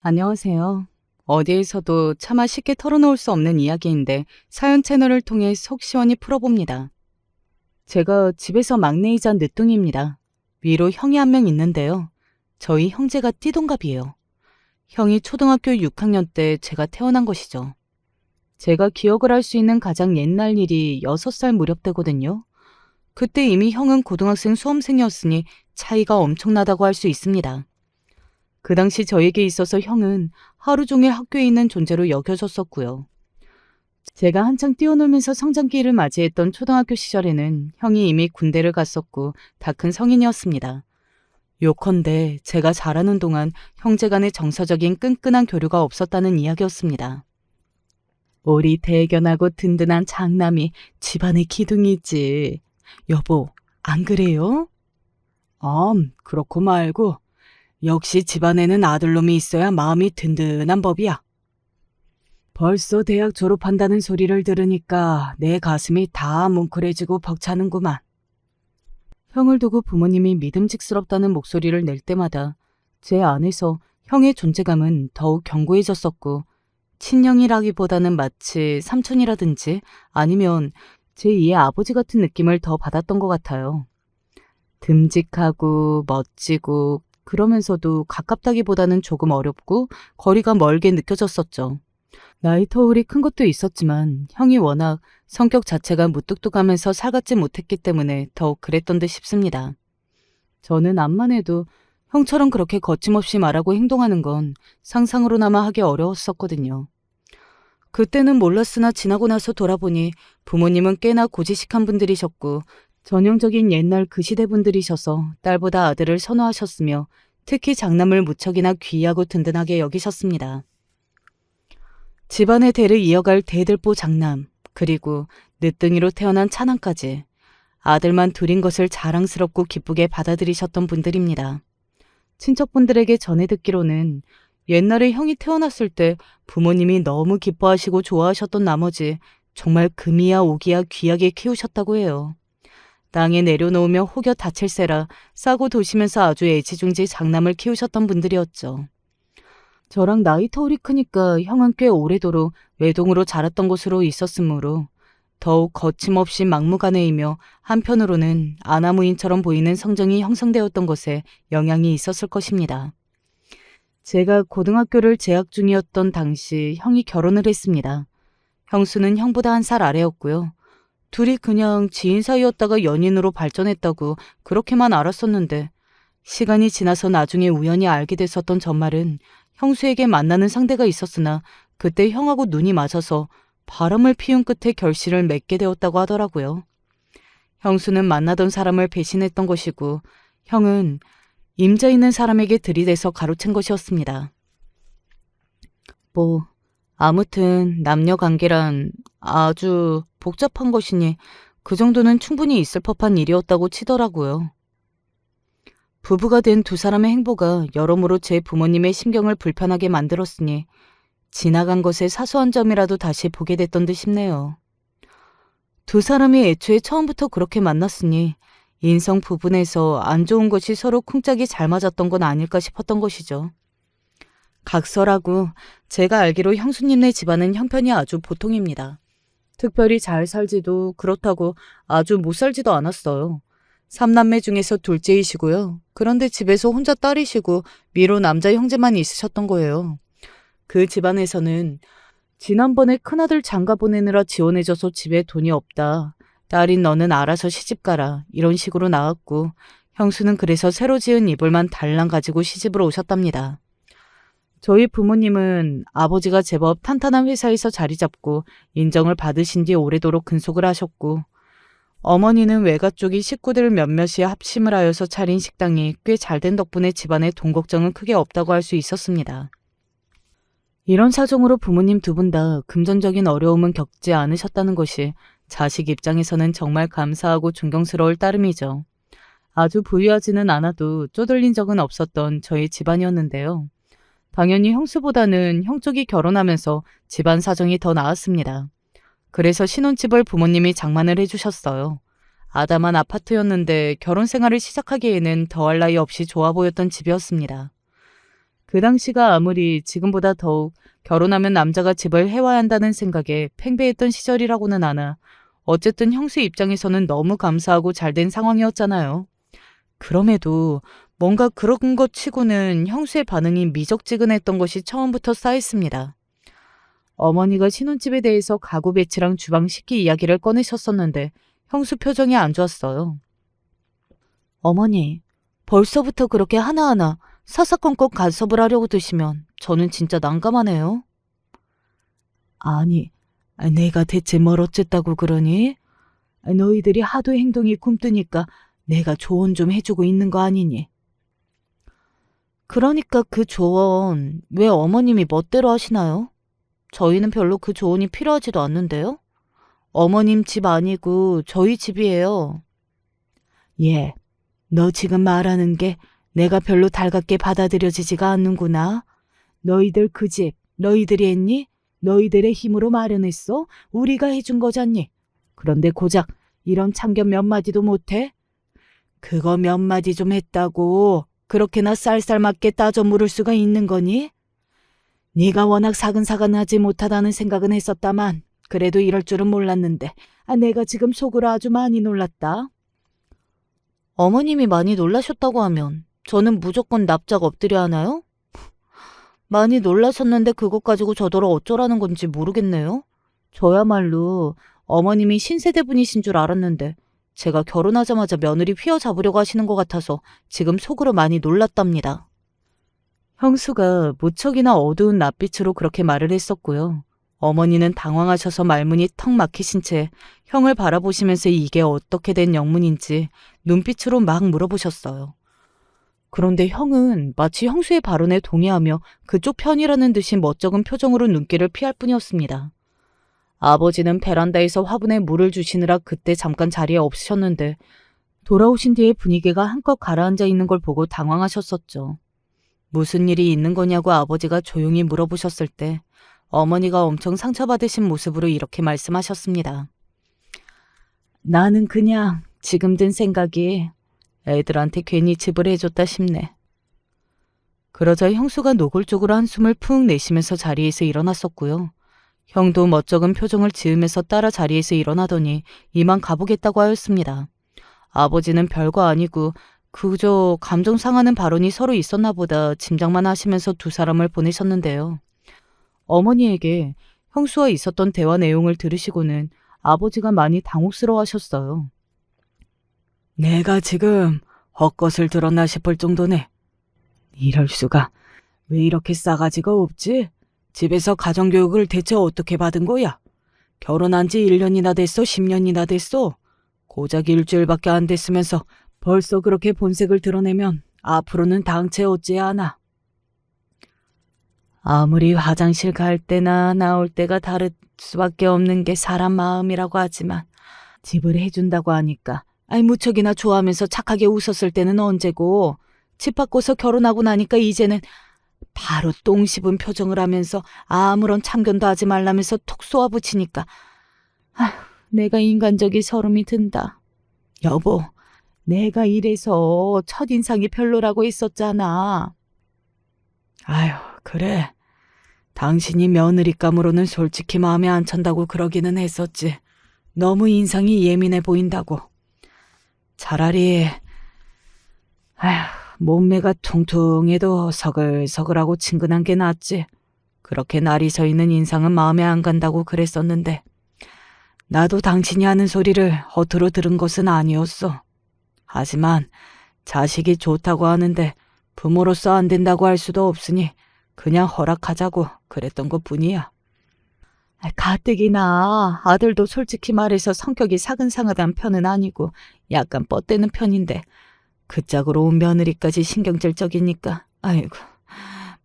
안녕하세요. 어디에서도 차마 쉽게 털어놓을 수 없는 이야기인데 사연 채널을 통해 속 시원히 풀어봅니다. 제가 집에서 막내이자 늦둥이입니다. 위로 형이 한 명 있는데요. 저희 형제가 띠동갑이에요. 형이 초등학교 6학년 때 제가 태어난 것이죠. 제가 기억을 할 수 있는 가장 옛날 일이 6살 무렵 때거든요. 그때 이미 형은 고등학생 수험생이었으니 차이가 엄청나다고 할 수 있습니다. 그 당시 저에게 있어서 형은 하루 종일 학교에 있는 존재로 여겨졌었고요. 제가 한창 뛰어놀면서 성장기를 맞이했던 초등학교 시절에는 형이 이미 군대를 갔었고 다 큰 성인이었습니다. 요컨대 제가 자라는 동안 형제 간의 정서적인 끈끈한 교류가 없었다는 이야기였습니다. 우리 대견하고 든든한 장남이 집안의 기둥이지. 여보, 안 그래요? 그렇고 말고. 역시 집안에는 아들놈이 있어야 마음이 든든한 법이야. 벌써 대학 졸업한다는 소리를 들으니까 내 가슴이 다 뭉클해지고 벅차는구만. 형을 두고 부모님이 믿음직스럽다는 목소리를 낼 때마다 제 안에서 형의 존재감은 더욱 견고해졌었고, 친형이라기보다는 마치 삼촌이라든지 아니면 제2의 아버지 같은 느낌을 더 받았던 것 같아요. 듬직하고 멋지고 그러면서도 가깝다기보다는 조금 어렵고 거리가 멀게 느껴졌었죠. 나이 터울이 큰 것도 있었지만 형이 워낙 성격 자체가 무뚝뚝하면서 살갑지 못했기 때문에 더욱 그랬던 듯 싶습니다. 저는 암만 해도 형처럼 그렇게 거침없이 말하고 행동하는 건 상상으로나마 하기 어려웠었거든요. 그때는 몰랐으나 지나고 나서 돌아보니 부모님은 꽤나 고지식한 분들이셨고 전형적인 옛날 그 시대 분들이셔서 딸보다 아들을 선호하셨으며 특히 장남을 무척이나 귀하고 든든하게 여기셨습니다. 집안의 대를 이어갈 대들보 장남, 그리고 늦둥이로 태어난 차남까지 아들만 둘인 것을 자랑스럽고 기쁘게 받아들이셨던 분들입니다. 친척분들에게 전해 듣기로는 옛날에 형이 태어났을 때 부모님이 너무 기뻐하시고 좋아하셨던 나머지 정말 금이야 오기야 귀하게 키우셨다고 해요. 땅에 내려놓으며 혹여 다칠세라 싸고 도시면서 아주 애지중지 장남을 키우셨던 분들이었죠. 저랑 나이 터울이 크니까 형은 꽤 오래도록 외동으로 자랐던 곳으로 있었으므로 더욱 거침없이 막무가내이며 한편으로는 아나무인처럼 보이는 성정이 형성되었던 것에 영향이 있었을 것입니다. 제가 고등학교를 재학 중이었던 당시 형이 결혼을 했습니다. 형수는 형보다 1살 아래였고요. 둘이 그냥 지인 사이였다가 연인으로 발전했다고 그렇게만 알았었는데 시간이 지나서 나중에 우연히 알게 됐었던 전말은 형수에게 만나는 상대가 있었으나 그때 형하고 눈이 맞아서 바람을 피운 끝에 결실을 맺게 되었다고 하더라고요. 형수는 만나던 사람을 배신했던 것이고 형은 임자 있는 사람에게 들이대서 가로챈 것이었습니다. 아무튼 남녀 관계란 아주 복잡한 것이니 그 정도는 충분히 있을 법한 일이었다고 치더라고요. 부부가 된 두 사람의 행보가 여러모로 제 부모님의 심경을 불편하게 만들었으니 지나간 것의 사소한 점이라도 다시 보게 됐던 듯 싶네요. 두 사람이 애초에 처음부터 그렇게 만났으니 인성 부분에서 안 좋은 것이 서로 쿵짝이 잘 맞았던 건 아닐까 싶었던 것이죠. 각설하고 제가 알기로 형수님네 집안은 형편이 아주 보통입니다. 특별히 잘 살지도 그렇다고 아주 못 살지도 않았어요. 3남매 중에서 둘째이시고요. 그런데 집에서 혼자 딸이시고 미로 남자 형제만 있으셨던 거예요. 그 집안에서는 지난번에 큰아들 장가 보내느라 지원해줘서 집에 돈이 없다. 딸인 너는 알아서 시집가라. 이런 식으로 나왔고 형수는 그래서 새로 지은 이불만 달랑 가지고 시집으로 오셨답니다. 저희 부모님은 아버지가 제법 탄탄한 회사에서 자리 잡고 인정을 받으신 뒤 오래도록 근속을 하셨고 어머니는 외가 쪽이 식구들 몇몇이 합심을 하여서 차린 식당이 꽤 잘된 덕분에 집안에 돈 걱정은 크게 없다고 할 수 있었습니다. 이런 사정으로 부모님 두 분 다 금전적인 어려움은 겪지 않으셨다는 것이 자식 입장에서는 정말 감사하고 존경스러울 따름이죠. 아주 부유하지는 않아도 쪼들린 적은 없었던 저희 집안이었는데요. 당연히 형수보다는 형 쪽이 결혼하면서 집안 사정이 더 나았습니다. 그래서 신혼집을 부모님이 장만을 해주셨어요. 아담한 아파트였는데 결혼 생활을 시작하기에는 더할 나위 없이 좋아 보였던 집이었습니다. 그 당시가 아무리 지금보다 더욱 결혼하면 남자가 집을 해와야 한다는 생각에 팽배했던 시절이라고는 하나 어쨌든 형수 입장에서는 너무 감사하고 잘된 상황이었잖아요. 그럼에도 뭔가 그런 것 치고는 형수의 반응이 미적지근했던 것이 처음부터 쌓였습니다. 어머니가 신혼집에 대해서 가구 배치랑 주방 식기 이야기를 꺼내셨었는데 형수 표정이 안 좋았어요. 어머니, 벌써부터 그렇게 하나하나 사사건건 간섭을 하려고 드시면 저는 진짜 난감하네요. 아니, 내가 대체 뭘 어쨌다고 그러니? 너희들이 하도 행동이 굼뜨니까 내가 조언 좀 해주고 있는 거 아니니? 그러니까 그 조언 왜 어머님이 멋대로 하시나요? 저희는 별로 그 조언이 필요하지도 않는데요. 어머님 집 아니고 저희 집이에요. 예, 너 지금 말하는 게 내가 별로 달갑게 받아들여지지가 않는구나. 너희들 그 집, 너희들이 했니? 너희들의 힘으로 마련했어? 우리가 해준 거잖니? 그런데 고작 이런 참견 몇 마디도 못해? 그거 몇 마디 좀 했다고 그렇게나 쌀쌀맞게 따져 물을 수가 있는 거니? 네가 워낙 사근사근하지 못하다는 생각은 했었다만 그래도 이럴 줄은 몰랐는데 내가 지금 속으로 아주 많이 놀랐다. 어머님이 많이 놀라셨다고 하면 저는 무조건 납작 엎드려 하나요? 많이 놀라셨는데 그것 가지고 저더러 어쩌라는 건지 모르겠네요. 저야말로 어머님이 신세대 분이신 줄 알았는데 제가 결혼하자마자 며느리 휘어잡으려고 하시는 것 같아서 지금 속으로 많이 놀랐답니다. 형수가 무척이나 어두운 낯빛으로 그렇게 말을 했었고요. 어머니는 당황하셔서 말문이 턱 막히신 채 형을 바라보시면서 이게 어떻게 된 영문인지 눈빛으로 막 물어보셨어요. 그런데 형은 마치 형수의 발언에 동의하며 그쪽 편이라는 듯이 멋쩍은 표정으로 눈길을 피할 뿐이었습니다. 아버지는 베란다에서 화분에 물을 주시느라 그때 잠깐 자리에 없으셨는데 돌아오신 뒤에 분위기가 한껏 가라앉아 있는 걸 보고 당황하셨었죠. 무슨 일이 있는 거냐고 아버지가 조용히 물어보셨을 때 어머니가 엄청 상처받으신 모습으로 이렇게 말씀하셨습니다. 나는 그냥 지금 든 생각이 애들한테 괜히 집을 해줬다 싶네. 그러자 형수가 노골적으로 한숨을 푹 내쉬면서 자리에서 일어났었고요. 형도 멋쩍은 표정을 지으면서 따라 자리에서 일어나더니 이만 가보겠다고 하였습니다. 아버지는 별거 아니고 그저 감정 상하는 발언이 서로 있었나 보다 짐작만 하시면서 두 사람을 보내셨는데요. 어머니에게 형수와 있었던 대화 내용을 들으시고는 아버지가 많이 당혹스러워하셨어요. 내가 지금 헛것을 들었나 싶을 정도네. 이럴 수가. 왜 이렇게 싸가지가 없지? 집에서 가정교육을 대체 어떻게 받은 거야? 결혼한 지 1년이나 됐어? 10년이나 됐어? 고작 일주일밖에 안 됐으면서 벌써 그렇게 본색을 드러내면 앞으로는 당체 어찌해야 하나? 아무리 화장실 갈 때나 나올 때가 다를 수밖에 없는 게 사람 마음이라고 하지만 집을 해준다고 하니까 무척이나 좋아하면서 착하게 웃었을 때는 언제고 집 바꿔서 결혼하고 나니까 이제는 바로 똥 씹은 표정을 하면서 아무런 참견도 하지 말라면서 톡 쏘아붙이니까 내가 인간적이 서름이 든다. 여보, 내가 이래서 첫인상이 별로라고 했었잖아. 아휴, 그래. 당신이 며느리감으로는 솔직히 마음에 안 찬다고 그러기는 했었지. 너무 인상이 예민해 보인다고. 차라리 몸매가 퉁퉁해도 서글서글하고 친근한 게 낫지. 그렇게 날이 서 있는 인상은 마음에 안 간다고 그랬었는데 나도 당신이 하는 소리를 허투루 들은 것은 아니었어. 하지만 자식이 좋다고 하는데 부모로서 안 된다고 할 수도 없으니 그냥 허락하자고 그랬던 것뿐이야. 가뜩이나 아들도 솔직히 말해서 성격이 사근사근한 편은 아니고 약간 뻗대는 편인데 그 짝으로 온 며느리까지 신경질적이니까 아이고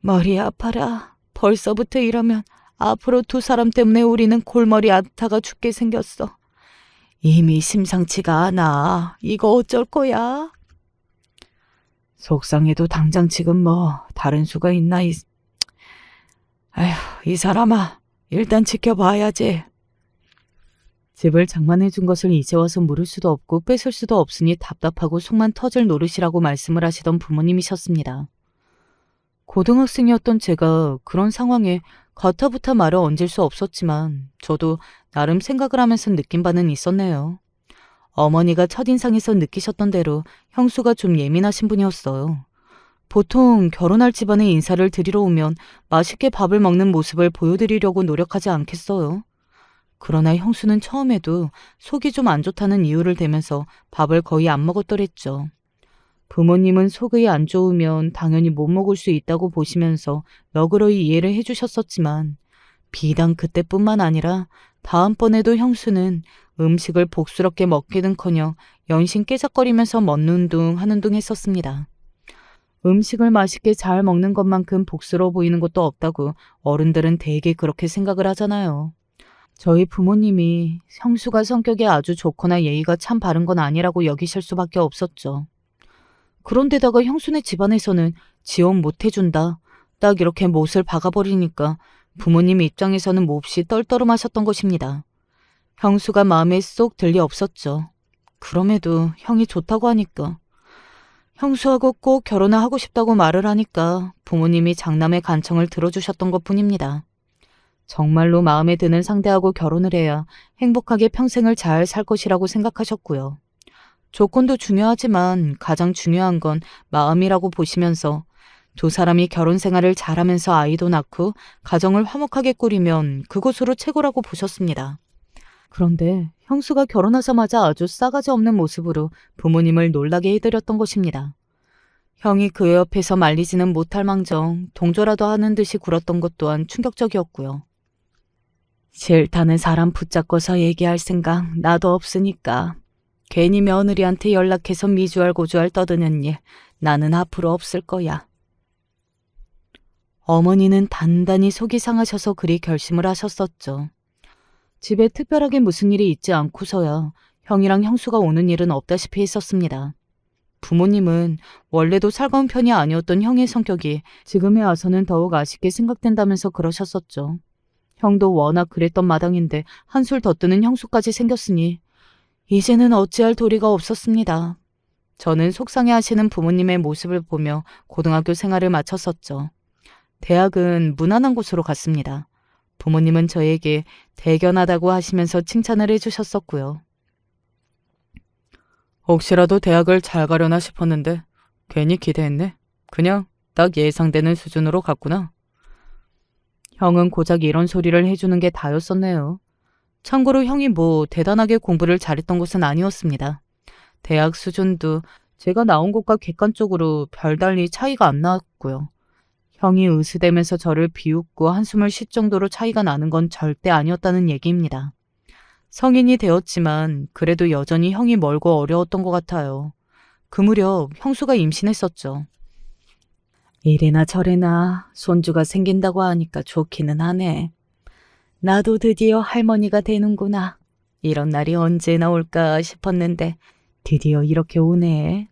머리 아파라. 벌써부터 이러면 앞으로 두 사람 때문에 우리는 골머리 아타가 죽게 생겼어. 이미 심상치가 않아. 이거 어쩔 거야? 속상해도 당장 지금 뭐 다른 수가 있나. 이 사람아 일단 지켜봐야지. 집을 장만해 준 것을 이제 와서 물을 수도 없고 뺏을 수도 없으니 답답하고 속만 터질 노릇이라고 말씀을 하시던 부모님이셨습니다. 고등학생이었던 제가 그런 상황에 가타부타 말을 얹을 수 없었지만 저도 나름 생각을 하면서 느낀 바는 있었네요. 어머니가 첫인상에서 느끼셨던 대로 형수가 좀 예민하신 분이었어요. 보통 결혼할 집안에 인사를 드리러 오면 맛있게 밥을 먹는 모습을 보여드리려고 노력하지 않겠어요. 그러나 형수는 처음에도 속이 좀 안 좋다는 이유를 대면서 밥을 거의 안 먹었더랬죠. 부모님은 속이 안 좋으면 당연히 못 먹을 수 있다고 보시면서 너그러이 이해를 해주셨었지만 비단 그때뿐만 아니라 다음번에도 형수는 음식을 복스럽게 먹기는커녕 연신 깨작거리면서 먹는 둥 하는 둥 했었습니다. 음식을 맛있게 잘 먹는 것만큼 복스러워 보이는 것도 없다고 어른들은 대개 그렇게 생각을 하잖아요. 저희 부모님이 형수가 성격이 아주 좋거나 예의가 참 바른 건 아니라고 여기실 수밖에 없었죠. 그런데다가 형수네 집안에서는 지원 못 해준다. 딱 이렇게 못을 박아버리니까 부모님 입장에서는 몹시 떨떠름하셨던 것입니다. 형수가 마음에 쏙 들 리 없었죠. 그럼에도 형이 좋다고 하니까. 형수하고 꼭 결혼을 하고 싶다고 말을 하니까 부모님이 장남의 간청을 들어주셨던 것뿐입니다. 정말로 마음에 드는 상대하고 결혼을 해야 행복하게 평생을 잘 살 것이라고 생각하셨고요. 조건도 중요하지만 가장 중요한 건 마음이라고 보시면서 두 사람이 결혼 생활을 잘하면서 아이도 낳고 가정을 화목하게 꾸리면 그것으로 최고라고 보셨습니다. 그런데 형수가 결혼하자마자 아주 싸가지 없는 모습으로 부모님을 놀라게 해드렸던 것입니다. 형이 그 옆에서 말리지는 못할 망정 동조라도 하는 듯이 굴었던 것 또한 충격적이었고요. 싫다는 사람 붙잡고서 얘기할 생각 나도 없으니까 괜히 며느리한테 연락해서 미주알 고주알 떠드는 일 나는 앞으로 없을 거야. 어머니는 단단히 속이 상하셔서 그리 결심을 하셨었죠. 집에 특별하게 무슨 일이 있지 않고서야 형이랑 형수가 오는 일은 없다시피 했었습니다. 부모님은 원래도 살가운 편이 아니었던 형의 성격이 지금에 와서는 더욱 아쉽게 생각된다면서 그러셨었죠. 형도 워낙 그랬던 마당인데 한술 더 뜨는 형수까지 생겼으니 이제는 어찌할 도리가 없었습니다. 저는 속상해하시는 부모님의 모습을 보며 고등학교 생활을 마쳤었죠. 대학은 무난한 곳으로 갔습니다. 부모님은 저에게 대견하다고 하시면서 칭찬을 해주셨었고요. 혹시라도 대학을 잘 가려나 싶었는데 괜히 기대했네. 그냥 딱 예상되는 수준으로 갔구나. 형은 고작 이런 소리를 해주는 게 다였었네요. 참고로 형이 뭐 대단하게 공부를 잘했던 것은 아니었습니다. 대학 수준도 제가 나온 곳과 객관적으로 별달리 차이가 안 나왔고요. 형이 으스대면서 저를 비웃고 한숨을 쉴 정도로 차이가 나는 건 절대 아니었다는 얘기입니다. 성인이 되었지만 그래도 여전히 형이 멀고 어려웠던 것 같아요. 그 무렵 형수가 임신했었죠. 이래나 저래나 손주가 생긴다고 하니까 좋기는 하네. 나도 드디어 할머니가 되는구나. 이런 날이 언제나 올까 싶었는데 드디어 이렇게 오네.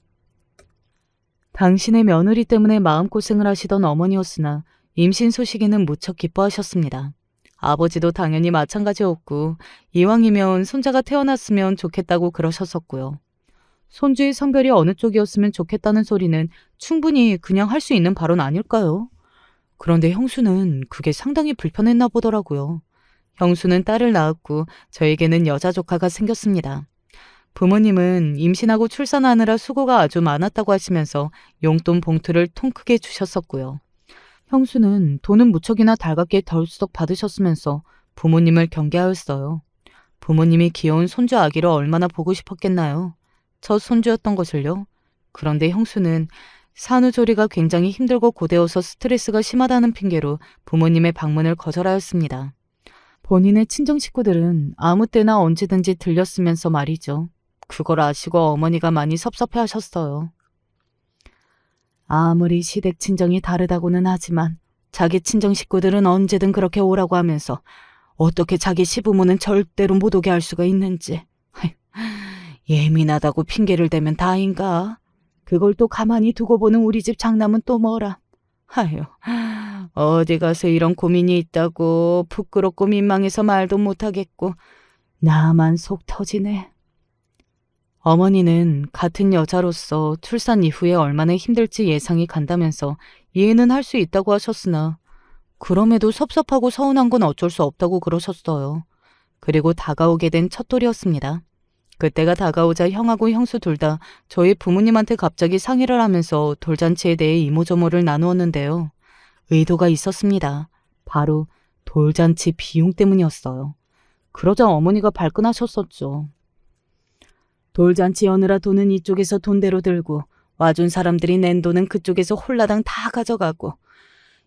당신의 며느리 때문에 마음고생을 하시던 어머니였으나 임신 소식에는 무척 기뻐하셨습니다. 아버지도 당연히 마찬가지였고 이왕이면 손자가 태어났으면 좋겠다고 그러셨었고요. 손주의 성별이 어느 쪽이었으면 좋겠다는 소리는 충분히 그냥 할 수 있는 발언 아닐까요? 그런데 형수는 그게 상당히 불편했나 보더라고요. 형수는 딸을 낳았고 저에게는 여자 조카가 생겼습니다. 부모님은 임신하고 출산하느라 수고가 아주 많았다고 하시면서 용돈 봉투를 통 크게 주셨었고요. 형수는 돈은 무척이나 달갑게 덜수덕 받으셨으면서 부모님을 경계하였어요. 부모님이 귀여운 손주 아기를 얼마나 보고 싶었겠나요? 첫 손주였던 것을요. 그런데 형수는 산후조리가 굉장히 힘들고 고되어서 스트레스가 심하다는 핑계로 부모님의 방문을 거절하였습니다. 본인의 친정 식구들은 아무 때나 언제든지 들렸으면서 말이죠. 그걸 아시고 어머니가 많이 섭섭해하셨어요. 아무리 시댁 친정이 다르다고는 하지만 자기 친정 식구들은 언제든 그렇게 오라고 하면서 어떻게 자기 시부모는 절대로 못 오게 할 수가 있는지. 예민하다고 핑계를 대면 다인가? 그걸 또 가만히 두고 보는 우리 집 장남은 또 뭐라. 아휴, 어디 가서 이런 고민이 있다고 부끄럽고 민망해서 말도 못하겠고 나만 속 터지네. 어머니는 같은 여자로서 출산 이후에 얼마나 힘들지 예상이 간다면서 이해는 할 수 있다고 하셨으나 그럼에도 섭섭하고 서운한 건 어쩔 수 없다고 그러셨어요. 그리고 다가오게 된 첫돌이었습니다. 그때가 다가오자 형하고 형수 둘 다 저희 부모님한테 갑자기 상의를 하면서 돌잔치에 대해 이모저모를 나누었는데요. 의도가 있었습니다. 바로 돌잔치 비용 때문이었어요. 그러자 어머니가 발끈하셨었죠. 돌잔치 여느라 돈은 이쪽에서 돈대로 들고 와준 사람들이 낸 돈은 그쪽에서 홀라당 다 가져가고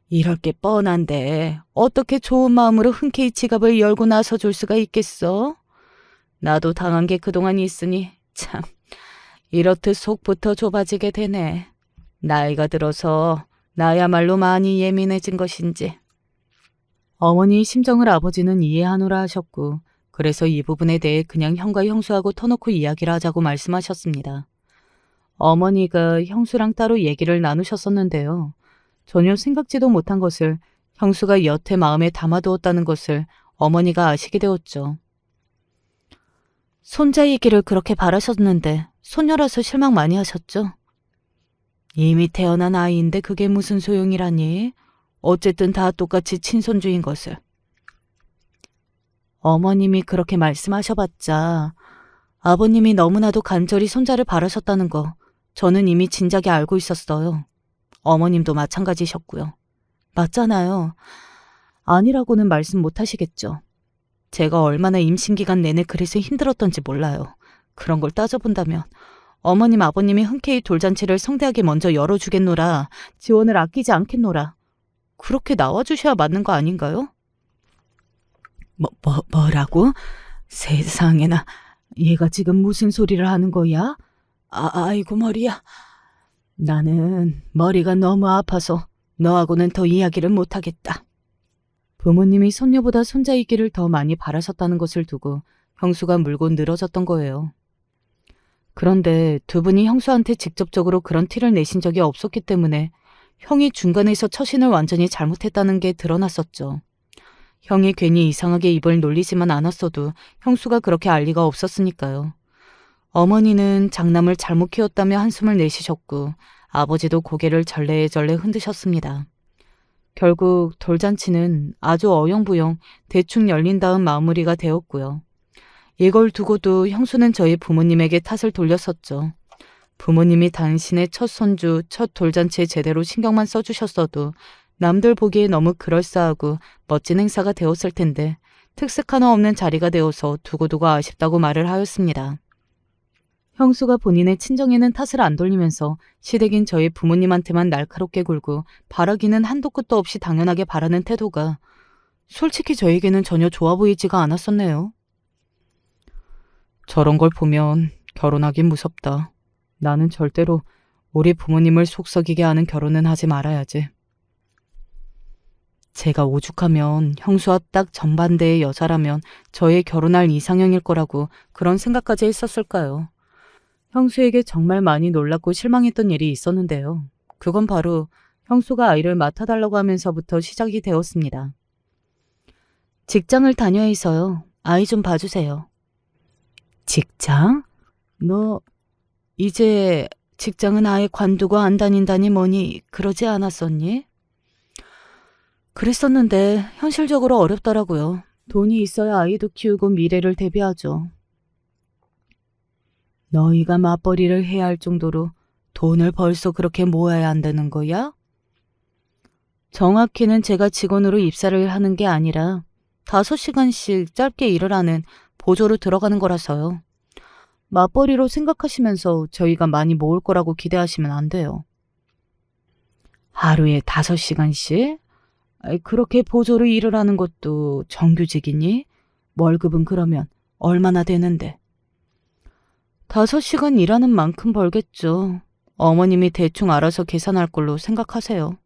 이럴 게 뻔한데 어떻게 좋은 마음으로 흔쾌히 지갑을 열고 나서줄 수가 있겠어? 나도 당한 게 그동안 있으니 참 이렇듯 속부터 좁아지게 되네. 나이가 들어서 나야말로 많이 예민해진 것인지. 어머니의 심정을 아버지는 이해하노라 하셨고 그래서 이 부분에 대해 그냥 형과 형수하고 터놓고 이야기를 하자고 말씀하셨습니다. 어머니가 형수랑 따로 얘기를 나누셨었는데요. 전혀 생각지도 못한 것을 형수가 여태 마음에 담아두었다는 것을 어머니가 아시게 되었죠. 손자이기를 그렇게 바라셨는데 손녀라서 실망 많이 하셨죠? 이미 태어난 아이인데 그게 무슨 소용이라니? 어쨌든 다 똑같이 친손주인 것을. 어머님이 그렇게 말씀하셔봤자 아버님이 너무나도 간절히 손자를 바라셨다는 거 저는 이미 진작에 알고 있었어요. 어머님도 마찬가지셨고요. 맞잖아요. 아니라고는 말씀 못하시겠죠. 제가 얼마나 임신기간 내내 그래서 힘들었던지 몰라요. 그런 걸 따져본다면 어머님 아버님이 흔쾌히 돌잔치를 성대하게 먼저 열어주겠노라, 지원을 아끼지 않겠노라. 그렇게 나와주셔야 맞는 거 아닌가요? 뭐라고? 세상에나, 얘가 지금 무슨 소리를 하는 거야? 아이고 머리야. 나는 머리가 너무 아파서 너하고는 더 이야기를 못하겠다. 부모님이 손녀보다 손자이기를 더 많이 바라셨다는 것을 두고 형수가 물고 늘어졌던 거예요. 그런데 두 분이 형수한테 직접적으로 그런 티를 내신 적이 없었기 때문에 형이 중간에서 처신을 완전히 잘못했다는 게 드러났었죠. 형이 괜히 이상하게 입을 놀리지만 않았어도 형수가 그렇게 알 리가 없었으니까요. 어머니는 장남을 잘못 키웠다며 한숨을 내쉬셨고 아버지도 고개를 절레절레 흔드셨습니다. 결국 돌잔치는 아주 어영부영 대충 열린 다음 마무리가 되었고요. 이걸 두고도 형수는 저희 부모님에게 탓을 돌렸었죠. 부모님이 당신의 첫 손주, 첫 돌잔치에 제대로 신경만 써주셨어도 남들 보기에 너무 그럴싸하고 멋진 행사가 되었을 텐데 특색 하나 없는 자리가 되어서 두고두고 아쉽다고 말을 하였습니다. 형수가 본인의 친정에는 탓을 안 돌리면서 시댁인 저희 부모님한테만 날카롭게 굴고 바라기는 한도 끝도 없이 당연하게 바라는 태도가 솔직히 저에게는 전혀 좋아 보이지가 않았었네요. 저런 걸 보면 결혼하긴 무섭다. 나는 절대로 우리 부모님을 속썩이게 하는 결혼은 하지 말아야지. 제가 오죽하면 형수와 딱 정반대의 여자라면 저의 결혼할 이상형일 거라고 그런 생각까지 했었을까요? 형수에게 정말 많이 놀랍고 실망했던 일이 있었는데요. 그건 바로 형수가 아이를 맡아달라고 하면서부터 시작이 되었습니다. 직장을 다녀야 해서요. 아이 좀 봐주세요. 직장? 너 이제 직장은 아예 관두고 안 다닌다니 뭐니 그러지 않았었니? 그랬었는데 현실적으로 어렵더라고요. 돈이 있어야 아이도 키우고 미래를 대비하죠. 너희가 맞벌이를 해야 할 정도로 돈을 벌써 그렇게 모아야 한다는 거야? 정확히는 제가 직원으로 입사를 하는 게 아니라 5시간씩 짧게 일을 하는 보조로 들어가는 거라서요. 맞벌이로 생각하시면서 저희가 많이 모을 거라고 기대하시면 안 돼요. 하루에 5시간씩? 그렇게 보조로 일을 하는 것도 정규직이니? 월급은 그러면 얼마나 되는데? 5시간 일하는 만큼 벌겠죠. 어머님이 대충 알아서 계산할 걸로 생각하세요.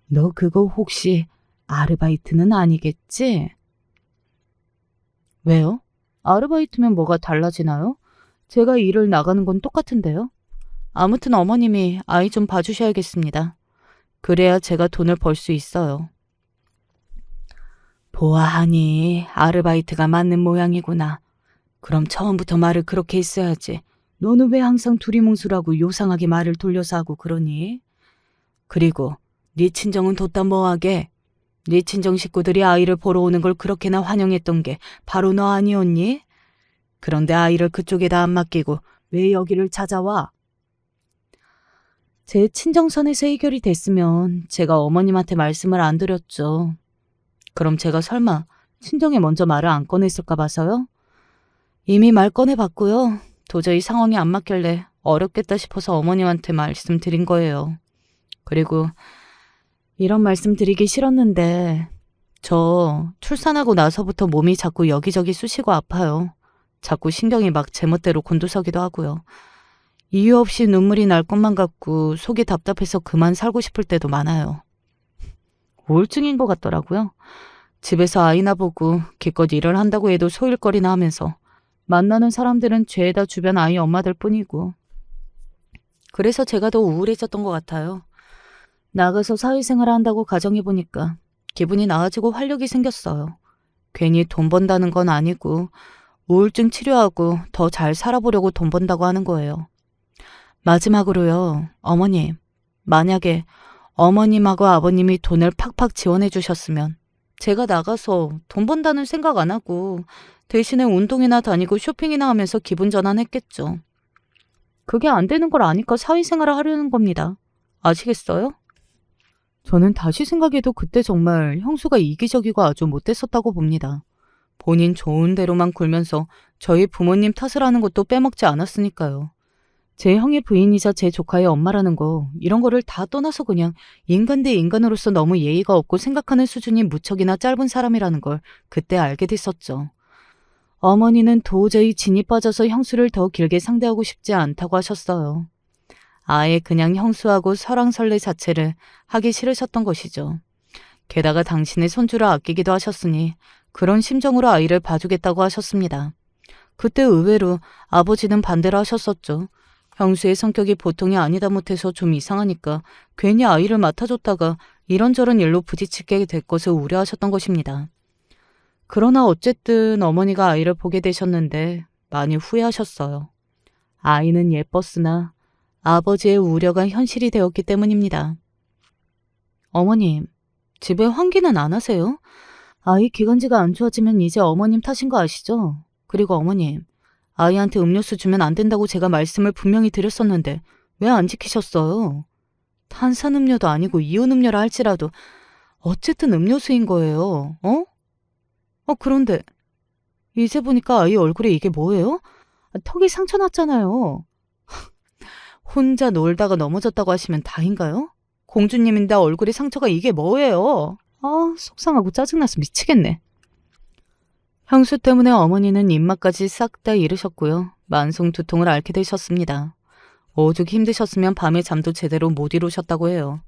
너 그거 혹시 아르바이트는 아니겠지? 왜요? 아르바이트면 뭐가 달라지나요? 제가 일을 나가는 건 똑같은데요. 아무튼 어머님이 아이 좀 봐주셔야겠습니다. 그래야 제가 돈을 벌 수 있어요. 보아하니 아르바이트가 맞는 모양이구나. 그럼 처음부터 말을 그렇게 했어야지. 너는 왜 항상 두리뭉술하고 요상하게 말을 돌려서 하고 그러니? 그리고 네 친정은 뒀다 뭐하게? 네 친정 식구들이 아이를 보러 오는 걸 그렇게나 환영했던 게 바로 너 아니었니? 그런데 아이를 그쪽에다 안 맡기고 왜 여기를 찾아와? 제 친정선에서 해결이 됐으면 제가 어머님한테 말씀을 안 드렸죠. 그럼 제가 설마 친정에 먼저 말을 안 꺼냈을까 봐서요? 이미 말 꺼내봤고요. 도저히 상황이 안 맞길래 어렵겠다 싶어서 어머님한테 말씀드린 거예요. 그리고 이런 말씀 드리기 싫었는데 저 출산하고 나서부터 몸이 자꾸 여기저기 쑤시고 아파요. 자꾸 신경이 막 제멋대로 곤두서기도 하고요. 이유 없이 눈물이 날 것만 같고 속이 답답해서 그만 살고 싶을 때도 많아요. 우울증인 것 같더라고요. 집에서 아이나 보고 기껏 일을 한다고 해도 소일거리나 하면서 만나는 사람들은 죄다 주변 아이 엄마들 뿐이고. 그래서 제가 더 우울해졌던 것 같아요. 나가서 사회생활을 한다고 가정해보니까 기분이 나아지고 활력이 생겼어요. 괜히 돈 번다는 건 아니고 우울증 치료하고 더 잘 살아보려고 돈 번다고 하는 거예요. 마지막으로요, 어머님. 만약에 어머님하고 아버님이 돈을 팍팍 지원해 주셨으면 제가 나가서 돈 번다는 생각 안 하고 대신에 운동이나 다니고 쇼핑이나 하면서 기분 전환했겠죠. 그게 안 되는 걸 아니까 사회생활을 하려는 겁니다. 아시겠어요? 저는 다시 생각해도 그때 정말 형수가 이기적이고 아주 못됐었다고 봅니다. 본인 좋은 대로만 굴면서 저희 부모님 탓을 하는 것도 빼먹지 않았으니까요. 제 형의 부인이자 제 조카의 엄마라는 거 이런 거를 다 떠나서 그냥 인간 대 인간으로서 너무 예의가 없고 생각하는 수준이 무척이나 짧은 사람이라는 걸 그때 알게 됐었죠. 어머니는 도저히 진이 빠져서 형수를 더 길게 상대하고 싶지 않다고 하셨어요. 아예 그냥 형수하고 설왕설래 자체를 하기 싫으셨던 것이죠. 게다가 당신의 손주를 아끼기도 하셨으니 그런 심정으로 아이를 봐주겠다고 하셨습니다. 그때 의외로 아버지는 반대를 하셨었죠. 형수의 성격이 보통이 아니다 못해서 좀 이상하니까 괜히 아이를 맡아줬다가 이런저런 일로 부딪히게 될 것을 우려하셨던 것입니다. 그러나 어쨌든 어머니가 아이를 보게 되셨는데 많이 후회하셨어요. 아이는 예뻤으나 아버지의 우려가 현실이 되었기 때문입니다. 어머님, 집에 환기는 안 하세요? 아이 기관지가 안 좋아지면 이제 어머님 탓인 거 아시죠? 그리고 어머님, 아이한테 음료수 주면 안 된다고 제가 말씀을 분명히 드렸었는데 왜 안 지키셨어요? 탄산음료도 아니고 이온음료라 할지라도 어쨌든 음료수인 거예요. 그런데 이제 보니까 아이 얼굴에 이게 뭐예요? 턱이 상처 났잖아요. 혼자 놀다가 넘어졌다고 하시면 다인가요? 공주님인데 얼굴에 상처가 이게 뭐예요? 속상하고 짜증나서 미치겠네. 형수 때문에 어머니는 입맛까지 싹 다 잃으셨고요. 만성 두통을 앓게 되셨습니다. 오죽 힘드셨으면 밤에 잠도 제대로 못 이루셨다고 해요.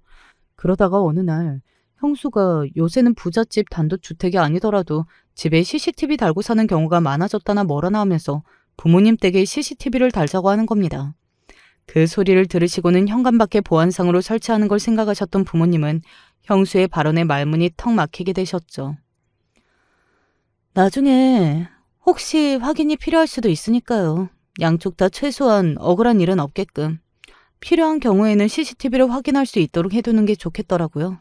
그러다가 어느 날 형수가 요새는 부잣집 단독주택이 아니더라도 집에 CCTV 달고 사는 경우가 많아졌다나 뭐라나 하면서 부모님 댁에 CCTV를 달자고 하는 겁니다. 그 소리를 들으시고는 현관밖에 보안상으로 설치하는 걸 생각하셨던 부모님은 형수의 발언에 말문이 턱 막히게 되셨죠. 나중에 혹시 확인이 필요할 수도 있으니까요. 양쪽 다 최소한 억울한 일은 없게끔 필요한 경우에는 CCTV를 확인할 수 있도록 해두는 게 좋겠더라고요.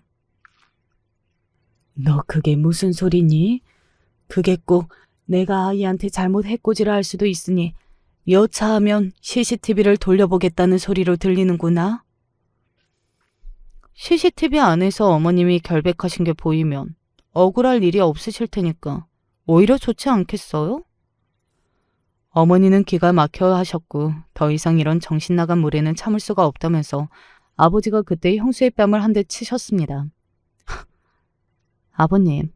너 그게 무슨 소리니? 그게 꼭 내가 아이한테 잘못 해코지를 할 수도 있으니 여차하면 CCTV를 돌려보겠다는 소리로 들리는구나. CCTV 안에서 어머님이 결백하신 게 보이면 억울할 일이 없으실 테니까 오히려 좋지 않겠어요? 어머니는 기가 막혀 하셨고 더 이상 이런 정신 나간 무례는 참을 수가 없다면서 아버지가 그때 형수의 뺨을 한 대 치셨습니다. 아버님,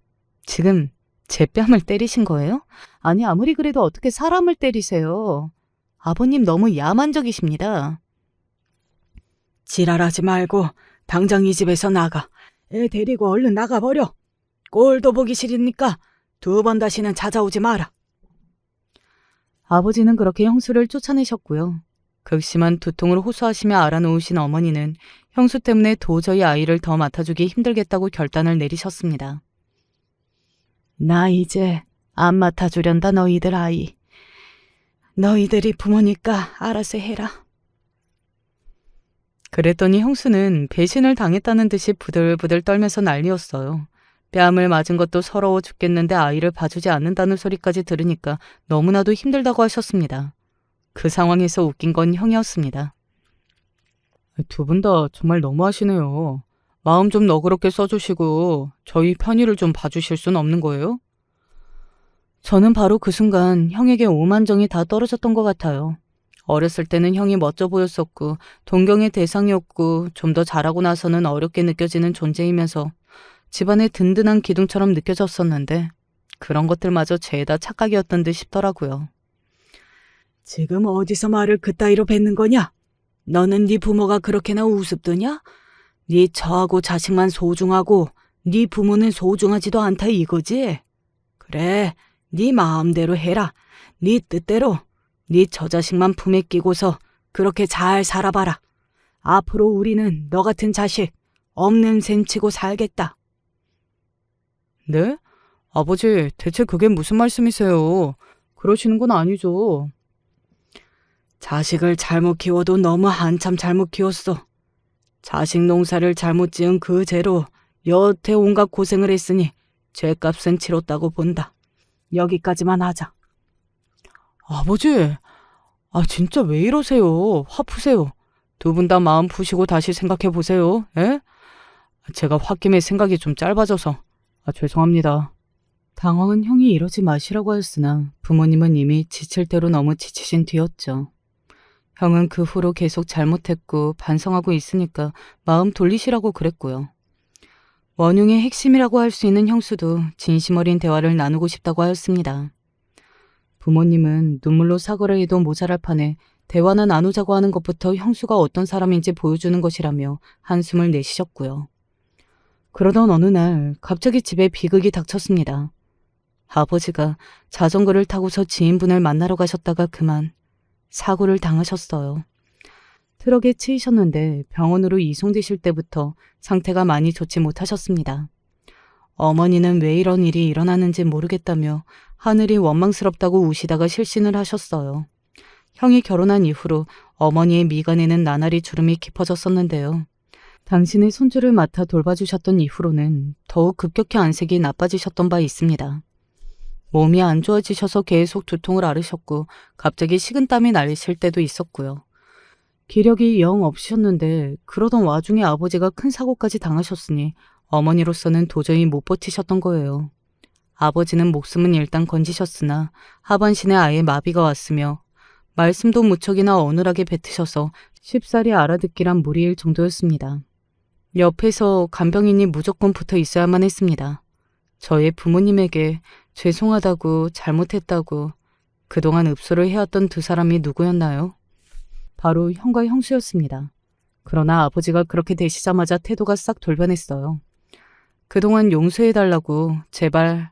지금 제 뺨을 때리신 거예요? 아니 아무리 그래도 어떻게 사람을 때리세요? 아버님 너무 야만적이십니다. 지랄하지 말고 당장 이 집에서 나가. 애 데리고 얼른 나가버려. 꼴도 보기 싫으니까 2번 다시는 찾아오지 마라. 아버지는 그렇게 형수를 쫓아내셨고요. 극심한 두통을 호소하시며 알아놓으신 어머니는 형수 때문에 도저히 아이를 더 맡아주기 힘들겠다고 결단을 내리셨습니다. 나 이제 안 맡아주련다 너희들 아이. 너희들이 부모니까 알아서 해라. 그랬더니 형수는 배신을 당했다는 듯이 부들부들 떨면서 난리였어요. 뺨을 맞은 것도 서러워 죽겠는데 아이를 봐주지 않는다는 소리까지 들으니까 너무나도 힘들다고 하셨습니다. 그 상황에서 웃긴 건 형이었습니다. 두 분 다 정말 너무하시네요. 마음 좀 너그럽게 써주시고 저희 편의를 좀 봐주실 순 없는 거예요? 저는 바로 그 순간 형에게 오만정이 다 떨어졌던 것 같아요. 어렸을 때는 형이 멋져 보였었고 동경의 대상이었고 좀 더 잘하고 나서는 어렵게 느껴지는 존재이면서 집안의 든든한 기둥처럼 느껴졌었는데 그런 것들마저 죄다 착각이었던 듯 싶더라고요. 지금 어디서 말을 그따위로 뱉는 거냐? 너는 네 부모가 그렇게나 우습드냐? 네 처하고 자식만 소중하고 네 부모는 소중하지도 않다 이거지? 그래, 네 마음대로 해라. 네 뜻대로. 네 처자식만 품에 끼고서 그렇게 잘 살아봐라. 앞으로 우리는 너 같은 자식 없는 셈 치고 살겠다. 네? 아버지, 대체 그게 무슨 말씀이세요? 그러시는 건 아니죠. 자식을 잘못 키워도 너무 한참 잘못 키웠어. 자식 농사를 잘못 지은 그 죄로 여태 온갖 고생을 했으니 죄값은 치렀다고 본다. 여기까지만 하자. 아버지, 진짜 왜 이러세요? 화 푸세요. 두 분 다 마음 푸시고 다시 생각해 보세요. 에? 제가 홧김에 생각이 좀 짧아져서. 죄송합니다. 당황은 형이 이러지 마시라고 하였으나 부모님은 이미 지칠 대로 너무 지치신 뒤였죠. 형은 그 후로 계속 잘못했고 반성하고 있으니까 마음 돌리시라고 그랬고요. 원흉의 핵심이라고 할 수 있는 형수도 진심 어린 대화를 나누고 싶다고 하였습니다. 부모님은 눈물로 사과를 해도 모자랄 판에 대화나 나누자고 하는 것부터 형수가 어떤 사람인지 보여주는 것이라며 한숨을 내쉬셨고요. 그러던 어느 날 갑자기 집에 비극이 닥쳤습니다. 아버지가 자전거를 타고서 지인분을 만나러 가셨다가 그만 사고를 당하셨어요. 트럭에 치이셨는데 병원으로 이송되실 때부터 상태가 많이 좋지 못하셨습니다. 어머니는 왜 이런 일이 일어나는지 모르겠다며 하늘이 원망스럽다고 우시다가 실신을 하셨어요. 형이 결혼한 이후로 어머니의 미간에는 나날이 주름이 깊어졌었는데요. 당신의 손주를 맡아 돌봐주셨던 이후로는 더욱 급격히 안색이 나빠지셨던 바 있습니다. 몸이 안 좋아지셔서 계속 두통을 앓으셨고 갑자기 식은땀이 나실 때도 있었고요. 기력이 영 없으셨는데 그러던 와중에 아버지가 큰 사고까지 당하셨으니 어머니로서는 도저히 못 버티셨던 거예요. 아버지는 목숨은 일단 건지셨으나 하반신에 아예 마비가 왔으며 말씀도 무척이나 어눌하게 뱉으셔서 쉽사리 알아듣기란 무리일 정도였습니다. 옆에서 간병인이 무조건 붙어 있어야만 했습니다. 저의 부모님에게 죄송하다고 잘못했다고 그동안 읍소를 해왔던 두 사람이 누구였나요? 바로 형과 형수였습니다. 그러나 아버지가 그렇게 되시자마자 태도가 싹 돌변했어요. 그동안 용서해달라고 제발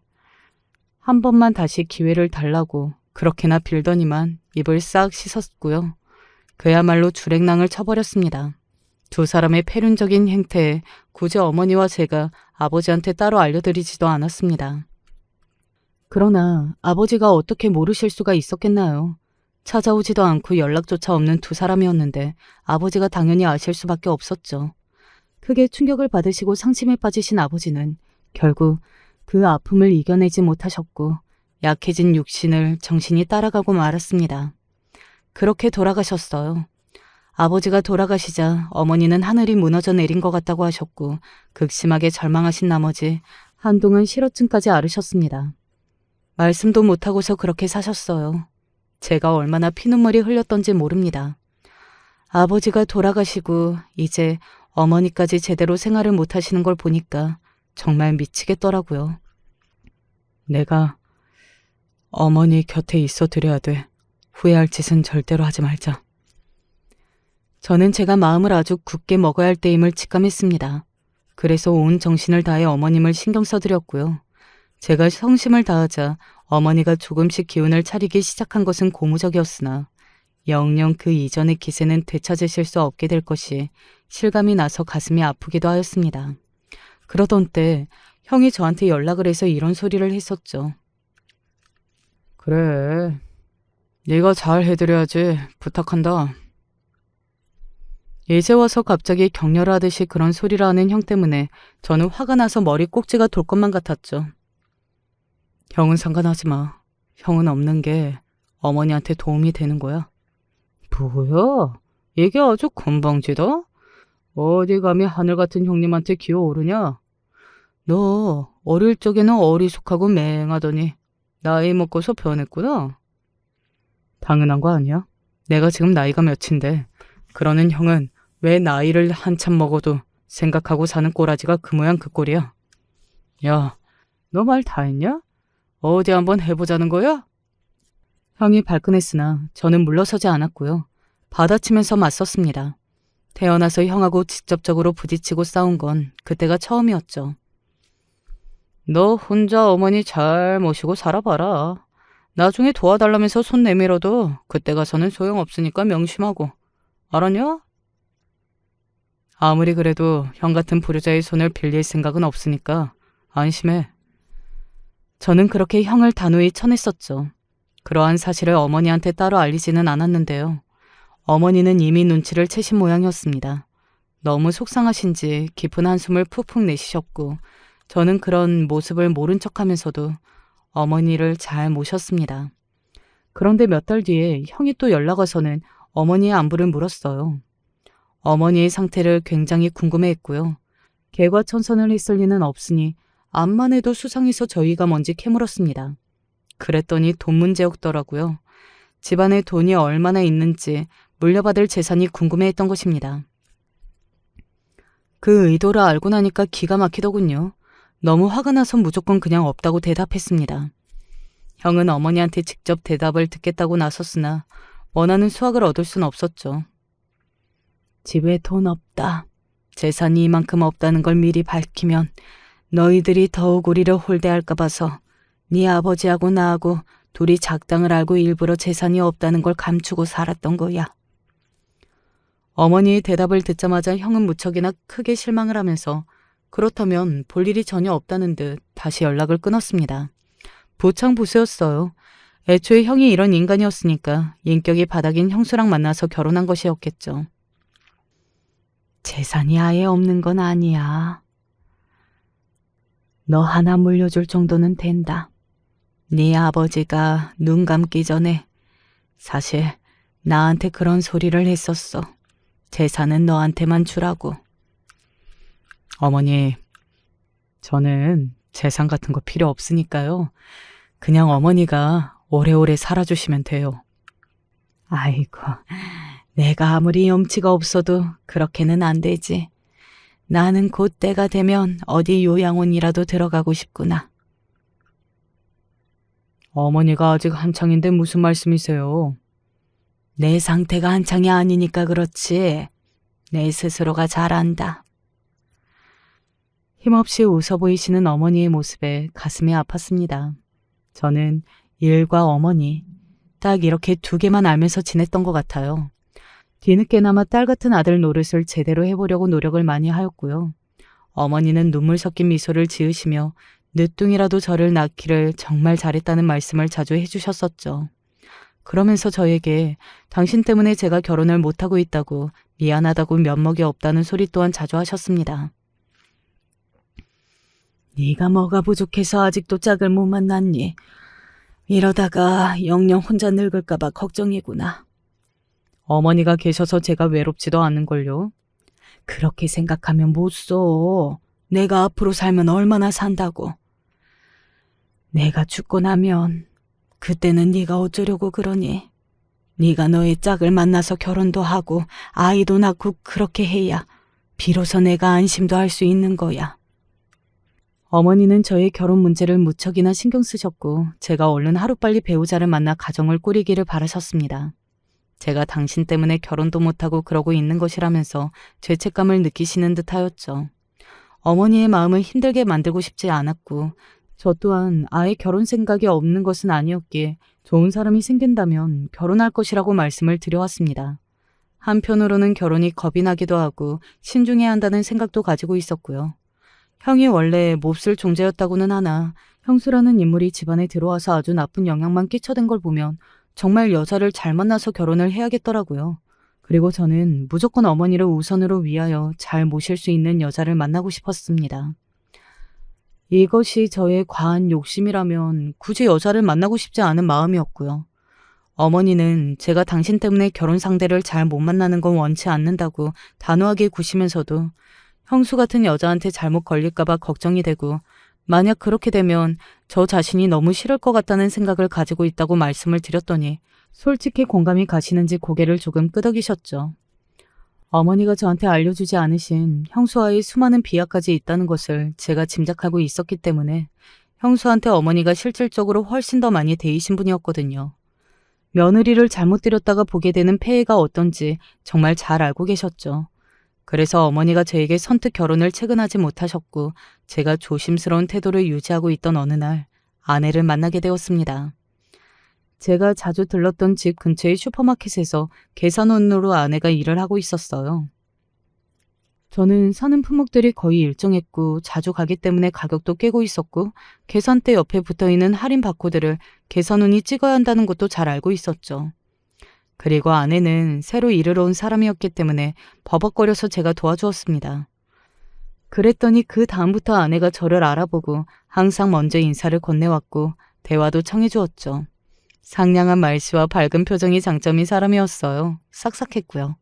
한 번만 다시 기회를 달라고 그렇게나 빌더니만 입을 싹 씻었고요. 그야말로 주랭랑을 쳐버렸습니다. 두 사람의 폐륜적인 행태에 굳이 어머니와 제가 아버지한테 따로 알려드리지도 않았습니다. 그러나 아버지가 어떻게 모르실 수가 있었겠나요? 찾아오지도 않고 연락조차 없는 두 사람이었는데 아버지가 당연히 아실 수밖에 없었죠. 크게 충격을 받으시고 상심에 빠지신 아버지는 결국 그 아픔을 이겨내지 못하셨고 약해진 육신을 정신이 따라가고 말았습니다. 그렇게 돌아가셨어요. 아버지가 돌아가시자 어머니는 하늘이 무너져 내린 것 같다고 하셨고 극심하게 절망하신 나머지 한동안 실어증까지 앓으셨습니다. 말씀도 못하고서 그렇게 사셨어요. 제가 얼마나 피눈물이 흘렸던지 모릅니다. 아버지가 돌아가시고 이제 어머니까지 제대로 생활을 못하시는 걸 보니까 정말 미치겠더라고요. 내가 어머니 곁에 있어 드려야 돼. 후회할 짓은 절대로 하지 말자. 저는 제가 마음을 아주 굳게 먹어야 할 때임을 직감했습니다. 그래서 온 정신을 다해 어머님을 신경 써드렸고요. 제가 성심을 다하자 어머니가 조금씩 기운을 차리기 시작한 것은 고무적이었으나 영영 그 이전의 기세는 되찾으실 수 없게 될 것이 실감이 나서 가슴이 아프기도 하였습니다. 그러던 때 형이 저한테 연락을 해서 이런 소리를 했었죠. 그래, 네가 잘 해드려야지. 부탁한다. 이제 와서 갑자기 격렬하듯이 그런 소리를 하는 형 때문에 저는 화가 나서 머리 꼭지가 돌 것만 같았죠. 형은 상관하지 마. 형은 없는 게 어머니한테 도움이 되는 거야. 뭐야? 이게 아주 건방지다? 어디 감히 하늘 같은 형님한테 기어오르냐? 너 어릴 적에는 어리숙하고 맹하더니 나이 먹고서 변했구나. 당연한 거 아니야? 내가 지금 나이가 몇인데 그러는 형은 왜 나이를 한참 먹어도 생각하고 사는 꼬라지가 그 모양 그 꼴이야. 야, 너 말 다 했냐? 어디 한번 해보자는 거야? 형이 발끈했으나 저는 물러서지 않았고요. 받아치면서 맞섰습니다. 태어나서 형하고 직접적으로 부딪히고 싸운 건 그때가 처음이었죠. 너 혼자 어머니 잘 모시고 살아봐라. 나중에 도와달라면서 손 내밀어도 그때 가서는 소용없으니까 명심하고. 알았냐? 아무리 그래도 형 같은 불효자의 손을 빌릴 생각은 없으니까 안심해. 저는 그렇게 형을 단호히 쳐냈었죠. 그러한 사실을 어머니한테 따로 알리지는 않았는데요. 어머니는 이미 눈치를 채신 모양이었습니다. 너무 속상하신지 깊은 한숨을 푹푹 내쉬셨고 저는 그런 모습을 모른 척하면서도 어머니를 잘 모셨습니다. 그런데 몇 달 뒤에 형이 또 연락 와서는 어머니의 안부를 물었어요. 어머니의 상태를 굉장히 궁금해했고요. 개과천선을 했을 리는 없으니 암만 해도 수상해서 저희가 먼지 캐물었습니다. 그랬더니 돈 문제였더라고요. 집안에 돈이 얼마나 있는지 물려받을 재산이 궁금해했던 것입니다. 그 의도를 알고 나니까 기가 막히더군요. 너무 화가 나서 무조건 그냥 없다고 대답했습니다. 형은 어머니한테 직접 대답을 듣겠다고 나섰으나 원하는 수확을 얻을 순 없었죠. 집에 돈 없다. 재산이 이만큼 없다는 걸 미리 밝히면 너희들이 더욱 우리를 홀대할까 봐서 네 아버지하고 나하고 둘이 작당을 알고 일부러 재산이 없다는 걸 감추고 살았던 거야. 어머니의 대답을 듣자마자 형은 무척이나 크게 실망을 하면서 그렇다면 볼 일이 전혀 없다는 듯 다시 연락을 끊었습니다. 부창부수였어요. 애초에 형이 이런 인간이었으니까 인격이 바닥인 형수랑 만나서 결혼한 것이었겠죠. 재산이 아예 없는 건 아니야. 너 하나 물려줄 정도는 된다. 네 아버지가 눈 감기 전에 사실 나한테 그런 소리를 했었어. 재산은 너한테만 주라고. 어머니, 저는 재산 같은 거 필요 없으니까요. 그냥 어머니가 오래오래 살아주시면 돼요. 아이고, 내가 아무리 염치가 없어도 그렇게는 안 되지. 나는 곧 때가 되면 어디 요양원이라도 들어가고 싶구나. 어머니가 아직 한창인데 무슨 말씀이세요? 내 상태가 한창이 아니니까 그렇지. 내 스스로가 잘 안다. 힘없이 웃어 보이시는 어머니의 모습에 가슴이 아팠습니다. 저는 일과 어머니, 딱 이렇게 두 개만 알면서 지냈던 것 같아요. 뒤늦게나마 딸 같은 아들 노릇을 제대로 해보려고 노력을 많이 하였고요. 어머니는 눈물 섞인 미소를 지으시며 늦둥이라도 저를 낳기를 정말 잘했다는 말씀을 자주 해주셨었죠. 그러면서 저에게 당신 때문에 제가 결혼을 못하고 있다고 미안하다고 면목이 없다는 소리 또한 자주 하셨습니다. 네가 뭐가 부족해서 아직도 짝을 못 만났니? 이러다가 영영 혼자 늙을까 봐 걱정이구나. 어머니가 계셔서 제가 외롭지도 않은걸요. 그렇게 생각하면 못 써. 내가 앞으로 살면 얼마나 산다고. 내가 죽고 나면 그때는 네가 어쩌려고 그러니. 네가 너의 짝을 만나서 결혼도 하고 아이도 낳고 그렇게 해야 비로소 내가 안심도 할 수 있는 거야. 어머니는 저의 결혼 문제를 무척이나 신경 쓰셨고 제가 얼른 하루빨리 배우자를 만나 가정을 꾸리기를 바라셨습니다. 제가 당신 때문에 결혼도 못하고 그러고 있는 것이라면서 죄책감을 느끼시는 듯하였죠. 어머니의 마음을 힘들게 만들고 싶지 않았고 저 또한 아예 결혼 생각이 없는 것은 아니었기에 좋은 사람이 생긴다면 결혼할 것이라고 말씀을 드려왔습니다. 한편으로는 결혼이 겁이 나기도 하고 신중해야 한다는 생각도 가지고 있었고요. 형이 원래 몹쓸 존재였다고는 하나 형수라는 인물이 집안에 들어와서 아주 나쁜 영향만 끼쳐댄 걸 보면 정말 여자를 잘 만나서 결혼을 해야겠더라고요. 그리고 저는 무조건 어머니를 우선으로 위하여 잘 모실 수 있는 여자를 만나고 싶었습니다. 이것이 저의 과한 욕심이라면 굳이 여자를 만나고 싶지 않은 마음이었고요. 어머니는 제가 당신 때문에 결혼 상대를 잘 못 만나는 건 원치 않는다고 단호하게 구시면서도 형수 같은 여자한테 잘못 걸릴까봐 걱정이 되고 만약 그렇게 되면 저 자신이 너무 싫을 것 같다는 생각을 가지고 있다고 말씀을 드렸더니 솔직히 공감이 가시는지 고개를 조금 끄덕이셨죠. 어머니가 저한테 알려주지 않으신 형수와의 수많은 비하까지 있다는 것을 제가 짐작하고 있었기 때문에 형수한테 어머니가 실질적으로 훨씬 더 많이 대이신 분이었거든요. 며느리를 잘못 들였다가 보게 되는 폐해가 어떤지 정말 잘 알고 계셨죠. 그래서 어머니가 저에게 선뜻 결혼을 체근하지 못하셨고 제가 조심스러운 태도를 유지하고 있던 어느 날 아내를 만나게 되었습니다. 제가 자주 들렀던 집 근처의 슈퍼마켓에서 계산원으로 아내가 일을 하고 있었어요. 저는 사는 품목들이 거의 일정했고 자주 가기 때문에 가격도 깨고 있었고 계산대 옆에 붙어있는 할인 바코드를 계산원이 찍어야 한다는 것도 잘 알고 있었죠. 그리고 아내는 새로 일을 온 사람이었기 때문에 버벅거려서 제가 도와주었습니다. 그랬더니 그 다음부터 아내가 저를 알아보고 항상 먼저 인사를 건네왔고 대화도 청해주었죠. 상냥한 말씨와 밝은 표정이 장점인 사람이었어요. 싹싹했고요.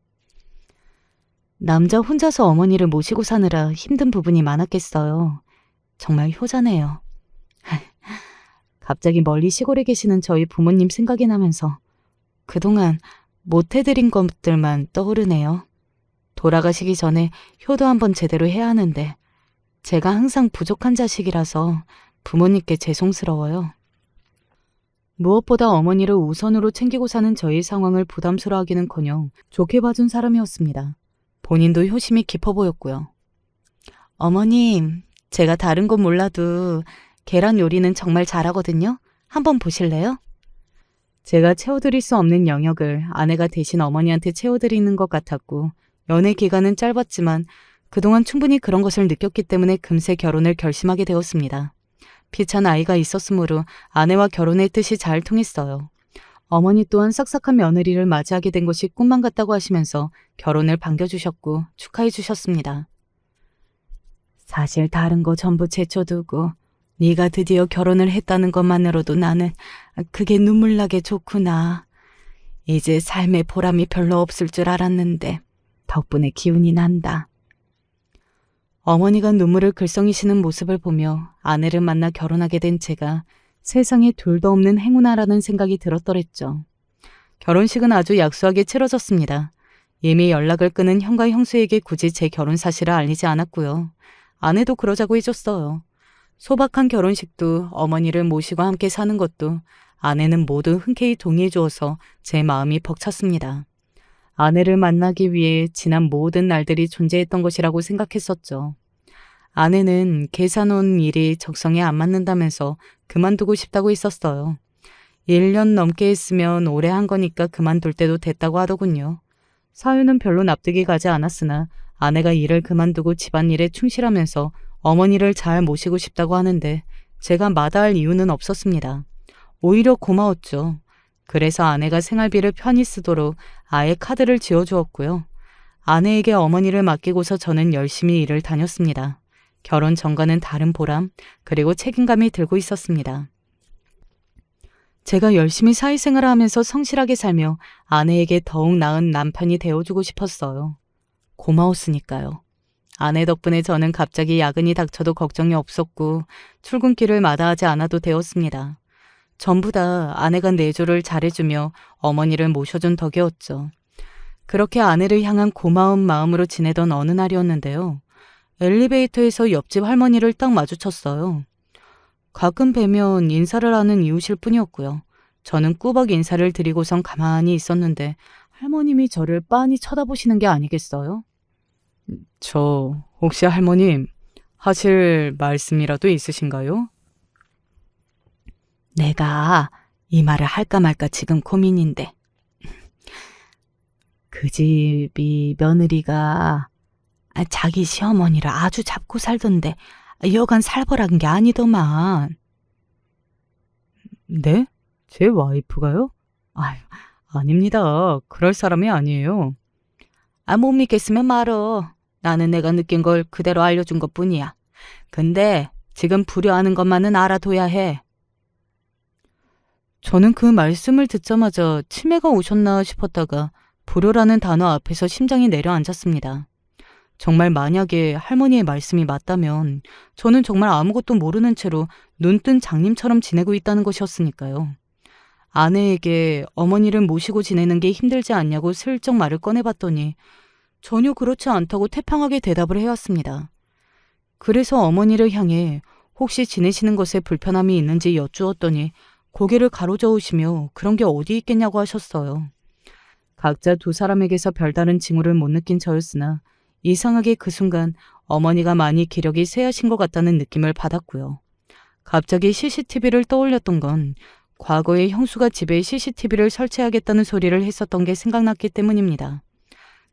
남자 혼자서 어머니를 모시고 사느라 힘든 부분이 많았겠어요. 정말 효자네요. 갑자기 멀리 시골에 계시는 저희 부모님 생각이 나면서 그동안 못해드린 것들만 떠오르네요. 돌아가시기 전에 효도 한번 제대로 해야 하는데 제가 항상 부족한 자식이라서 부모님께 죄송스러워요. 무엇보다 어머니를 우선으로 챙기고 사는 저의 상황을 부담스러워하기는커녕 좋게 봐준 사람이었습니다. 본인도 효심이 깊어 보였고요. 어머님, 제가 다른 건 몰라도 계란 요리는 정말 잘하거든요. 한번 보실래요? 제가 채워드릴 수 없는 영역을 아내가 대신 어머니한테 채워드리는 것 같았고 연애 기간은 짧았지만 그동안 충분히 그런 것을 느꼈기 때문에 금세 결혼을 결심하게 되었습니다. 피찬 아이가 있었으므로 아내와 결혼의 뜻이 잘 통했어요. 어머니 또한 싹싹한 며느리를 맞이하게 된 것이 꿈만 같다고 하시면서 결혼을 반겨주셨고 축하해 주셨습니다. 사실 다른 거 전부 제쳐두고 네가 드디어 결혼을 했다는 것만으로도 나는 그게 눈물나게 좋구나. 이제 삶의 보람이 별로 없을 줄 알았는데 덕분에 기운이 난다. 어머니가 눈물을 글썽이시는 모습을 보며 아내를 만나 결혼하게 된 제가 세상에 둘도 없는 행운아라는 생각이 들었더랬죠. 결혼식은 아주 약소하게 치러졌습니다. 이미 연락을 끊은 형과 형수에게 굳이 제 결혼 사실을 알리지 않았고요. 아내도 그러자고 해줬어요. 소박한 결혼식도 어머니를 모시고 함께 사는 것도 아내는 모두 흔쾌히 동의해 주어서 제 마음이 벅찼습니다. 아내를 만나기 위해 지난 모든 날들이 존재했던 것이라고 생각했었죠. 아내는 계산원 일이 적성에 안 맞는다면서 그만두고 싶다고 했었어요. 1년 넘게 했으면 오래 한 거니까 그만둘 때도 됐다고 하더군요. 사유는 별로 납득이 가지 않았으나 아내가 일을 그만두고 집안일에 충실하면서 어머니를 잘 모시고 싶다고 하는데 제가 마다할 이유는 없었습니다. 오히려 고마웠죠. 그래서 아내가 생활비를 편히 쓰도록 아예 카드를 지어주었고요. 아내에게 어머니를 맡기고서 저는 열심히 일을 다녔습니다. 결혼 전과는 다른 보람, 그리고 책임감이 들고 있었습니다. 제가 열심히 사회생활을 하면서 성실하게 살며 아내에게 더욱 나은 남편이 되어주고 싶었어요. 고마웠으니까요. 아내 덕분에 저는 갑자기 야근이 닥쳐도 걱정이 없었고 출근길을 마다하지 않아도 되었습니다. 전부 다 아내가 내조를 잘해주며 어머니를 모셔준 덕이었죠. 그렇게 아내를 향한 고마운 마음으로 지내던 어느 날이었는데요. 엘리베이터에서 옆집 할머니를 딱 마주쳤어요. 가끔 뵈면 인사를 하는 이웃일 뿐이었고요. 저는 꾸벅 인사를 드리고선 가만히 있었는데 할머님이 저를 빤히 쳐다보시는 게 아니겠어요? 저 혹시 할머님 하실 말씀이라도 있으신가요? 내가 이 말을 할까 말까 지금 고민인데 그 집이 며느리가 자기 시어머니를 아주 잡고 살던데 여간 살벌한 게 아니더만. 네? 제 와이프가요? 아유, 아닙니다. 그럴 사람이 아니에요. 못 믿겠으면 말어. 나는 내가 느낀 걸 그대로 알려준 것뿐이야. 근데 지금 불효하는 것만은 알아둬야 해. 저는 그 말씀을 듣자마자 치매가 오셨나 싶었다가 불효라는 단어 앞에서 심장이 내려앉았습니다. 정말 만약에 할머니의 말씀이 맞다면 저는 정말 아무것도 모르는 채로 눈뜬 장님처럼 지내고 있다는 것이었으니까요. 아내에게 어머니를 모시고 지내는 게 힘들지 않냐고 슬쩍 말을 꺼내봤더니 전혀 그렇지 않다고 태평하게 대답을 해왔습니다. 그래서 어머니를 향해 혹시 지내시는 것에 불편함이 있는지 여쭈었더니 고개를 가로저으시며 그런 게 어디 있겠냐고 하셨어요. 각자 두 사람에게서 별다른 징후를 못 느낀 저였으나 이상하게 그 순간 어머니가 많이 기력이 쇠하신 것 같다는 느낌을 받았고요. 갑자기 CCTV를 떠올렸던 건 과거에 형수가 집에 CCTV를 설치하겠다는 소리를 했었던 게 생각났기 때문입니다.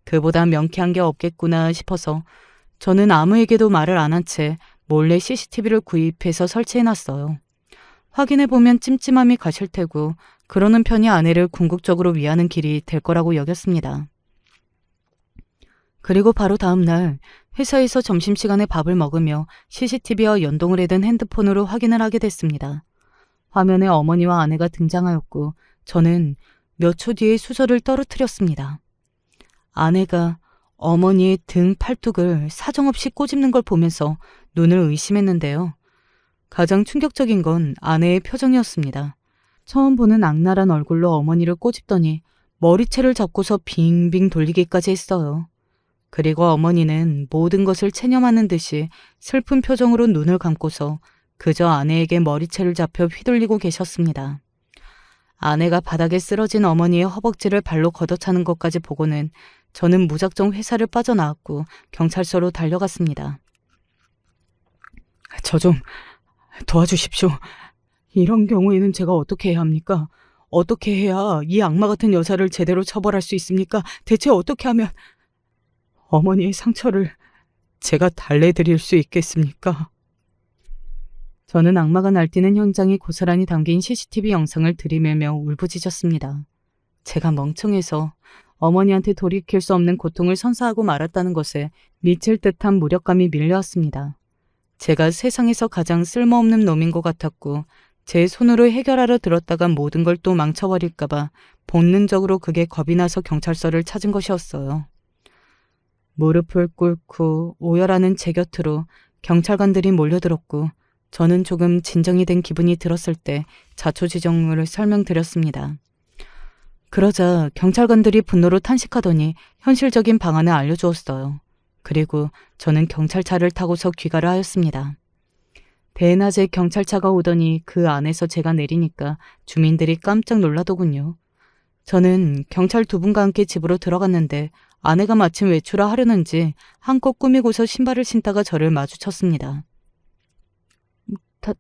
그보다 명쾌한 게 없겠구나 싶어서 저는 아무에게도 말을 안 한 채 몰래 CCTV를 구입해서 설치해놨어요. 확인해보면 찜찜함이 가실 테고 그러는 편이 아내를 궁극적으로 위하는 길이 될 거라고 여겼습니다. 그리고 바로 다음 날 회사에서 점심시간에 밥을 먹으며 CCTV와 연동을 해둔 핸드폰으로 확인을 하게 됐습니다. 화면에 어머니와 아내가 등장하였고 저는 몇 초 뒤에 수저를 떨어뜨렸습니다. 아내가 어머니의 등 팔뚝을 사정없이 꼬집는 걸 보면서 눈을 의심했는데요. 가장 충격적인 건 아내의 표정이었습니다. 처음 보는 악랄한 얼굴로 어머니를 꼬집더니 머리채를 잡고서 빙빙 돌리기까지 했어요. 그리고 어머니는 모든 것을 체념하는 듯이 슬픈 표정으로 눈을 감고서 그저 아내에게 머리채를 잡혀 휘둘리고 계셨습니다. 아내가 바닥에 쓰러진 어머니의 허벅지를 발로 걷어차는 것까지 보고는 저는 무작정 회사를 빠져나왔고 경찰서로 달려갔습니다. 저 좀 도와주십시오. 이런 경우에는 제가 어떻게 해야 합니까? 어떻게 해야 이 악마 같은 여자를 제대로 처벌할 수 있습니까? 대체 어떻게 하면 어머니의 상처를 제가 달래드릴 수 있겠습니까? 저는 악마가 날뛰는 현장이 고스란히 담긴 CCTV 영상을 들이밀며 울부짖었습니다. 제가 멍청해서 어머니한테 돌이킬 수 없는 고통을 선사하고 말았다는 것에 미칠 듯한 무력감이 밀려왔습니다. 제가 세상에서 가장 쓸모없는 놈인 것 같았고 제 손으로 해결하려 들었다가 모든 걸 또 망쳐버릴까봐 본능적으로 그게 겁이 나서 경찰서를 찾은 것이었어요. 무릎을 꿇고 오열하는 제 곁으로 경찰관들이 몰려들었고 저는 조금 진정이 된 기분이 들었을 때 자초지종을 설명드렸습니다. 그러자 경찰관들이 분노로 탄식하더니 현실적인 방안을 알려주었어요. 그리고 저는 경찰차를 타고서 귀가를 하였습니다. 대낮에 경찰차가 오더니 그 안에서 제가 내리니까 주민들이 깜짝 놀라더군요. 저는 경찰 두 분과 함께 집으로 들어갔는데 아내가 마침 외출을 하려는지 한껏 꾸미고서 신발을 신다가 저를 마주쳤습니다.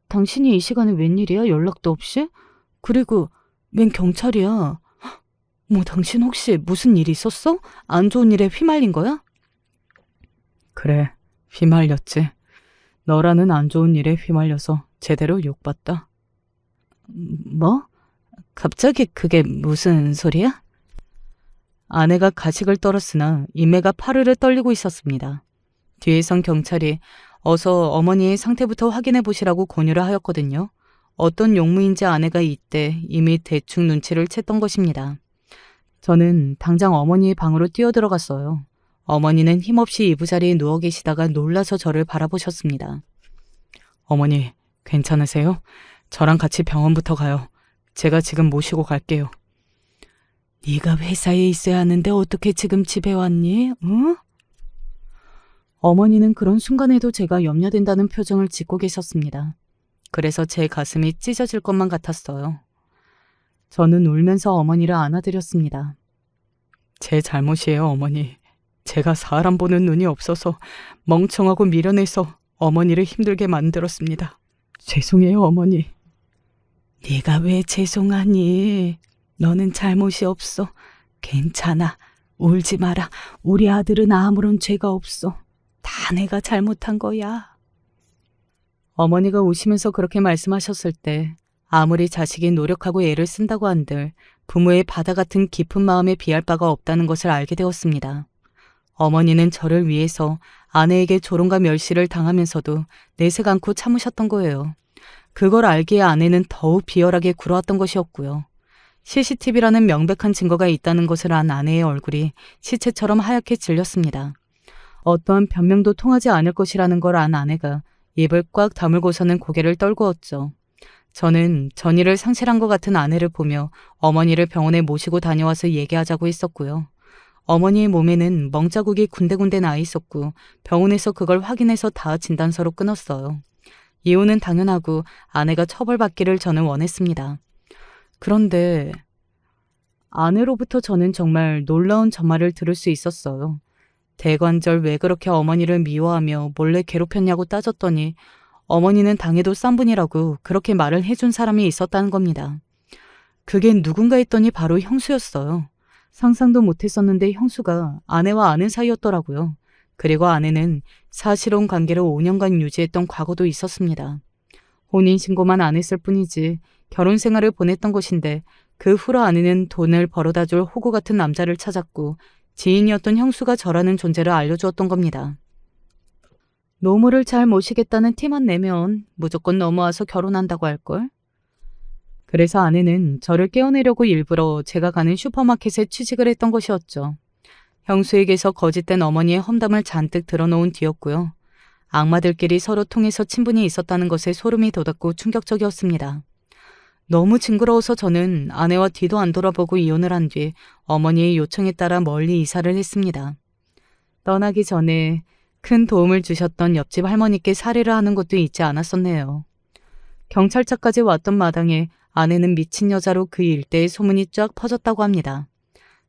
당신이 이 시간에 웬일이야? 연락도 없이? 그리고 웬 경찰이야? 당신 혹시 무슨 일이 있었어? 안 좋은 일에 휘말린 거야? 그래, 휘말렸지. 너라는 안 좋은 일에 휘말려서 제대로 욕받다. 뭐? 갑자기 그게 무슨 소리야? 아내가 가식을 떨었으나 인매가 파르르 떨리고 있었습니다. 뒤에선 경찰이 어서 어머니의 상태부터 확인해 보시라고 권유를 하였거든요. 어떤 용무인지 아내가 이때 이미 대충 눈치를 챘던 것입니다. 저는 당장 어머니의 방으로 뛰어들어갔어요. 어머니는 힘없이 이부자리에 누워 계시다가 놀라서 저를 바라보셨습니다. 어머니, 괜찮으세요? 저랑 같이 병원부터 가요. 제가 지금 모시고 갈게요. 네가 회사에 있어야 하는데 어떻게 지금 집에 왔니? 응? 어머니는 그런 순간에도 제가 염려된다는 표정을 짓고 계셨습니다. 그래서 제 가슴이 찢어질 것만 같았어요. 저는 울면서 어머니를 안아드렸습니다. 제 잘못이에요, 어머니. 제가 사람 보는 눈이 없어서 멍청하고 미련해서 어머니를 힘들게 만들었습니다. 죄송해요, 어머니. 네가 왜 죄송하니? 너는 잘못이 없어. 괜찮아. 울지 마라. 우리 아들은 아무런 죄가 없어. 다 내가 잘못한 거야. 어머니가 우시면서 그렇게 말씀하셨을 때 아무리 자식이 노력하고 애를 쓴다고 한들 부모의 바다 같은 깊은 마음에 비할 바가 없다는 것을 알게 되었습니다. 어머니는 저를 위해서 아내에게 조롱과 멸시를 당하면서도 내색 않고 참으셨던 거예요. 그걸 알기에 아내는 더욱 비열하게 굴어왔던 것이었고요. CCTV라는 명백한 증거가 있다는 것을 안 아내의 얼굴이 시체처럼 하얗게 질렸습니다. 어떠한 변명도 통하지 않을 것이라는 걸 안 아내가 입을 꽉 다물고서는 고개를 떨구었죠. 저는 전의를 상실한 것 같은 아내를 보며 어머니를 병원에 모시고 다녀와서 얘기하자고 했었고요. 어머니의 몸에는 멍자국이 군데군데 나 있었고 병원에서 그걸 확인해서 다 진단서로 끊었어요. 이혼은 당연하고 아내가 처벌받기를 저는 원했습니다. 그런데 아내로부터 저는 정말 놀라운 전말을 들을 수 있었어요. 대관절 왜 그렇게 어머니를 미워하며 몰래 괴롭혔냐고 따졌더니 어머니는 당해도 싼 분이라고 그렇게 말을 해준 사람이 있었다는 겁니다. 그게 누군가 했더니 바로 형수였어요. 상상도 못했었는데 형수가 아내와 아는 사이였더라고요. 그리고 아내는 사실혼 관계를 5년간 유지했던 과거도 있었습니다. 혼인신고만 안 했을 뿐이지 결혼 생활을 보냈던 것인데 그 후로 아내는 돈을 벌어다 줄 호구 같은 남자를 찾았고 지인이었던 형수가 저라는 존재를 알려주었던 겁니다. 노무를 잘 모시겠다는 티만 내면 무조건 넘어와서 결혼한다고 할걸? 그래서 아내는 저를 깨어내려고 일부러 제가 가는 슈퍼마켓에 취직을 했던 것이었죠. 형수에게서 거짓된 어머니의 험담을 잔뜩 들어놓은 뒤였고요. 악마들끼리 서로 통해서 친분이 있었다는 것에 소름이 돋았고 충격적이었습니다. 너무 징그러워서 저는 아내와 뒤도 안 돌아보고 이혼을 한 뒤 어머니의 요청에 따라 멀리 이사를 했습니다. 떠나기 전에 큰 도움을 주셨던 옆집 할머니께 사례를 하는 것도 잊지 않았었네요. 경찰차까지 왔던 마당에 아내는 미친 여자로 그 일대에 소문이 쫙 퍼졌다고 합니다.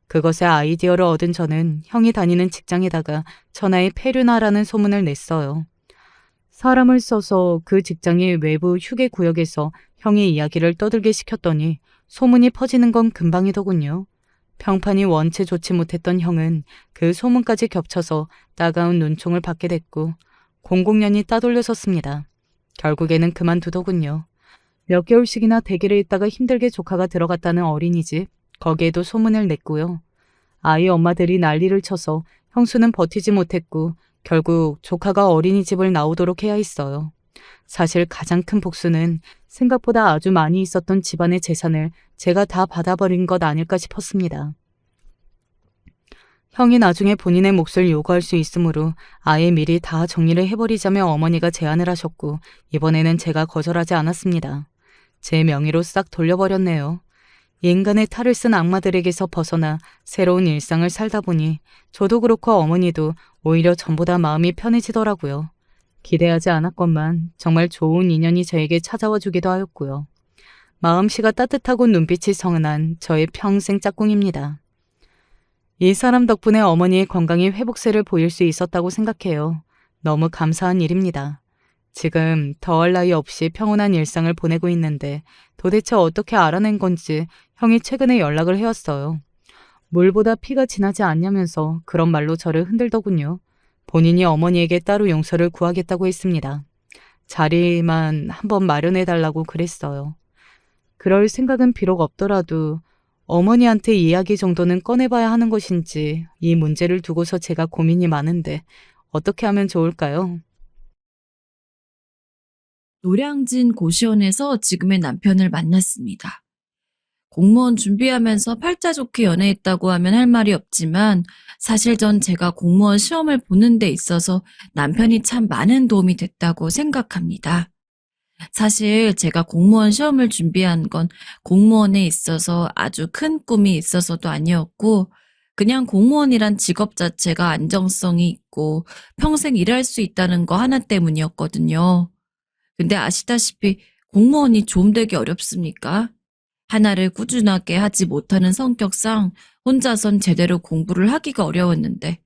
그것에 아이디어를 얻은 저는 형이 다니는 직장에다가 천하의 폐륜아라는 소문을 냈어요. 사람을 써서 그 직장의 외부 휴게 구역에서 형의 이야기를 떠들게 시켰더니 소문이 퍼지는 건 금방이더군요. 평판이 원체 좋지 못했던 형은 그 소문까지 겹쳐서 따가운 눈총을 받게 됐고 공공연히 따돌려섰습니다. 결국에는 그만두더군요. 몇 개월씩이나 대기를 했다가 힘들게 조카가 들어갔다는 어린이집, 거기에도 소문을 냈고요. 아이 엄마들이 난리를 쳐서 형수는 버티지 못했고 결국 조카가 어린이집을 나오도록 해야 했어요. 사실 가장 큰 복수는 생각보다 아주 많이 있었던 집안의 재산을 제가 다 받아버린 것 아닐까 싶었습니다. 형이 나중에 본인의 몫을 요구할 수 있으므로 아예 미리 다 정리를 해버리자며 어머니가 제안을 하셨고 이번에는 제가 거절하지 않았습니다. 제 명의로 싹 돌려버렸네요. 인간의 탈을 쓴 악마들에게서 벗어나 새로운 일상을 살다 보니 저도 그렇고 어머니도 오히려 전보다 마음이 편해지더라고요. 기대하지 않았건만 정말 좋은 인연이 저에게 찾아와 주기도 하였고요. 마음씨가 따뜻하고 눈빛이 성은한 저의 평생 짝꿍입니다. 이 사람 덕분에 어머니의 건강이 회복세를 보일 수 있었다고 생각해요. 너무 감사한 일입니다. 지금 더할 나위 없이 평온한 일상을 보내고 있는데 도대체 어떻게 알아낸 건지 형이 최근에 연락을 해왔어요. 물보다 피가 진하지 않냐면서 그런 말로 저를 흔들더군요. 본인이 어머니에게 따로 용서를 구하겠다고 했습니다. 자리만 한번 마련해달라고 그랬어요. 그럴 생각은 비록 없더라도 어머니한테 이야기 정도는 꺼내봐야 하는 것인지 이 문제를 두고서 제가 고민이 많은데 어떻게 하면 좋을까요? 노량진 고시원에서 지금의 남편을 만났습니다. 공무원 준비하면서 팔자 좋게 연애했다고 하면 할 말이 없지만 사실 전 제가 공무원 시험을 보는 데 있어서 남편이 참 많은 도움이 됐다고 생각합니다. 사실 제가 공무원 시험을 준비한 건 공무원에 있어서 아주 큰 꿈이 있어서도 아니었고 그냥 공무원이란 직업 자체가 안정성이 있고 평생 일할 수 있다는 거 하나 때문이었거든요. 근데 아시다시피 공무원이 좀 되기 어렵습니까? 하나를 꾸준하게 하지 못하는 성격상 혼자선 제대로 공부를 하기가 어려웠는데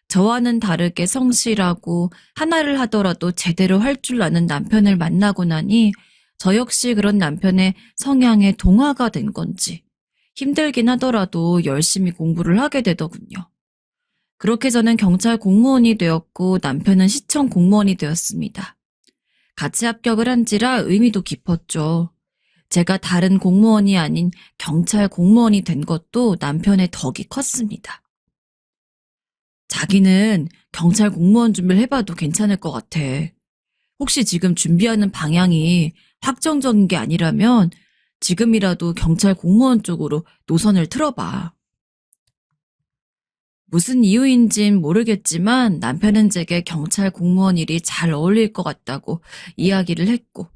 저와는 다르게 성실하고 하나를 하더라도 제대로 할 줄 아는 남편을 만나고 나니 저 역시 그런 남편의 성향에 동화가 된 건지 힘들긴 하더라도 열심히 공부를 하게 되더군요. 그렇게 저는 경찰 공무원이 되었고 남편은 시청 공무원이 되었습니다. 같이 합격을 한지라 의미도 깊었죠. 제가 다른 공무원이 아닌 경찰 공무원이 된 것도 남편의 덕이 컸습니다. 자기는 경찰 공무원 준비를 해봐도 괜찮을 것 같아. 혹시 지금 준비하는 방향이 확정적인 게 아니라면 지금이라도 경찰 공무원 쪽으로 노선을 틀어봐. 무슨 이유인진 모르겠지만 남편은 제게 경찰 공무원 일이 잘 어울릴 것 같다고 이야기를 했고,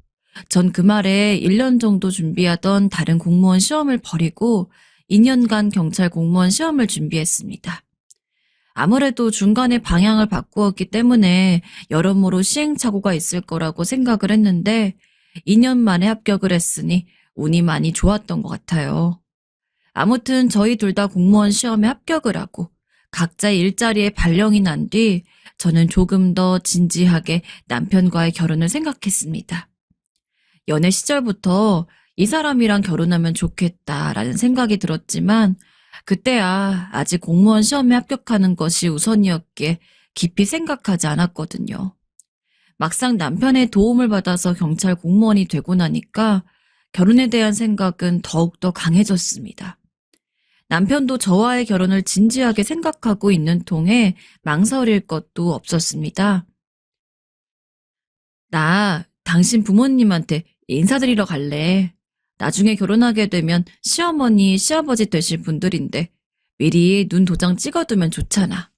전 그 말에 1년 정도 준비하던 다른 공무원 시험을 버리고 2년간 경찰 공무원 시험을 준비했습니다. 아무래도 중간에 방향을 바꾸었기 때문에 여러모로 시행착오가 있을 거라고 생각을 했는데 2년 만에 합격을 했으니 운이 많이 좋았던 것 같아요. 아무튼 저희 둘 다 공무원 시험에 합격을 하고 각자의 일자리에 발령이 난 뒤 저는 조금 더 진지하게 남편과의 결혼을 생각했습니다. 연애 시절부터 이 사람이랑 결혼하면 좋겠다라는 생각이 들었지만 그때야 아직 공무원 시험에 합격하는 것이 우선이었기에 깊이 생각하지 않았거든요. 막상 남편의 도움을 받아서 경찰 공무원이 되고 나니까 결혼에 대한 생각은 더욱더 강해졌습니다. 남편도 저와의 결혼을 진지하게 생각하고 있는 통에 망설일 것도 없었습니다. 나 당신 부모님한테 인사드리러 갈래. 나중에 결혼하게 되면 시어머니, 시아버지 되실 분들인데 미리 눈 도장 찍어두면 좋잖아.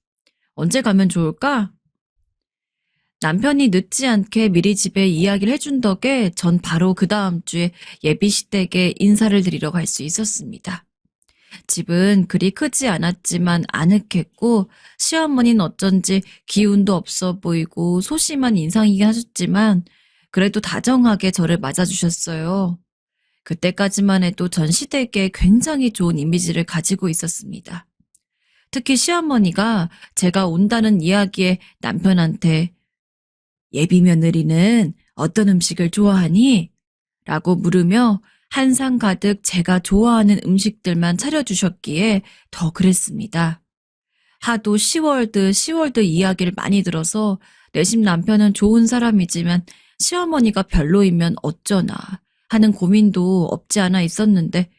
언제 가면 좋을까? 남편이 늦지 않게 미리 집에 이야기를 해준 덕에 전 바로 그 다음 주에 예비 시댁에 인사를 드리러 갈 수 있었습니다. 집은 그리 크지 않았지만 아늑했고 시어머니는 어쩐지 기운도 없어 보이고 소심한 인상이긴 하셨지만 그래도 다정하게 저를 맞아주셨어요. 그때까지만 해도 전 시댁에 굉장히 좋은 이미지를 가지고 있었습니다. 특히 시어머니가 제가 온다는 이야기에 남편한테 예비 며느리는 어떤 음식을 좋아하니? 라고 물으며 한상 가득 제가 좋아하는 음식들만 차려주셨기에 더 그랬습니다. 하도 시월드 이야기를 많이 들어서 내심 남편은 좋은 사람이지만 시어머니가 별로이면 어쩌나 하는 고민도 없지 않아 있었는데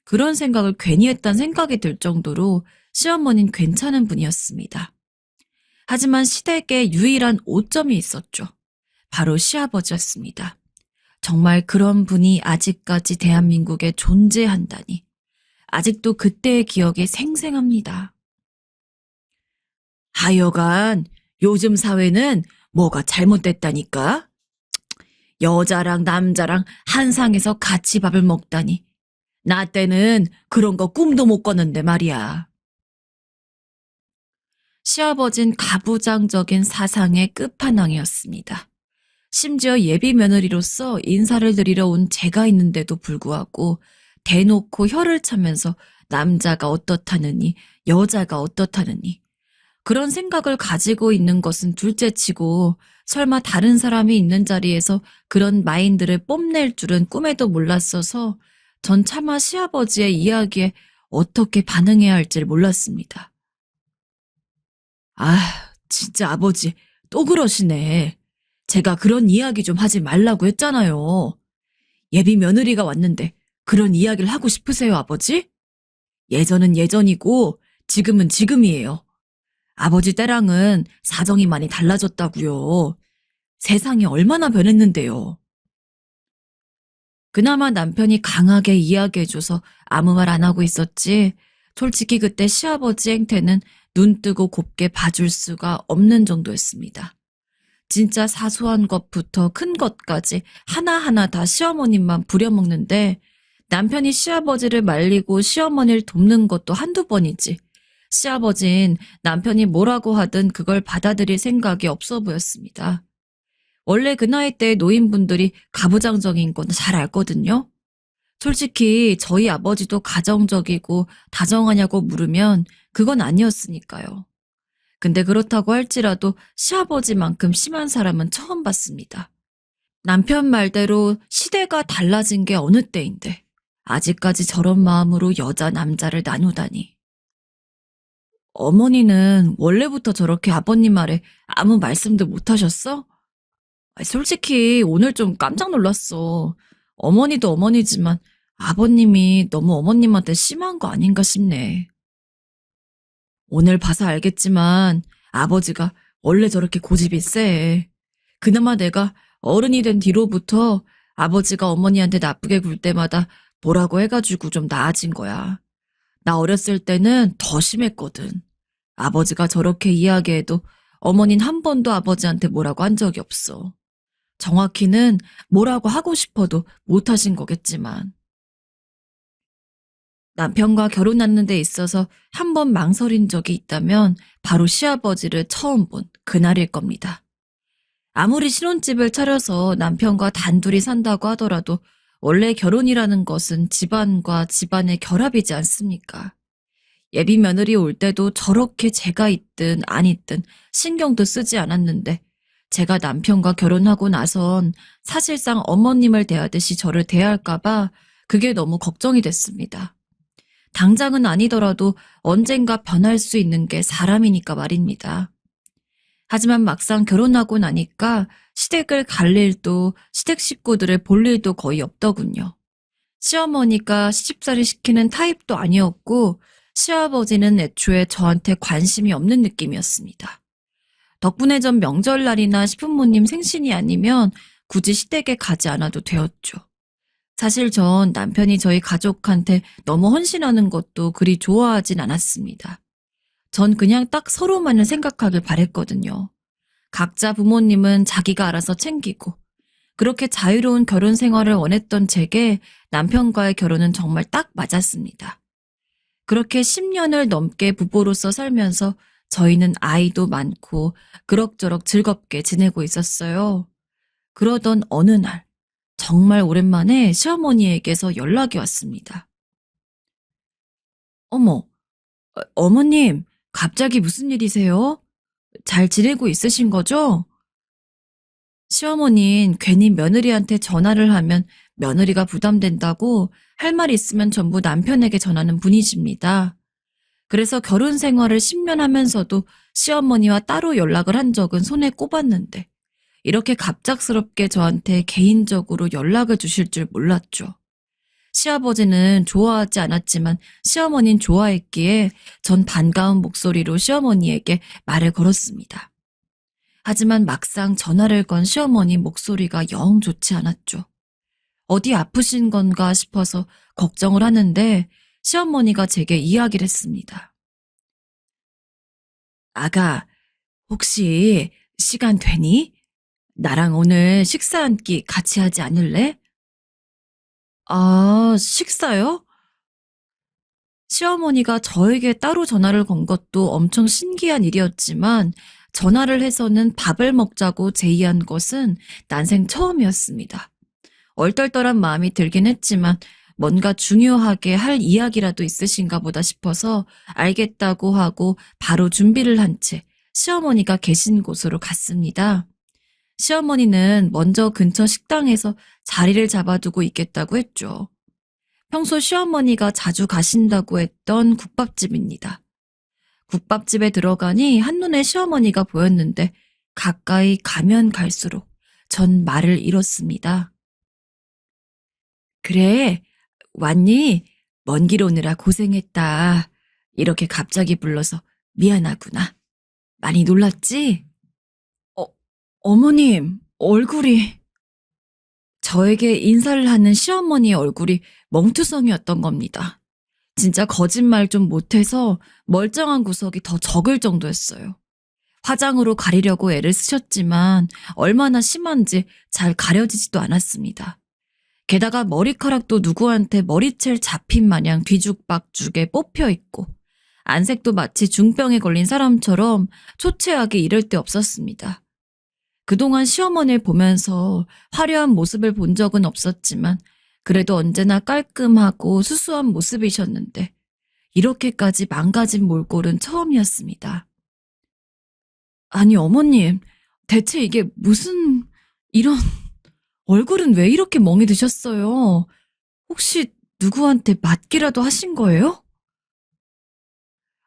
그런 생각을 괜히 했다는 생각이 들 정도로 시어머니는 괜찮은 분이었습니다. 하지만 시댁에 유일한 오점이 있었죠. 바로 시아버지였습니다. 정말 그런 분이 아직까지 대한민국에 존재한다니. 아직도 그때의 기억이 생생합니다. 하여간 요즘 사회는 뭐가 잘못됐다니까? 여자랑 남자랑 한 상에서 같이 밥을 먹다니. 나 때는 그런 거 꿈도 못 꿨는데 말이야. 시아버진 가부장적인 사상의 끝판왕이었습니다. 심지어 예비 며느리로서 인사를 드리러 온 제가 있는데도 불구하고 대놓고 혀를 차면서 남자가 어떻다느니 여자가 어떻다느니 그런 생각을 가지고 있는 것은 둘째치고 설마 다른 사람이 있는 자리에서 그런 마인드를 뽐낼 줄은 꿈에도 몰랐어서 전 차마 시아버지의 이야기에 어떻게 반응해야 할지를 몰랐습니다. 아, 진짜 아버지 또 그러시네. 제가 그런 이야기 좀 하지 말라고 했잖아요. 예비 며느리가 왔는데 그런 이야기를 하고 싶으세요, 아버지? 예전은 예전이고 지금은 지금이에요. 아버지 때랑은 사정이 많이 달라졌다고요. 세상이 얼마나 변했는데요. 그나마 남편이 강하게 이야기해줘서 아무 말 안 하고 있었지. 솔직히 그때 시아버지 행태는 눈 뜨고 곱게 봐줄 수가 없는 정도였습니다. 진짜 사소한 것부터 큰 것까지 하나하나 다 시어머님만 부려먹는데 남편이 시아버지를 말리고 시어머니를 돕는 것도 한두 번이지. 시아버진 남편이 뭐라고 하든 그걸 받아들일 생각이 없어 보였습니다. 원래 그 나이 때 노인분들이 가부장적인 건 잘 알거든요. 솔직히 저희 아버지도 가정적이고 다정하냐고 물으면 그건 아니었으니까요. 근데 그렇다고 할지라도 시아버지만큼 심한 사람은 처음 봤습니다. 남편 말대로 시대가 달라진 게 어느 때인데 아직까지 저런 마음으로 여자 남자를 나누다니. 어머니는 원래부터 저렇게 아버님 말에 아무 말씀도 못 하셨어? 솔직히 오늘 좀 깜짝 놀랐어. 어머니도 어머니지만 아버님이 너무 어머님한테 심한 거 아닌가 싶네. 오늘 봐서 알겠지만 아버지가 원래 저렇게 고집이 세. 그나마 내가 어른이 된 뒤로부터 아버지가 어머니한테 나쁘게 굴 때마다 뭐라고 해가지고 좀 나아진 거야. 나 어렸을 때는 더 심했거든. 아버지가 저렇게 이야기해도 어머닌 한 번도 아버지한테 뭐라고 한 적이 없어. 정확히는 뭐라고 하고 싶어도 못 하신 거겠지만. 남편과 결혼하는 데 있어서 한 번 망설인 적이 있다면 바로 시아버지를 처음 본 그날일 겁니다. 아무리 신혼집을 차려서 남편과 단둘이 산다고 하더라도 원래 결혼이라는 것은 집안과 집안의 결합이지 않습니까? 예비 며느리 올 때도 저렇게 제가 있든 안 있든 신경도 쓰지 않았는데 제가 남편과 결혼하고 나선 사실상 어머님을 대하듯이 저를 대할까봐 그게 너무 걱정이 됐습니다. 당장은 아니더라도 언젠가 변할 수 있는 게 사람이니까 말입니다. 하지만 막상 결혼하고 나니까 시댁을 갈 일도 시댁 식구들을 볼 일도 거의 없더군요. 시어머니가 시집살이 시키는 타입도 아니었고 시아버지는 애초에 저한테 관심이 없는 느낌이었습니다. 덕분에 전 명절날이나 시부모님 생신이 아니면 굳이 시댁에 가지 않아도 되었죠. 사실 전 남편이 저희 가족한테 너무 헌신하는 것도 그리 좋아하진 않았습니다. 전 그냥 딱 서로만을 생각하길 바랬거든요. 각자 부모님은 자기가 알아서 챙기고 그렇게 자유로운 결혼 생활을 원했던 제게 남편과의 결혼은 정말 딱 맞았습니다. 그렇게 10년을 넘게 부부로서 살면서 저희는 아이도 많고 그럭저럭 즐겁게 지내고 있었어요. 그러던 어느 날 정말 오랜만에 시어머니에게서 연락이 왔습니다. 어머, 어머님, 갑자기 무슨 일이세요? 잘 지내고 있으신 거죠? 시어머니는 괜히 며느리한테 전화를 하면 며느리가 부담된다고 할 말 있으면 전부 남편에게 전하는 분이십니다. 그래서 결혼 생활을 10년 하면서도 시어머니와 따로 연락을 한 적은 손에 꼽았는데 이렇게 갑작스럽게 저한테 개인적으로 연락을 주실 줄 몰랐죠. 시아버지는 좋아하지 않았지만 시어머니는 좋아했기에 전 반가운 목소리로 시어머니에게 말을 걸었습니다. 하지만 막상 전화를 건 시어머니 목소리가 영 좋지 않았죠. 어디 아프신 건가 싶어서 걱정을 하는데 시어머니가 제게 이야기를 했습니다. 아가, 혹시 시간 되니? 나랑 오늘 식사 한 끼 같이 하지 않을래? 아, 식사요? 시어머니가 저에게 따로 전화를 건 것도 엄청 신기한 일이었지만 전화를 해서는 밥을 먹자고 제의한 것은 난생 처음이었습니다. 얼떨떨한 마음이 들긴 했지만 뭔가 중요하게 할 이야기라도 있으신가 보다 싶어서 알겠다고 하고 바로 준비를 한 채 시어머니가 계신 곳으로 갔습니다. 시어머니는 먼저 근처 식당에서 자리를 잡아두고 있겠다고 했죠. 평소 시어머니가 자주 가신다고 했던 국밥집입니다. 국밥집에 들어가니 한눈에 시어머니가 보였는데 가까이 가면 갈수록 전 말을 잃었습니다. 그래, 왔니? 먼 길 오느라 고생했다. 이렇게 갑자기 불러서 미안하구나. 많이 놀랐지? 어머님, 얼굴이... 저에게 인사를 하는 시어머니의 얼굴이 멍투성이었던 겁니다. 진짜 거짓말 좀 못해서 멀쩡한 구석이 더 적을 정도였어요. 화장으로 가리려고 애를 쓰셨지만 얼마나 심한지 잘 가려지지도 않았습니다. 게다가 머리카락도 누구한테 머리채를 잡힌 마냥 뒤죽박죽에 뽑혀 있고 안색도 마치 중병에 걸린 사람처럼 초췌하게 이럴 데 없었습니다. 그동안 시어머니를 보면서 화려한 모습을 본 적은 없었지만 그래도 언제나 깔끔하고 수수한 모습이셨는데 이렇게까지 망가진 몰골은 처음이었습니다. 아니 어머님, 대체 이게 무슨 이런... 얼굴은 왜 이렇게 멍이 드셨어요? 혹시 누구한테 맞기라도 하신 거예요?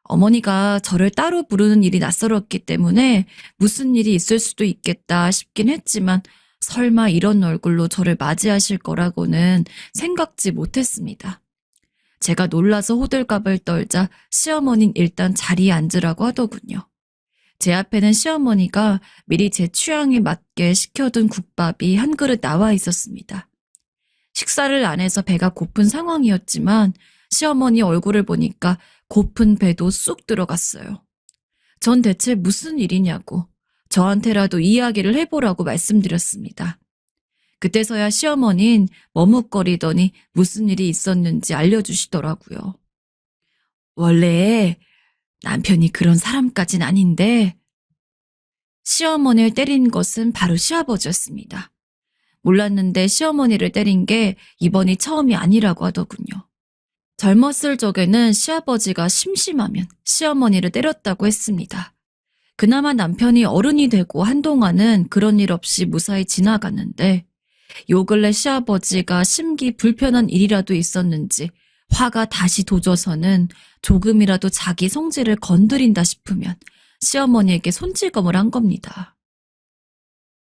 어머니가 저를 따로 부르는 일이 낯설었기 때문에 무슨 일이 있을 수도 있겠다 싶긴 했지만 설마 이런 얼굴로 저를 맞이하실 거라고는 생각지 못했습니다. 제가 놀라서 호들갑을 떨자 시어머니는 일단 자리에 앉으라고 하더군요. 제 앞에는 시어머니가 미리 제 취향에 맞게 시켜둔 국밥이 한 그릇 나와 있었습니다. 식사를 안 해서 배가 고픈 상황이었지만 시어머니 얼굴을 보니까 고픈 배도 쑥 들어갔어요. 전 대체 무슨 일이냐고 저한테라도 이야기를 해보라고 말씀드렸습니다. 그때서야 시어머니는 머뭇거리더니 무슨 일이 있었는지 알려주시더라고요. 원래 남편이 그런 사람까진 아닌데 시어머니를 때린 것은 바로 시아버지였습니다. 몰랐는데 시어머니를 때린 게 이번이 처음이 아니라고 하더군요. 젊었을 적에는 시아버지가 심심하면 시어머니를 때렸다고 했습니다. 그나마 남편이 어른이 되고 한동안은 그런 일 없이 무사히 지나갔는데 요 근래 시아버지가 심기 불편한 일이라도 있었는지 화가 다시 도져서는 조금이라도 자기 성질을 건드린다 싶으면 시어머니에게 손찌검을 한 겁니다.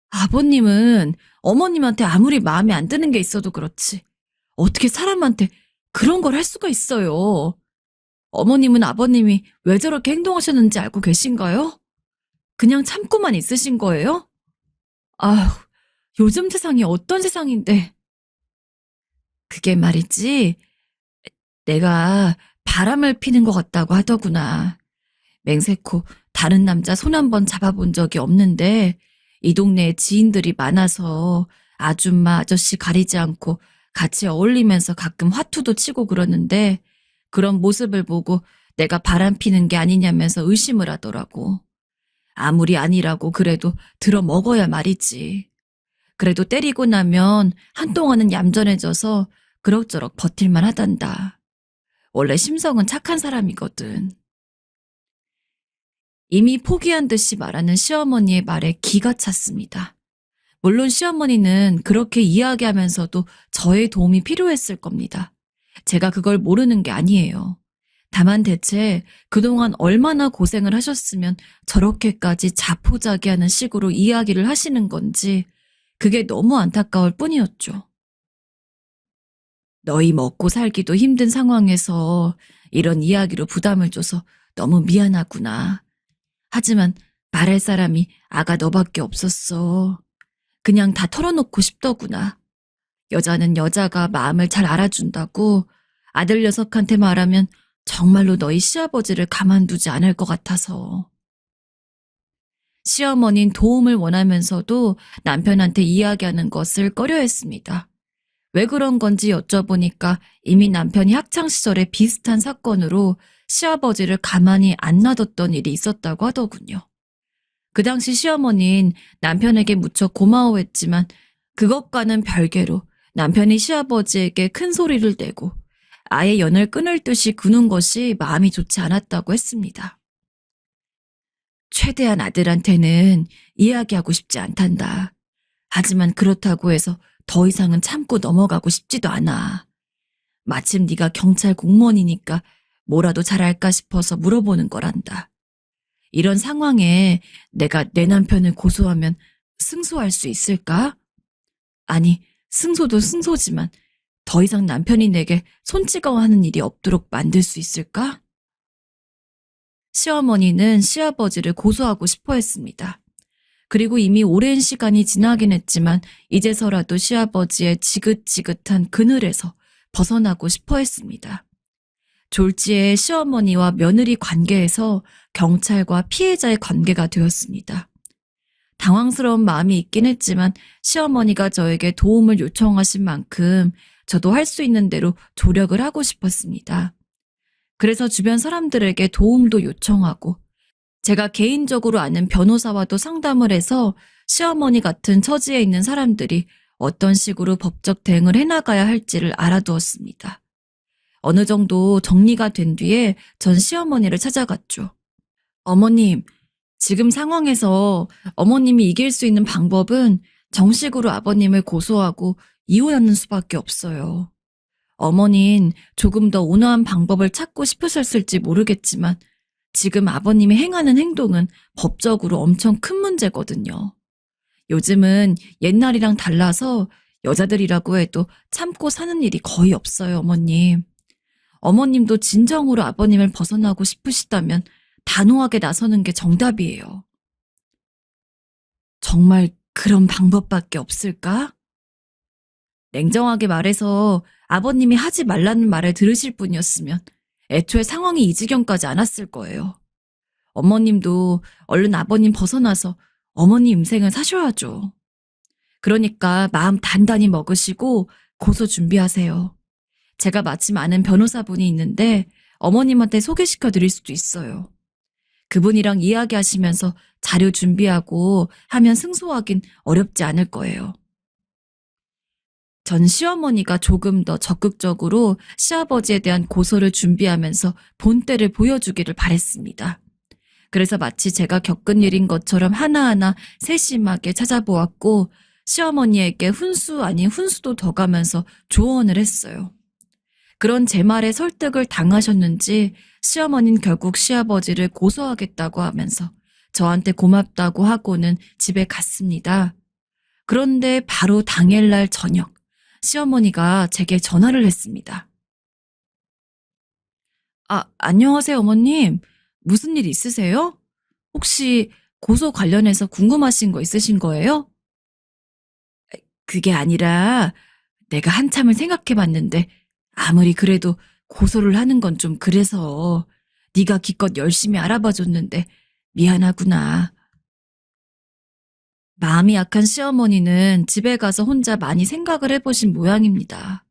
아버님은 어머님한테 아무리 마음에 안 드는 게 있어도 그렇지 어떻게 사람한테 그런 걸 할 수가 있어요. 어머님은 아버님이 왜 저렇게 행동하셨는지 알고 계신가요? 그냥 참고만 있으신 거예요? 아휴, 요즘 세상이 어떤 세상인데. 그게 말이지, 내가 바람을 피는 것 같다고 하더구나. 맹세코 다른 남자 손 한 번 잡아본 적이 없는데 이 동네에 지인들이 많아서 아줌마 아저씨 가리지 않고 같이 어울리면서 가끔 화투도 치고 그러는데 그런 모습을 보고 내가 바람 피는 게 아니냐면서 의심을 하더라고. 아무리 아니라고 그래도 들어 먹어야 말이지. 그래도 때리고 나면 한동안은 얌전해져서 그럭저럭 버틸만 하단다. 원래 심성은 착한 사람이거든. 이미 포기한 듯이 말하는 시어머니의 말에 기가 찼습니다. 물론 시어머니는 그렇게 이야기하면서도 저의 도움이 필요했을 겁니다. 제가 그걸 모르는 게 아니에요. 다만 대체 그동안 얼마나 고생을 하셨으면 저렇게까지 자포자기하는 식으로 이야기를 하시는 건지 그게 너무 안타까울 뿐이었죠. 너희 먹고 살기도 힘든 상황에서 이런 이야기로 부담을 줘서 너무 미안하구나. 하지만 말할 사람이 아가 너밖에 없었어. 그냥 다 털어놓고 싶더구나. 여자는 여자가 마음을 잘 알아준다고 아들 녀석한테 말하면 정말로 너희 시아버지를 가만두지 않을 것 같아서. 시어머니는 도움을 원하면서도 남편한테 이야기하는 것을 꺼려했습니다. 왜 그런 건지 여쭤보니까 이미 남편이 학창시절에 비슷한 사건으로 시아버지를 가만히 안 놔뒀던 일이 있었다고 하더군요. 그 당시 시어머니는 남편에게 무척 고마워했지만 그것과는 별개로 남편이 시아버지에게 큰 소리를 내고 아예 연을 끊을 듯이 구는 것이 마음이 좋지 않았다고 했습니다. 최대한 아들한테는 이야기하고 싶지 않단다. 하지만 그렇다고 해서 더 이상은 참고 넘어가고 싶지도 않아. 마침 네가 경찰 공무원이니까 뭐라도 잘할까 싶어서 물어보는 거란다. 이런 상황에 내가 내 남편을 고소하면 승소할 수 있을까? 아니, 승소도 승소지만 더 이상 남편이 내게 손찌검하는 일이 없도록 만들 수 있을까? 시어머니는 시아버지를 고소하고 싶어 했습니다. 그리고 이미 오랜 시간이 지나긴 했지만 이제서라도 시아버지의 지긋지긋한 그늘에서 벗어나고 싶어 했습니다. 졸지에 시어머니와 며느리 관계에서 경찰과 피해자의 관계가 되었습니다. 당황스러운 마음이 있긴 했지만 시어머니가 저에게 도움을 요청하신 만큼 저도 할 수 있는 대로 조력을 하고 싶었습니다. 그래서 주변 사람들에게 도움도 요청하고 제가 개인적으로 아는 변호사와도 상담을 해서 시어머니 같은 처지에 있는 사람들이 어떤 식으로 법적 대응을 해나가야 할지를 알아두었습니다. 어느 정도 정리가 된 뒤에 전 시어머니를 찾아갔죠. 어머님, 지금 상황에서 어머님이 이길 수 있는 방법은 정식으로 아버님을 고소하고 이혼하는 수밖에 없어요. 어머닌 조금 더 온화한 방법을 찾고 싶으셨을지 모르겠지만 지금 아버님이 행하는 행동은 법적으로 엄청 큰 문제거든요. 요즘은 옛날이랑 달라서 여자들이라고 해도 참고 사는 일이 거의 없어요, 어머님. 어머님도 진정으로 아버님을 벗어나고 싶으시다면 단호하게 나서는 게 정답이에요. 정말 그런 방법밖에 없을까? 냉정하게 말해서 아버님이 하지 말라는 말을 들으실 분이었으면 애초에 상황이 이 지경까지 안 왔을 거예요. 어머님도 얼른 아버님 벗어나서 어머니 인생을 사셔야죠. 그러니까 마음 단단히 먹으시고 고소 준비하세요. 제가 마침 아는 변호사분이 있는데 어머님한테 소개시켜 드릴 수도 있어요. 그분이랑 이야기하시면서 자료 준비하고 하면 승소하긴 어렵지 않을 거예요. 전 시어머니가 조금 더 적극적으로 시아버지에 대한 고소를 준비하면서 본때를 보여주기를 바랬습니다. 그래서 마치 제가 겪은 일인 것처럼 하나하나 세심하게 찾아보았고 시어머니에게 훈수 아닌 훈수도 더 가면서 조언을 했어요. 그런 제 말에 설득을 당하셨는지 시어머니는 결국 시아버지를 고소하겠다고 하면서 저한테 고맙다고 하고는 집에 갔습니다. 그런데 바로 당일날 저녁 시어머니가 제게 전화를 했습니다. 안녕하세요, 어머님. 무슨 일 있으세요? 혹시 고소 관련해서 궁금하신 거 있으신 거예요? 그게 아니라 내가 한참을 생각해 봤는데 아무리 그래도 고소를 하는 건 좀 그래서 네가 기껏 열심히 알아봐 줬는데 미안하구나. 마음이 약한 시어머니는 집에 가서 혼자 많이 생각을 해보신 모양입니다.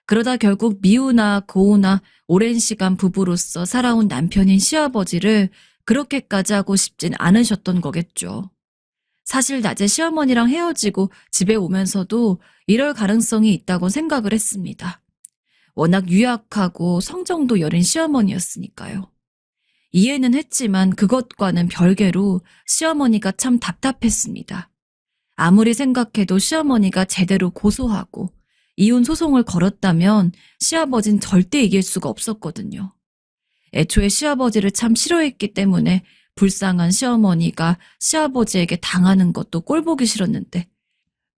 그러다 결국 미우나 고우나 오랜 시간 부부로서 살아온 남편인 시아버지를 그렇게까지 하고 싶진 않으셨던 거겠죠. 사실 낮에 시어머니랑 헤어지고 집에 오면서도 이럴 가능성이 있다고 생각을 했습니다. 워낙 유약하고 성정도 여린 시어머니였으니까요. 이해는 했지만 그것과는 별개로 시어머니가 참 답답했습니다. 아무리 생각해도 시어머니가 제대로 고소하고 이혼 소송을 걸었다면 시아버진 절대 이길 수가 없었거든요. 애초에 시아버지를 참 싫어했기 때문에 불쌍한 시어머니가 시아버지에게 당하는 것도 꼴보기 싫었는데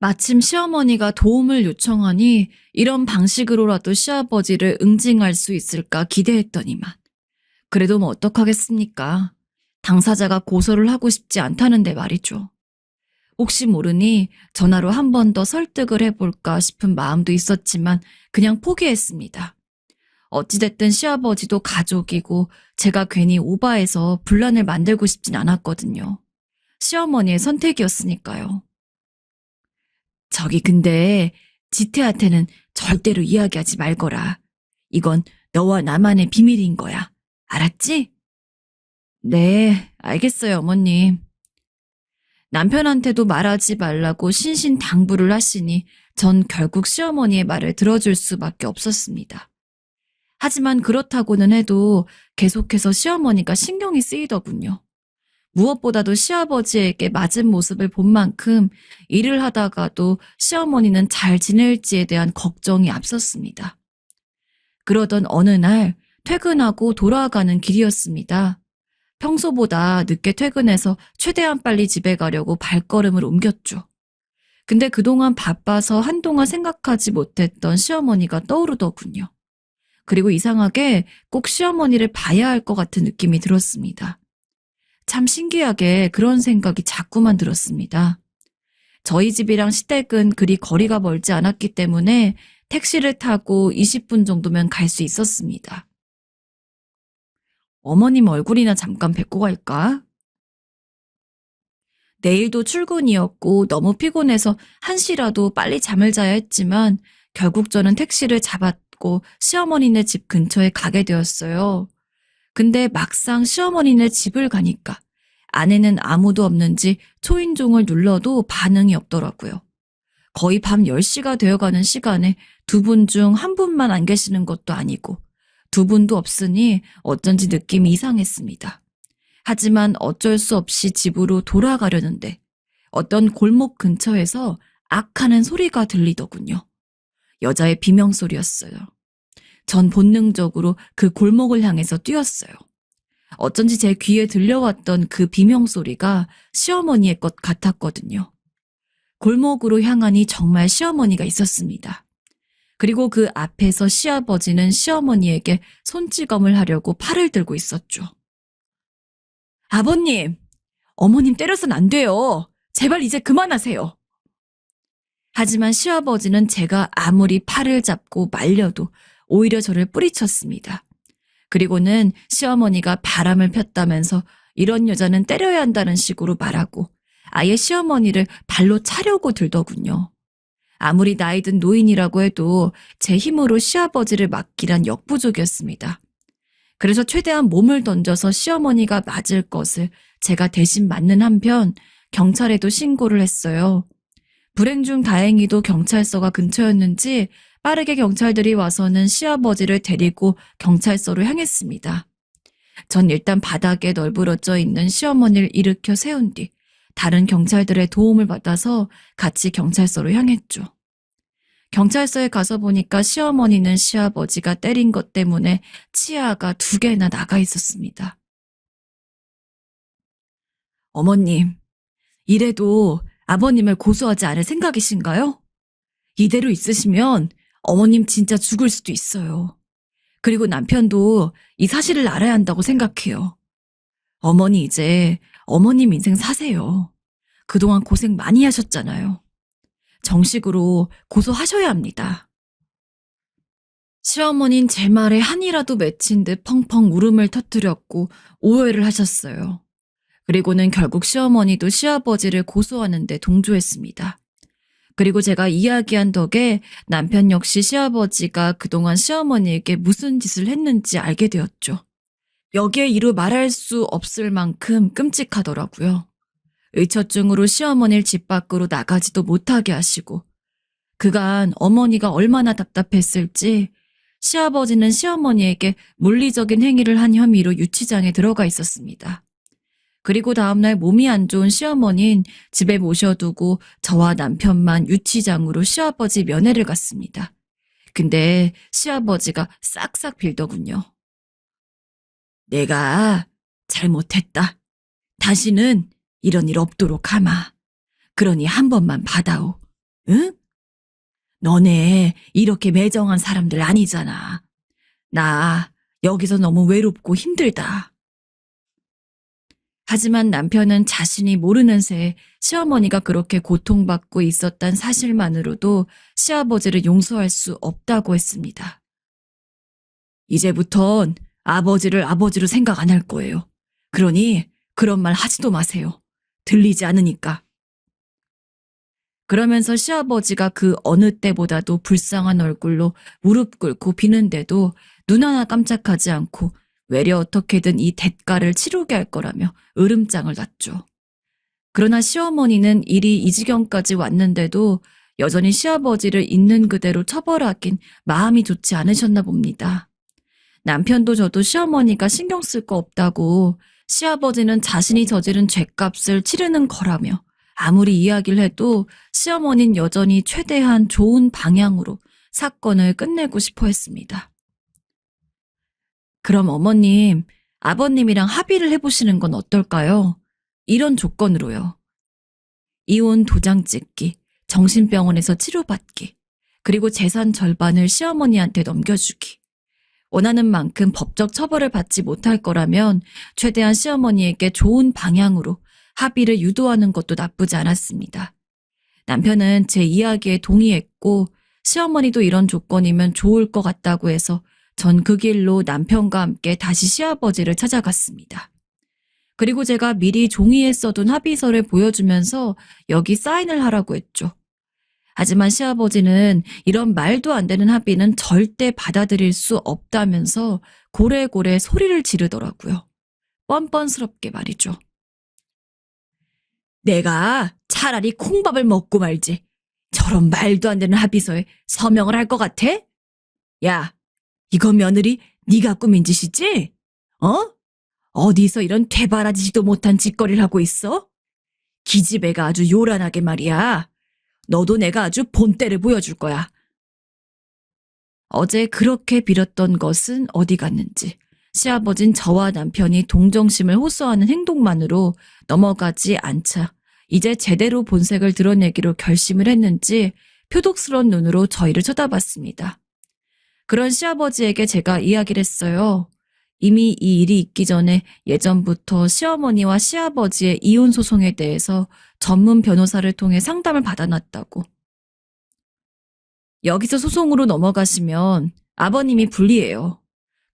마침 시어머니가 도움을 요청하니 이런 방식으로라도 시아버지를 응징할 수 있을까 기대했더니만 그래도 뭐 어떡하겠습니까? 당사자가 고소를 하고 싶지 않다는데 말이죠. 혹시 모르니 전화로 한 번 더 설득을 해볼까 싶은 마음도 있었지만 그냥 포기했습니다. 어찌됐든 시아버지도 가족이고 제가 괜히 오바해서 분란을 만들고 싶진 않았거든요. 시어머니의 선택이었으니까요. 저기 근데 지태한테는 절대로 이야기하지 말거라. 이건 너와 나만의 비밀인 거야. 알았지? 네, 알겠어요, 어머님. 남편한테도 말하지 말라고 신신당부를 하시니 전 결국 시어머니의 말을 들어줄 수밖에 없었습니다. 하지만 그렇다고는 해도 계속해서 시어머니가 신경이 쓰이더군요. 무엇보다도 시아버지에게 맞은 모습을 본 만큼 일을 하다가도 시어머니는 잘 지낼지에 대한 걱정이 앞섰습니다. 그러던 어느 날 퇴근하고 돌아가는 길이었습니다. 평소보다 늦게 퇴근해서 최대한 빨리 집에 가려고 발걸음을 옮겼죠. 근데 그동안 바빠서 한동안 생각하지 못했던 시어머니가 떠오르더군요. 그리고 이상하게 꼭 시어머니를 봐야 할 것 같은 느낌이 들었습니다. 참 신기하게 그런 생각이 자꾸만 들었습니다. 저희 집이랑 시댁은 그리 거리가 멀지 않았기 때문에 택시를 타고 20분 정도면 갈 수 있었습니다. 어머님 얼굴이나 잠깐 뵙고 갈까? 내일도 출근이었고 너무 피곤해서 1시라도 빨리 잠을 자야 했지만 결국 저는 택시를 잡았고 시어머니네 집 근처에 가게 되었어요. 근데 막상 시어머니네 집을 가니까 안에는 아무도 없는지 초인종을 눌러도 반응이 없더라고요. 거의 밤 10시가 되어가는 시간에 두 분 중 한 분만 안 계시는 것도 아니고 두 분도 없으니 어쩐지 느낌이 이상했습니다. 하지만 어쩔 수 없이 집으로 돌아가려는데 어떤 골목 근처에서 악하는 소리가 들리더군요. 여자의 비명소리였어요. 전 본능적으로 그 골목을 향해서 뛰었어요. 어쩐지 제 귀에 들려왔던 그 비명소리가 시어머니의 것 같았거든요. 골목으로 향하니 정말 시어머니가 있었습니다. 그리고 그 앞에서 시아버지는 시어머니에게 손찌검을 하려고 팔을 들고 있었죠. 아버님, 어머님 때려선 안 돼요. 제발 이제 그만하세요. 하지만 시아버지는 제가 아무리 팔을 잡고 말려도 오히려 저를 뿌리쳤습니다. 그리고는 시어머니가 바람을 폈다면서 이런 여자는 때려야 한다는 식으로 말하고 아예 시어머니를 발로 차려고 들더군요. 아무리 나이든 노인이라고 해도 제 힘으로 시아버지를 막기란 역부족이었습니다. 그래서 최대한 몸을 던져서 시어머니가 맞을 것을 제가 대신 맞는 한편 경찰에도 신고를 했어요. 불행 중 다행히도 경찰서가 근처였는지 빠르게 경찰들이 와서는 시아버지를 데리고 경찰서로 향했습니다. 전 일단 바닥에 널브러져 있는 시어머니를 일으켜 세운 뒤 다른 경찰들의 도움을 받아서 같이 경찰서로 향했죠. 경찰서에 가서 보니까 시어머니는 시아버지가 때린 것 때문에 치아가 2개나 나가 있었습니다. 어머님, 이래도 아버님을 고소하지 않을 생각이신가요? 이대로 있으시면 어머님 진짜 죽을 수도 있어요. 그리고 남편도 이 사실을 알아야 한다고 생각해요. 어머니 이제 어머님 인생 사세요. 그동안 고생 많이 하셨잖아요. 정식으로 고소하셔야 합니다. 시어머니는 제 말에 한이라도 맺힌 듯 펑펑 울음을 터뜨렸고 오해를 하셨어요. 그리고는 결국 시어머니도 시아버지를 고소하는 데 동조했습니다. 그리고 제가 이야기한 덕에 남편 역시 시아버지가 그동안 시어머니에게 무슨 짓을 했는지 알게 되었죠. 여기에 이루 말할 수 없을 만큼 끔찍하더라고요. 의처증으로 시어머니를 집 밖으로 나가지도 못하게 하시고 그간 어머니가 얼마나 답답했을지 시아버지는 시어머니에게 물리적인 행위를 한 혐의로 유치장에 들어가 있었습니다. 그리고 다음날 몸이 안 좋은 시어머니는 집에 모셔두고 저와 남편만 유치장으로 시아버지 면회를 갔습니다. 근데 시아버지가 싹싹 빌더군요. 내가 잘못했다. 다시는 이런 일 없도록 하마. 그러니 한 번만 받아오. 응? 너네 이렇게 매정한 사람들 아니잖아. 나 여기서 너무 외롭고 힘들다. 하지만 남편은 자신이 모르는 새에 시어머니가 그렇게 고통받고 있었단 사실만으로도 시아버지를 용서할 수 없다고 했습니다. 이제부턴 아버지를 아버지로 생각 안 할 거예요. 그러니 그런 말 하지도 마세요. 들리지 않으니까. 그러면서 시아버지가 그 어느 때보다도 불쌍한 얼굴로 무릎 꿇고 비는데도 눈 하나 깜짝하지 않고 외려 어떻게든 이 대가를 치르게 할 거라며 으름장을 놨죠. 그러나 시어머니는 일이 이 지경까지 왔는데도 여전히 시아버지를 있는 그대로 처벌하긴 마음이 좋지 않으셨나 봅니다. 남편도 저도 시어머니가 신경 쓸 거 없다고 시아버지는 자신이 저지른 죗값을 치르는 거라며 아무리 이야기를 해도 시어머니는 여전히 최대한 좋은 방향으로 사건을 끝내고 싶어 했습니다. 그럼 어머님, 아버님이랑 합의를 해보시는 건 어떨까요? 이런 조건으로요. 이혼 도장 찍기, 정신병원에서 치료받기, 그리고 재산 절반을 시어머니한테 넘겨주기. 원하는 만큼 법적 처벌을 받지 못할 거라면 최대한 시어머니에게 좋은 방향으로 합의를 유도하는 것도 나쁘지 않았습니다. 남편은 제 이야기에 동의했고 시어머니도 이런 조건이면 좋을 것 같다고 해서 전 그 길로 남편과 함께 다시 시아버지를 찾아갔습니다. 그리고 제가 미리 종이에 써둔 합의서를 보여주면서 여기 사인을 하라고 했죠. 하지만 시아버지는 이런 말도 안 되는 합의는 절대 받아들일 수 없다면서 고래고래 소리를 지르더라고요. 뻔뻔스럽게 말이죠. 내가 차라리 콩밥을 먹고 말지. 저런 말도 안 되는 합의서에 서명을 할 것 같아? 야, 이거 며느리 네가 꾸민 짓이지? 어? 어디서 이런 되바라지지도 못한 짓거리를 하고 있어? 기집애가 아주 요란하게 말이야. 너도 내가 아주 본때를 보여줄 거야. 어제 그렇게 빌었던 것은 어디 갔는지 시아버진 저와 남편이 동정심을 호소하는 행동만으로 넘어가지 않자 이제 제대로 본색을 드러내기로 결심을 했는지 표독스러운 눈으로 저희를 쳐다봤습니다. 그런 시아버지에게 제가 이야기를 했어요. 이미 이 일이 있기 전에 예전부터 시어머니와 시아버지의 이혼 소송에 대해서 전문 변호사를 통해 상담을 받아놨다고. 여기서 소송으로 넘어가시면 아버님이 불리해요.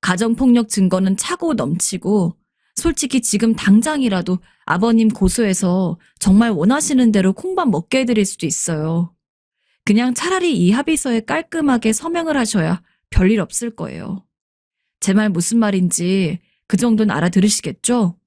가정폭력 증거는 차고 넘치고 솔직히 지금 당장이라도 아버님 고소해서 정말 원하시는 대로 콩밥 먹게 해드릴 수도 있어요. 그냥 차라리 이 합의서에 깔끔하게 서명을 하셔야 별일 없을 거예요. 제 말 무슨 말인지 그 정도는 알아들으시겠죠?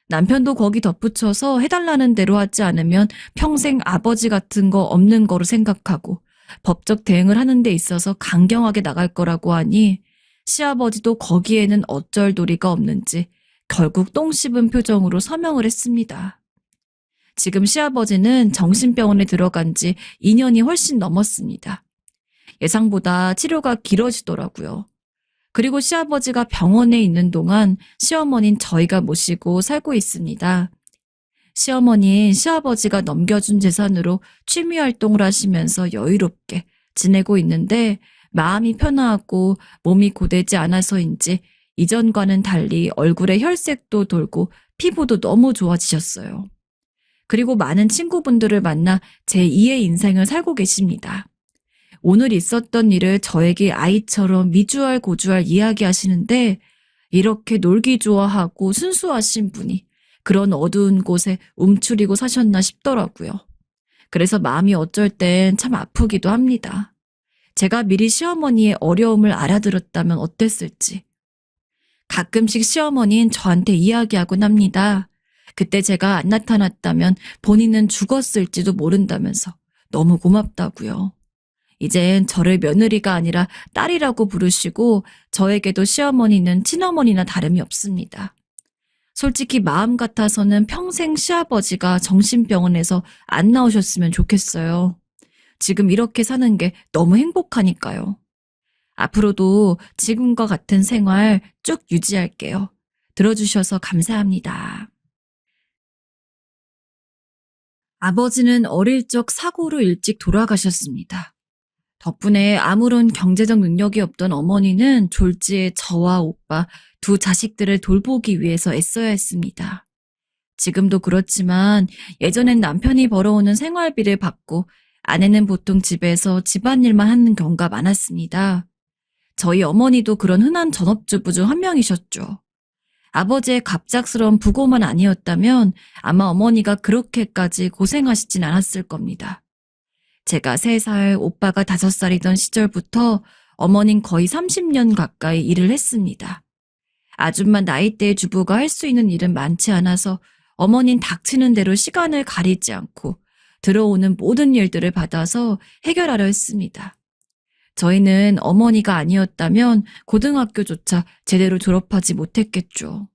남편도 거기 덧붙여서 해달라는 대로 하지 않으면 평생 아버지 같은 거 없는 거로 생각하고 법적 대응을 하는 데 있어서 강경하게 나갈 거라고 하니 시아버지도 거기에는 어쩔 도리가 없는지 결국 똥 씹은 표정으로 서명을 했습니다. 지금 시아버지는 정신병원에 들어간 지 2년이 훨씬 넘었습니다. 예상보다 치료가 길어지더라고요. 그리고 시아버지가 병원에 있는 동안 시어머니는 저희가 모시고 살고 있습니다. 시어머니는 시아버지가 넘겨준 재산으로 취미 활동을 하시면서 여유롭게 지내고 있는데 마음이 편하고 몸이 고되지 않아서인지 이전과는 달리 얼굴에 혈색도 돌고 피부도 너무 좋아지셨어요. 그리고 많은 친구분들을 만나 제2의 인생을 살고 계십니다. 오늘 있었던 일을 저에게 아이처럼 미주알 고주알 이야기하시는데 이렇게 놀기 좋아하고 순수하신 분이 그런 어두운 곳에 움츠리고 사셨나 싶더라고요. 그래서 마음이 어쩔 땐 참 아프기도 합니다. 제가 미리 시어머니의 어려움을 알아들었다면 어땠을지. 가끔씩 시어머니는 저한테 이야기하곤 합니다. 그때 제가 안 나타났다면 본인은 죽었을지도 모른다면서 너무 고맙다고요. 이젠 저를 며느리가 아니라 딸이라고 부르시고 저에게도 시어머니는 친어머니나 다름이 없습니다. 솔직히 마음 같아서는 평생 시아버지가 정신병원에서 안 나오셨으면 좋겠어요. 지금 이렇게 사는 게 너무 행복하니까요. 앞으로도 지금과 같은 생활 쭉 유지할게요. 들어주셔서 감사합니다. 아버지는 어릴 적 사고로 일찍 돌아가셨습니다. 덕분에 아무런 경제적 능력이 없던 어머니는 졸지에 저와 오빠 두 자식들을 돌보기 위해서 애써야 했습니다. 지금도 그렇지만 예전엔 남편이 벌어오는 생활비를 받고 아내는 보통 집에서 집안일만 하는 경우가 많았습니다. 저희 어머니도 그런 흔한 전업주부 중 한 명이셨죠. 아버지의 갑작스러운 부고만 아니었다면 아마 어머니가 그렇게까지 고생하시진 않았을 겁니다. 제가 3살, 오빠가 5살이던 시절부터 어머닌 거의 30년 가까이 일을 했습니다. 아줌마 나이대의 주부가 할 수 있는 일은 많지 않아서 어머닌 닥치는 대로 시간을 가리지 않고 들어오는 모든 일들을 받아서 해결하려 했습니다. 저희는 어머니가 아니었다면 고등학교조차 제대로 졸업하지 못했겠죠.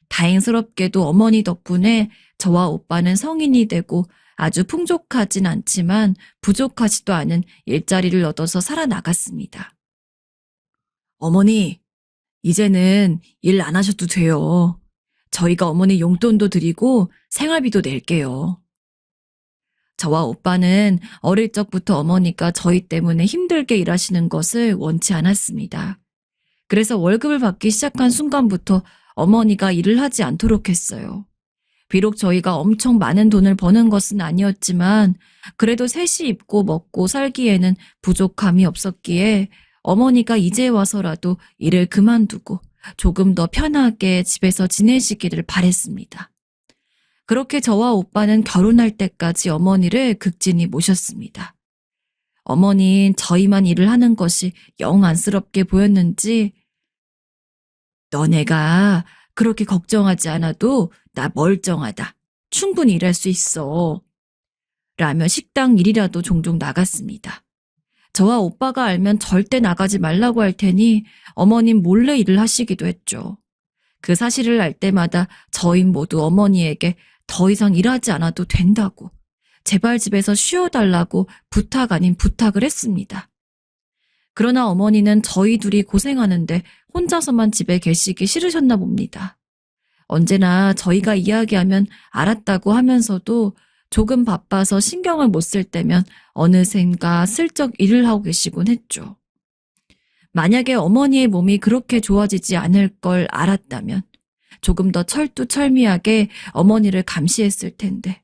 다행스럽게도 어머니 덕분에 저와 오빠는 성인이 되고 아주 풍족하진 않지만 부족하지도 않은 일자리를 얻어서 살아나갔습니다. 어머니, 이제는 일 안 하셔도 돼요. 저희가 어머니 용돈도 드리고 생활비도 낼게요. 저와 오빠는 어릴 적부터 어머니가 저희 때문에 힘들게 일하시는 것을 원치 않았습니다. 그래서 월급을 받기 시작한 순간부터 어머니가 일을 하지 않도록 했어요. 비록 저희가 엄청 많은 돈을 버는 것은 아니었지만 그래도 셋이 입고 먹고 살기에는 부족함이 없었기에 어머니가 이제 와서라도 일을 그만두고 조금 더 편하게 집에서 지내시기를 바랬습니다. 그렇게 저와 오빠는 결혼할 때까지 어머니를 극진히 모셨습니다. 어머니는 저희만 일을 하는 것이 영 안쓰럽게 보였는지 너네가 그렇게 걱정하지 않아도 나 멀쩡하다. 충분히 일할 수 있어. 라며 식당 일이라도 종종 나갔습니다. 저와 오빠가 알면 절대 나가지 말라고 할 테니 어머님 몰래 일을 하시기도 했죠. 그 사실을 알 때마다 저희 모두 어머니에게 더 이상 일하지 않아도 된다고 제발 집에서 쉬어달라고 부탁 아닌 부탁을 했습니다. 그러나 어머니는 저희 둘이 고생하는데 혼자서만 집에 계시기 싫으셨나 봅니다. 언제나 저희가 이야기하면 알았다고 하면서도 조금 바빠서 신경을 못 쓸 때면 어느샌가 슬쩍 일을 하고 계시곤 했죠. 만약에 어머니의 몸이 그렇게 좋아지지 않을 걸 알았다면 조금 더 철두철미하게 어머니를 감시했을 텐데,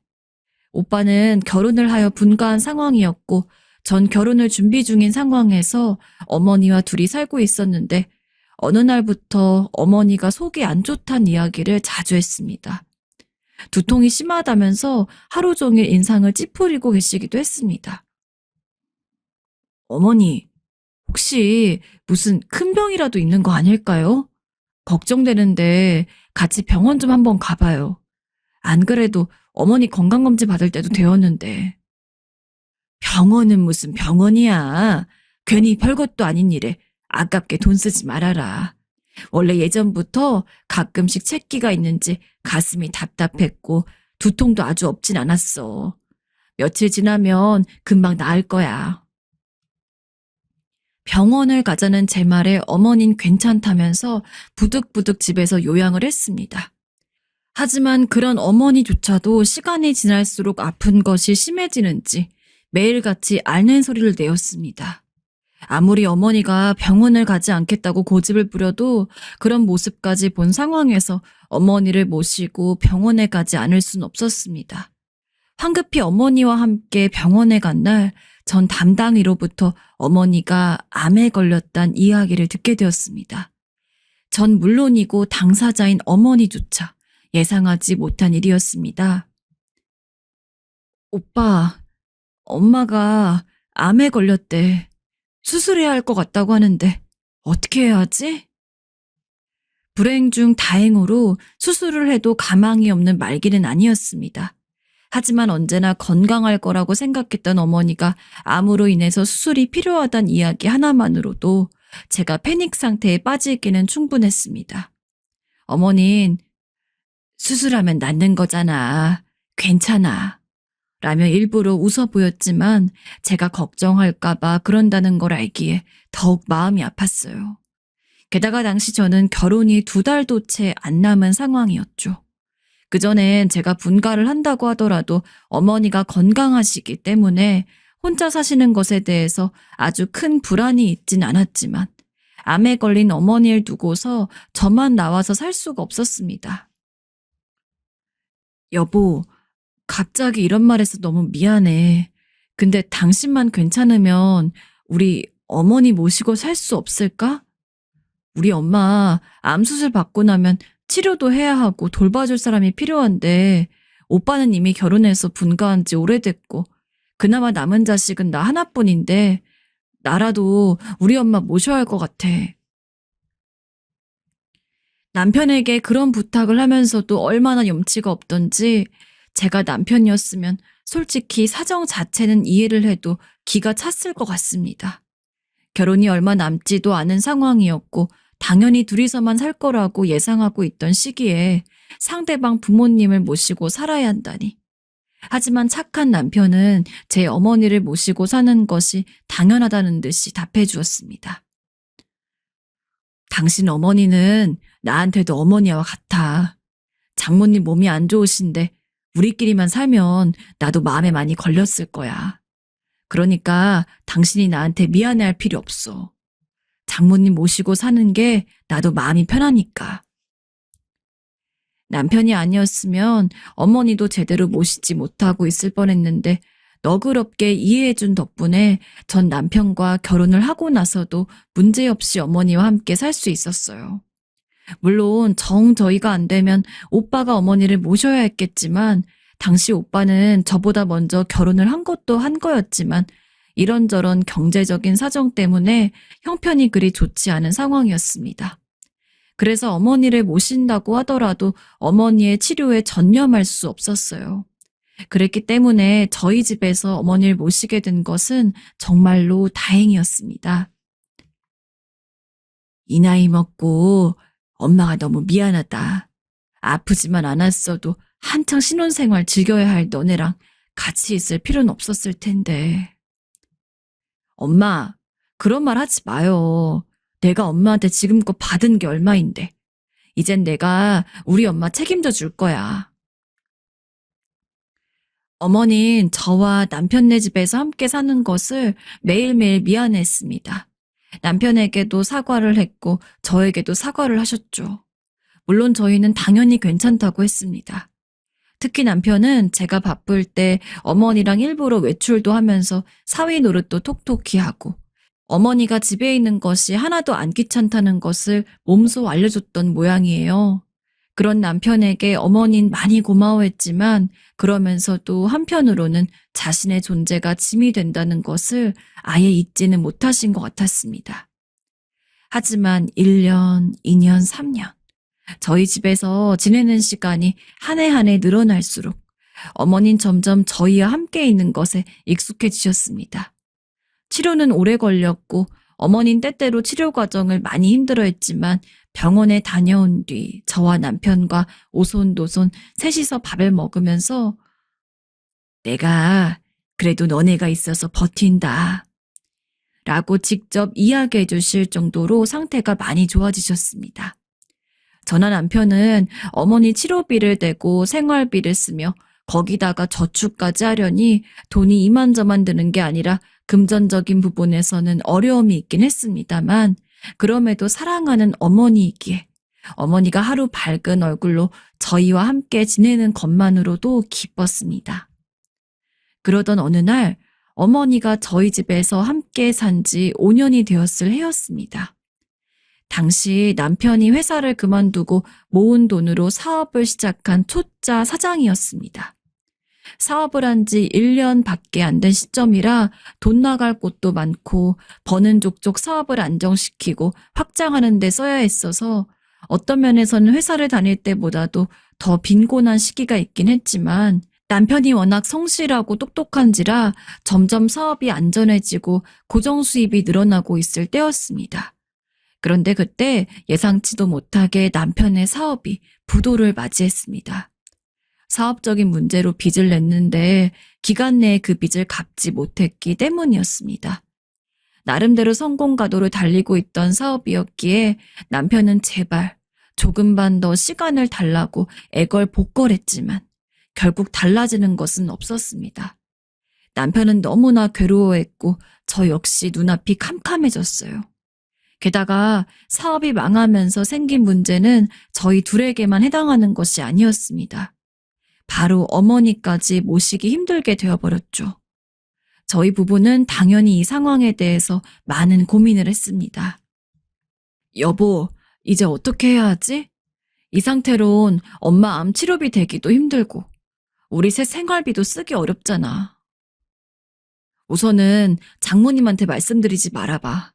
오빠는 결혼을 하여 분가한 상황이었고 전 결혼을 준비 중인 상황에서 어머니와 둘이 살고 있었는데 어느 날부터 어머니가 속이 안 좋다는 이야기를 자주 했습니다. 두통이 심하다면서 하루 종일 인상을 찌푸리고 계시기도 했습니다. 어머니, 혹시 무슨 큰 병이라도 있는 거 아닐까요? 걱정되는데 같이 병원 좀 한번 가봐요. 안 그래도 어머니 건강검진 받을 때도 되었는데. 병원은 무슨 병원이야. 괜히 별것도 아닌 일에 아깝게 돈 쓰지 말아라. 원래 예전부터 가끔씩 채기가 있는지 가슴이 답답했고 두통도 아주 없진 않았어. 며칠 지나면 금방 나을 거야. 병원을 가자는 제 말에 어머닌 괜찮다면서 부득부득 집에서 요양을 했습니다. 하지만 그런 어머니조차도 시간이 지날수록 아픈 것이 심해지는지 매일같이 앓는 소리를 내었습니다. 아무리 어머니가 병원을 가지 않겠다고 고집을 부려도 그런 모습까지 본 상황에서 어머니를 모시고 병원에 가지 않을 순 없었습니다. 황급히 어머니와 함께 병원에 간 날, 전 담당이로부터 어머니가 암에 걸렸단 이야기를 듣게 되었습니다. 전 물론이고 당사자인 어머니조차 예상하지 못한 일이었습니다. 오빠, 엄마가 암에 걸렸대. 수술해야 할 것 같다고 하는데 어떻게 해야 하지? 불행 중 다행으로 수술을 해도 가망이 없는 말기는 아니었습니다. 하지만 언제나 건강할 거라고 생각했던 어머니가 암으로 인해서 수술이 필요하단 이야기 하나만으로도 제가 패닉 상태에 빠지기는 충분했습니다. 어머닌, 수술하면 낫는 거잖아. 괜찮아. 라며 일부러 웃어 보였지만 제가 걱정할까봐 그런다는 걸 알기에 더욱 마음이 아팠어요. 게다가 당시 저는 결혼이 2달도 채 안 남은 상황이었죠. 그전엔 제가 분가를 한다고 하더라도 어머니가 건강하시기 때문에 혼자 사시는 것에 대해서 아주 큰 불안이 있진 않았지만 암에 걸린 어머니를 두고서 저만 나와서 살 수가 없었습니다. 여보, 갑자기 이런 말해서 너무 미안해. 근데 당신만 괜찮으면 우리 어머니 모시고 살 수 없을까? 우리 엄마 암 수술 받고 나면 치료도 해야 하고 돌봐줄 사람이 필요한데 오빠는 이미 결혼해서 분가한 지 오래됐고 그나마 남은 자식은 나 하나뿐인데 나라도 우리 엄마 모셔야 할 것 같아. 남편에게 그런 부탁을 하면서도 얼마나 염치가 없던지 제가 남편이었으면 솔직히 사정 자체는 이해를 해도 기가 찼을 것 같습니다. 결혼이 얼마 남지도 않은 상황이었고 당연히 둘이서만 살 거라고 예상하고 있던 시기에 상대방 부모님을 모시고 살아야 한다니. 하지만 착한 남편은 제 어머니를 모시고 사는 것이 당연하다는 듯이 답해 주었습니다. 당신 어머니는 나한테도 어머니와 같아. 장모님 몸이 안 좋으신데 우리끼리만 살면 나도 마음에 많이 걸렸을 거야. 그러니까 당신이 나한테 미안해할 필요 없어. 장모님 모시고 사는 게 나도 마음이 편하니까. 남편이 아니었으면 어머니도 제대로 모시지 못하고 있을 뻔했는데 너그럽게 이해해준 덕분에 전 남편과 결혼을 하고 나서도 문제없이 어머니와 함께 살 수 있었어요. 물론 저희가 안 되면 오빠가 어머니를 모셔야 했겠지만 당시 오빠는 저보다 먼저 결혼을 한 것도 한 거였지만 이런저런 경제적인 사정 때문에 형편이 그리 좋지 않은 상황이었습니다. 그래서 어머니를 모신다고 하더라도 어머니의 치료에 전념할 수 없었어요. 그랬기 때문에 저희 집에서 어머니를 모시게 된 것은 정말로 다행이었습니다. 이 나이 먹고 엄마가 너무 미안하다. 아프지만 않았어도 한창 신혼생활 즐겨야 할 너네랑 같이 있을 필요는 없었을 텐데. 엄마, 그런 말 하지 마요. 내가 엄마한테 지금껏 받은 게 얼마인데. 이젠 내가 우리 엄마 책임져 줄 거야. 어머니는 저와 남편네 집에서 함께 사는 것을 매일매일 미안해했습니다. 남편에게도 사과를 했고 저에게도 사과를 하셨죠. 물론 저희는 당연히 괜찮다고 했습니다. 특히 남편은 제가 바쁠 때 어머니랑 일부러 외출도 하면서 사위 노릇도 톡톡히 하고 어머니가 집에 있는 것이 하나도 안 귀찮다는 것을 몸소 알려줬던 모양이에요. 그런 남편에게 어머니는 많이 고마워했지만 그러면서도 한편으로는 자신의 존재가 짐이 된다는 것을 아예 잊지는 못하신 것 같았습니다. 하지만 1년, 2년, 3년. 저희 집에서 지내는 시간이 한 해 한 해 늘어날수록 어머니는 점점 저희와 함께 있는 것에 익숙해지셨습니다. 치료는 오래 걸렸고 어머니는 때때로 치료 과정을 많이 힘들어했지만 병원에 다녀온 뒤 저와 남편과 오손도손 셋이서 밥을 먹으면서 내가 그래도 너네가 있어서 버틴다 라고 직접 이야기해 주실 정도로 상태가 많이 좋아지셨습니다. 저나 남편은 어머니 치료비를 대고 생활비를 쓰며 거기다가 저축까지 하려니 돈이 이만저만 드는 게 아니라 금전적인 부분에서는 어려움이 있긴 했습니다만 그럼에도 사랑하는 어머니이기에 어머니가 하루 밝은 얼굴로 저희와 함께 지내는 것만으로도 기뻤습니다. 그러던 어느 날 어머니가 저희 집에서 함께 산 지 5년이 되었을 해였습니다. 당시 남편이 회사를 그만두고 모은 돈으로 사업을 시작한 초짜 사장이었습니다. 사업을 한 지 1년 밖에 안 된 시점이라 돈 나갈 곳도 많고 버는 족족 사업을 안정시키고 확장하는 데 써야 했어서 어떤 면에서는 회사를 다닐 때보다도 더 빈곤한 시기가 있긴 했지만 남편이 워낙 성실하고 똑똑한지라 점점 사업이 안전해지고 고정 수입이 늘어나고 있을 때였습니다. 그런데 그때 예상치도 못하게 남편의 사업이 부도를 맞이했습니다. 사업적인 문제로 빚을 냈는데 기간 내에 그 빚을 갚지 못했기 때문이었습니다. 나름대로 성공 가도를 달리고 있던 사업이었기에 남편은 제발 조금만 더 시간을 달라고 애걸복걸했지만 결국 달라지는 것은 없었습니다. 남편은 너무나 괴로워했고 저 역시 눈앞이 캄캄해졌어요. 게다가 사업이 망하면서 생긴 문제는 저희 둘에게만 해당하는 것이 아니었습니다. 바로 어머니까지 모시기 힘들게 되어버렸죠. 저희 부부는 당연히 이 상황에 대해서 많은 고민을 했습니다. 여보, 이제 어떻게 해야 하지? 이 상태론 엄마 암 치료비 대기도 힘들고 우리 셋 생활비도 쓰기 어렵잖아. 우선은 장모님한테 말씀드리지 말아봐.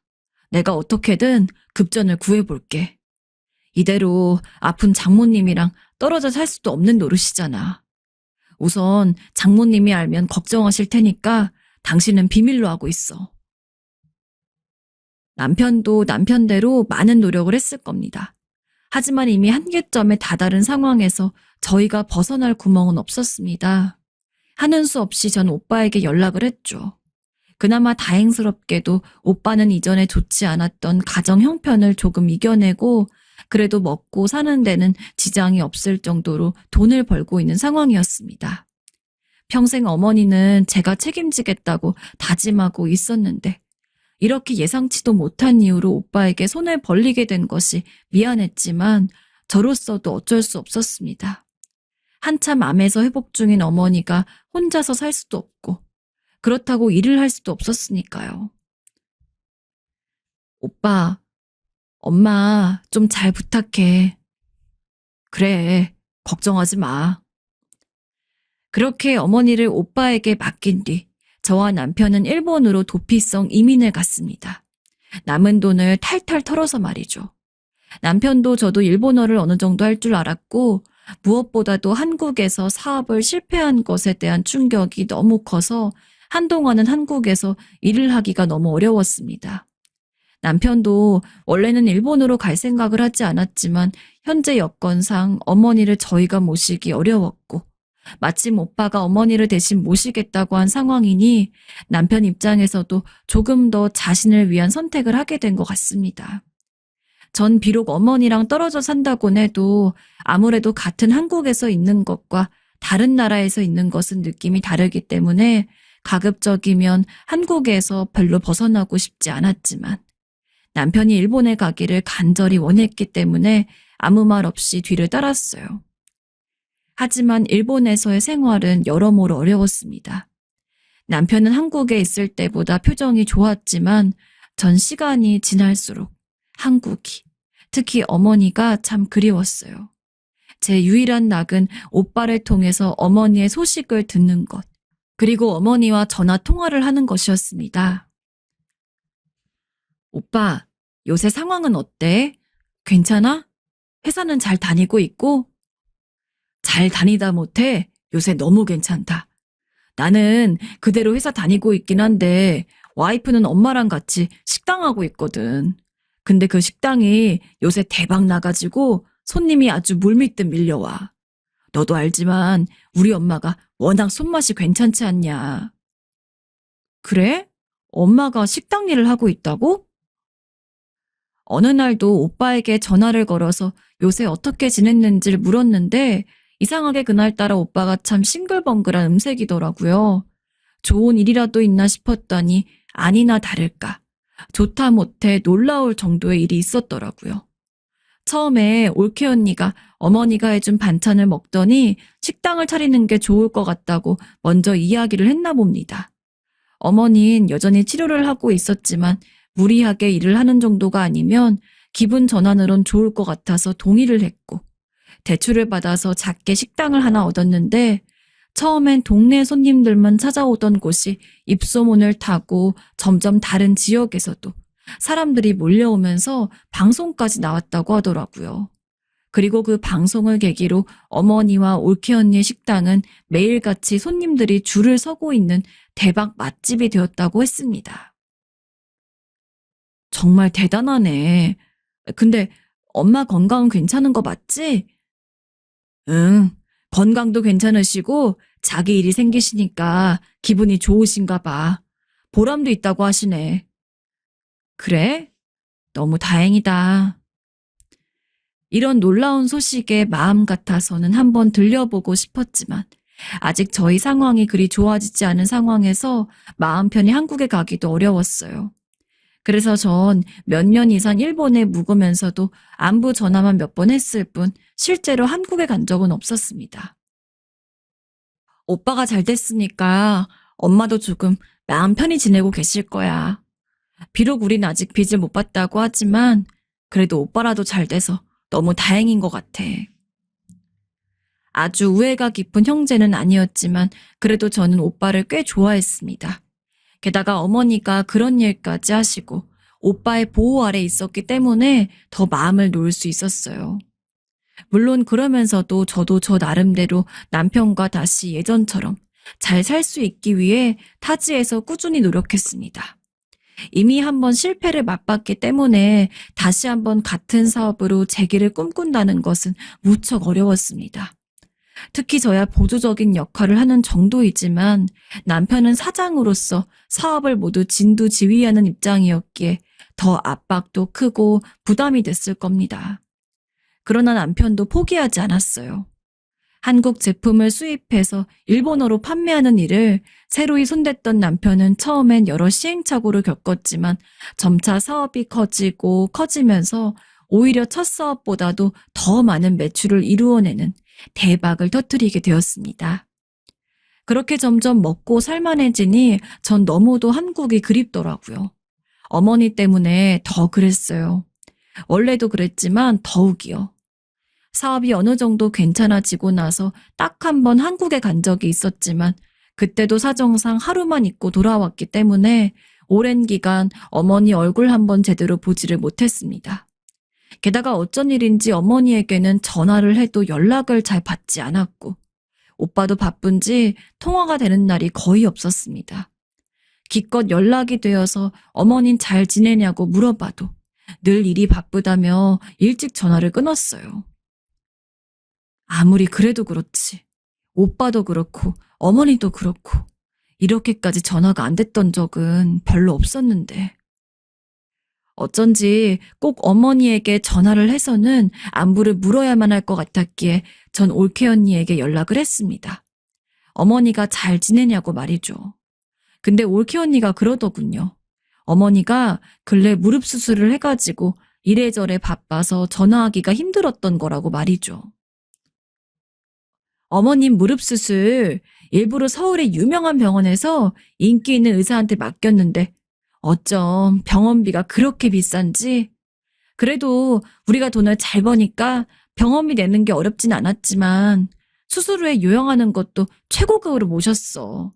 내가 어떻게든 급전을 구해볼게. 이대로 아픈 장모님이랑 떨어져 살 수도 없는 노릇이잖아. 우선 장모님이 알면 걱정하실 테니까 당신은 비밀로 하고 있어. 남편도 남편대로 많은 노력을 했을 겁니다. 하지만 이미 한계점에 다다른 상황에서 저희가 벗어날 구멍은 없었습니다. 하는 수 없이 전 오빠에게 연락을 했죠. 그나마 다행스럽게도 오빠는 이전에 좋지 않았던 가정 형편을 조금 이겨내고 그래도 먹고 사는 데는 지장이 없을 정도로 돈을 벌고 있는 상황이었습니다. 평생 어머니는 제가 책임지겠다고 다짐하고 있었는데 이렇게 예상치도 못한 이유로 오빠에게 손을 벌리게 된 것이 미안했지만 저로서도 어쩔 수 없었습니다. 한참 암에서 회복 중인 어머니가 혼자서 살 수도 없고 그렇다고 일을 할 수도 없었으니까요. 오빠, 엄마 좀 잘 부탁해. 그래, 걱정하지 마. 그렇게 어머니를 오빠에게 맡긴 뒤 저와 남편은 일본으로 도피성 이민을 갔습니다. 남은 돈을 탈탈 털어서 말이죠. 남편도 저도 일본어를 어느 정도 할 줄 알았고 무엇보다도 한국에서 사업을 실패한 것에 대한 충격이 너무 커서 한동안은 한국에서 일을 하기가 너무 어려웠습니다. 남편도 원래는 일본으로 갈 생각을 하지 않았지만 현재 여건상 어머니를 저희가 모시기 어려웠고 마침 오빠가 어머니를 대신 모시겠다고 한 상황이니 남편 입장에서도 조금 더 자신을 위한 선택을 하게 된 것 같습니다. 전 비록 어머니랑 떨어져 산다곤 해도 아무래도 같은 한국에서 있는 것과 다른 나라에서 있는 것은 느낌이 다르기 때문에 가급적이면 한국에서 별로 벗어나고 싶지 않았지만 남편이 일본에 가기를 간절히 원했기 때문에 아무 말 없이 뒤를 따랐어요. 하지만 일본에서의 생활은 여러모로 어려웠습니다. 남편은 한국에 있을 때보다 표정이 좋았지만 전 시간이 지날수록 한국이, 특히 어머니가 참 그리웠어요. 제 유일한 낙은 오빠를 통해서 어머니의 소식을 듣는 것, 그리고 어머니와 전화 통화를 하는 것이었습니다. 오빠, 요새 상황은 어때? 괜찮아? 회사는 잘 다니고 있고? 잘 다니다 못해 요새 너무 괜찮다. 나는 그대로 회사 다니고 있긴 한데 와이프는 엄마랑 같이 식당하고 있거든. 근데 그 식당이 요새 대박 나가지고 손님이 아주 물밀듯 밀려와. 너도 알지만 우리 엄마가 워낙 손맛이 괜찮지 않냐. 그래? 엄마가 식당 일을 하고 있다고? 어느 날도 오빠에게 전화를 걸어서 요새 어떻게 지냈는지를 물었는데 이상하게 그날따라 오빠가 참 싱글벙글한 음색이더라고요. 좋은 일이라도 있나 싶었더니 아니나 다를까. 좋다 못해 놀라울 정도의 일이 있었더라고요. 처음에 올케 언니가 어머니가 해준 반찬을 먹더니 식당을 차리는 게 좋을 것 같다고 먼저 이야기를 했나 봅니다. 어머니는 여전히 치료를 하고 있었지만 무리하게 일을 하는 정도가 아니면 기분 전환으론 좋을 것 같아서 동의를 했고 대출을 받아서 작게 식당을 하나 얻었는데 처음엔 동네 손님들만 찾아오던 곳이 입소문을 타고 점점 다른 지역에서도 사람들이 몰려오면서 방송까지 나왔다고 하더라고요. 그리고 그 방송을 계기로 어머니와 올케 언니의 식당은 매일같이 손님들이 줄을 서고 있는 대박 맛집이 되었다고 했습니다. 정말 대단하네. 근데 엄마 건강은 괜찮은 거 맞지? 응, 건강도 괜찮으시고 자기 일이 생기시니까 기분이 좋으신가 봐. 보람도 있다고 하시네. 그래? 너무 다행이다. 이런 놀라운 소식에 마음 같아서는 한번 들려보고 싶었지만 아직 저희 상황이 그리 좋아지지 않은 상황에서 마음 편히 한국에 가기도 어려웠어요. 그래서 전 몇 년 이상 일본에 묵으면서도 안부 전화만 몇 번 했을 뿐 실제로 한국에 간 적은 없었습니다. 오빠가 잘 됐으니까 엄마도 조금 마음 편히 지내고 계실 거야. 비록 우린 아직 빚을 못 봤다고 하지만 그래도 오빠라도 잘 돼서 너무 다행인 것 같아. 아주 우애가 깊은 형제는 아니었지만 그래도 저는 오빠를 꽤 좋아했습니다. 게다가 어머니가 그런 일까지 하시고 오빠의 보호 아래 있었기 때문에 더 마음을 놓을 수 있었어요. 물론 그러면서도 저도 저 나름대로 남편과 다시 예전처럼 잘 살 수 있기 위해 타지에서 꾸준히 노력했습니다. 이미 한번 실패를 맛봤기 때문에 다시 한번 같은 사업으로 재기를 꿈꾼다는 것은 무척 어려웠습니다. 특히 저야 보조적인 역할을 하는 정도이지만 남편은 사장으로서 사업을 모두 진두지휘하는 입장이었기에 더 압박도 크고 부담이 됐을 겁니다. 그러나 남편도 포기하지 않았어요. 한국 제품을 수입해서 일본어로 판매하는 일을 새로이 손댔던 남편은 처음엔 여러 시행착오를 겪었지만 점차 사업이 커지고 커지면서 오히려 첫 사업보다도 더 많은 매출을 이루어내는 대박을 터뜨리게 되었습니다. 그렇게 점점 먹고 살만해지니 전 너무도 한국이 그립더라고요. 어머니 때문에 더 그랬어요. 원래도 그랬지만 더욱이요. 사업이 어느 정도 괜찮아지고 나서 딱 한 번 한국에 간 적이 있었지만 그때도 사정상 하루만 있고 돌아왔기 때문에 오랜 기간 어머니 얼굴 한번 제대로 보지를 못했습니다. 게다가 어쩐 일인지 어머니에게는 전화를 해도 연락을 잘 받지 않았고 오빠도 바쁜지 통화가 되는 날이 거의 없었습니다. 기껏 연락이 되어서 어머닌 잘 지내냐고 물어봐도 늘 일이 바쁘다며 일찍 전화를 끊었어요. 아무리 그래도 그렇지. 오빠도 그렇고 어머니도 그렇고 이렇게까지 전화가 안 됐던 적은 별로 없었는데. 어쩐지 꼭 어머니에게 전화를 해서는 안부를 물어야만 할 것 같았기에 전 올케 언니에게 연락을 했습니다. 어머니가 잘 지내냐고 말이죠. 근데 올케 언니가 그러더군요. 어머니가 근래 무릎 수술을 해가지고 이래저래 바빠서 전화하기가 힘들었던 거라고 말이죠. 어머님 무릎 수술 일부러 서울의 유명한 병원에서 인기 있는 의사한테 맡겼는데 어쩜 병원비가 그렇게 비싼지. 그래도 우리가 돈을 잘 버니까 병원비 내는 게 어렵진 않았지만 수술 후에 요양하는 것도 최고급으로 모셨어.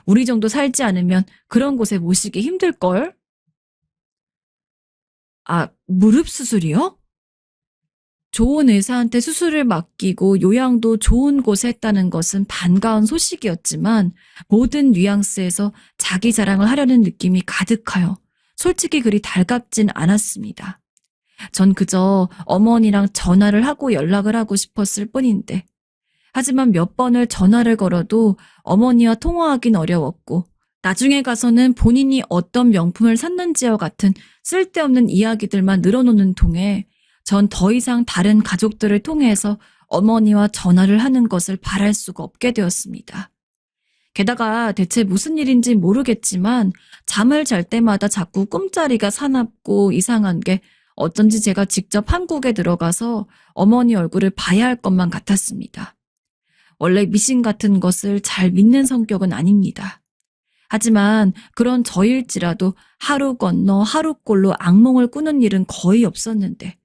우리 정도 살지 않으면 그런 곳에 모시기 힘들걸? 아, 무릎 수술이요? 좋은 의사한테 수술을 맡기고 요양도 좋은 곳에 했다는 것은 반가운 소식이었지만 모든 뉘앙스에서 자기 자랑을 하려는 느낌이 가득하여 솔직히 그리 달갑진 않았습니다. 전 그저 어머니랑 전화를 하고 연락을 하고 싶었을 뿐인데 하지만 몇 번을 전화를 걸어도 어머니와 통화하긴 어려웠고 나중에 가서는 본인이 어떤 명품을 샀는지와 같은 쓸데없는 이야기들만 늘어놓는 통에 전 더 이상 다른 가족들을 통해서 어머니와 전화를 하는 것을 바랄 수가 없게 되었습니다. 게다가 대체 무슨 일인지 모르겠지만 잠을 잘 때마다 자꾸 꿈자리가 사납고 이상한 게 어쩐지 제가 직접 한국에 들어가서 어머니 얼굴을 봐야 할 것만 같았습니다. 원래 미신 같은 것을 잘 믿는 성격은 아닙니다. 하지만 그런 저일지라도 하루 건너 하루꼴로 악몽을 꾸는 일은 거의 없었는데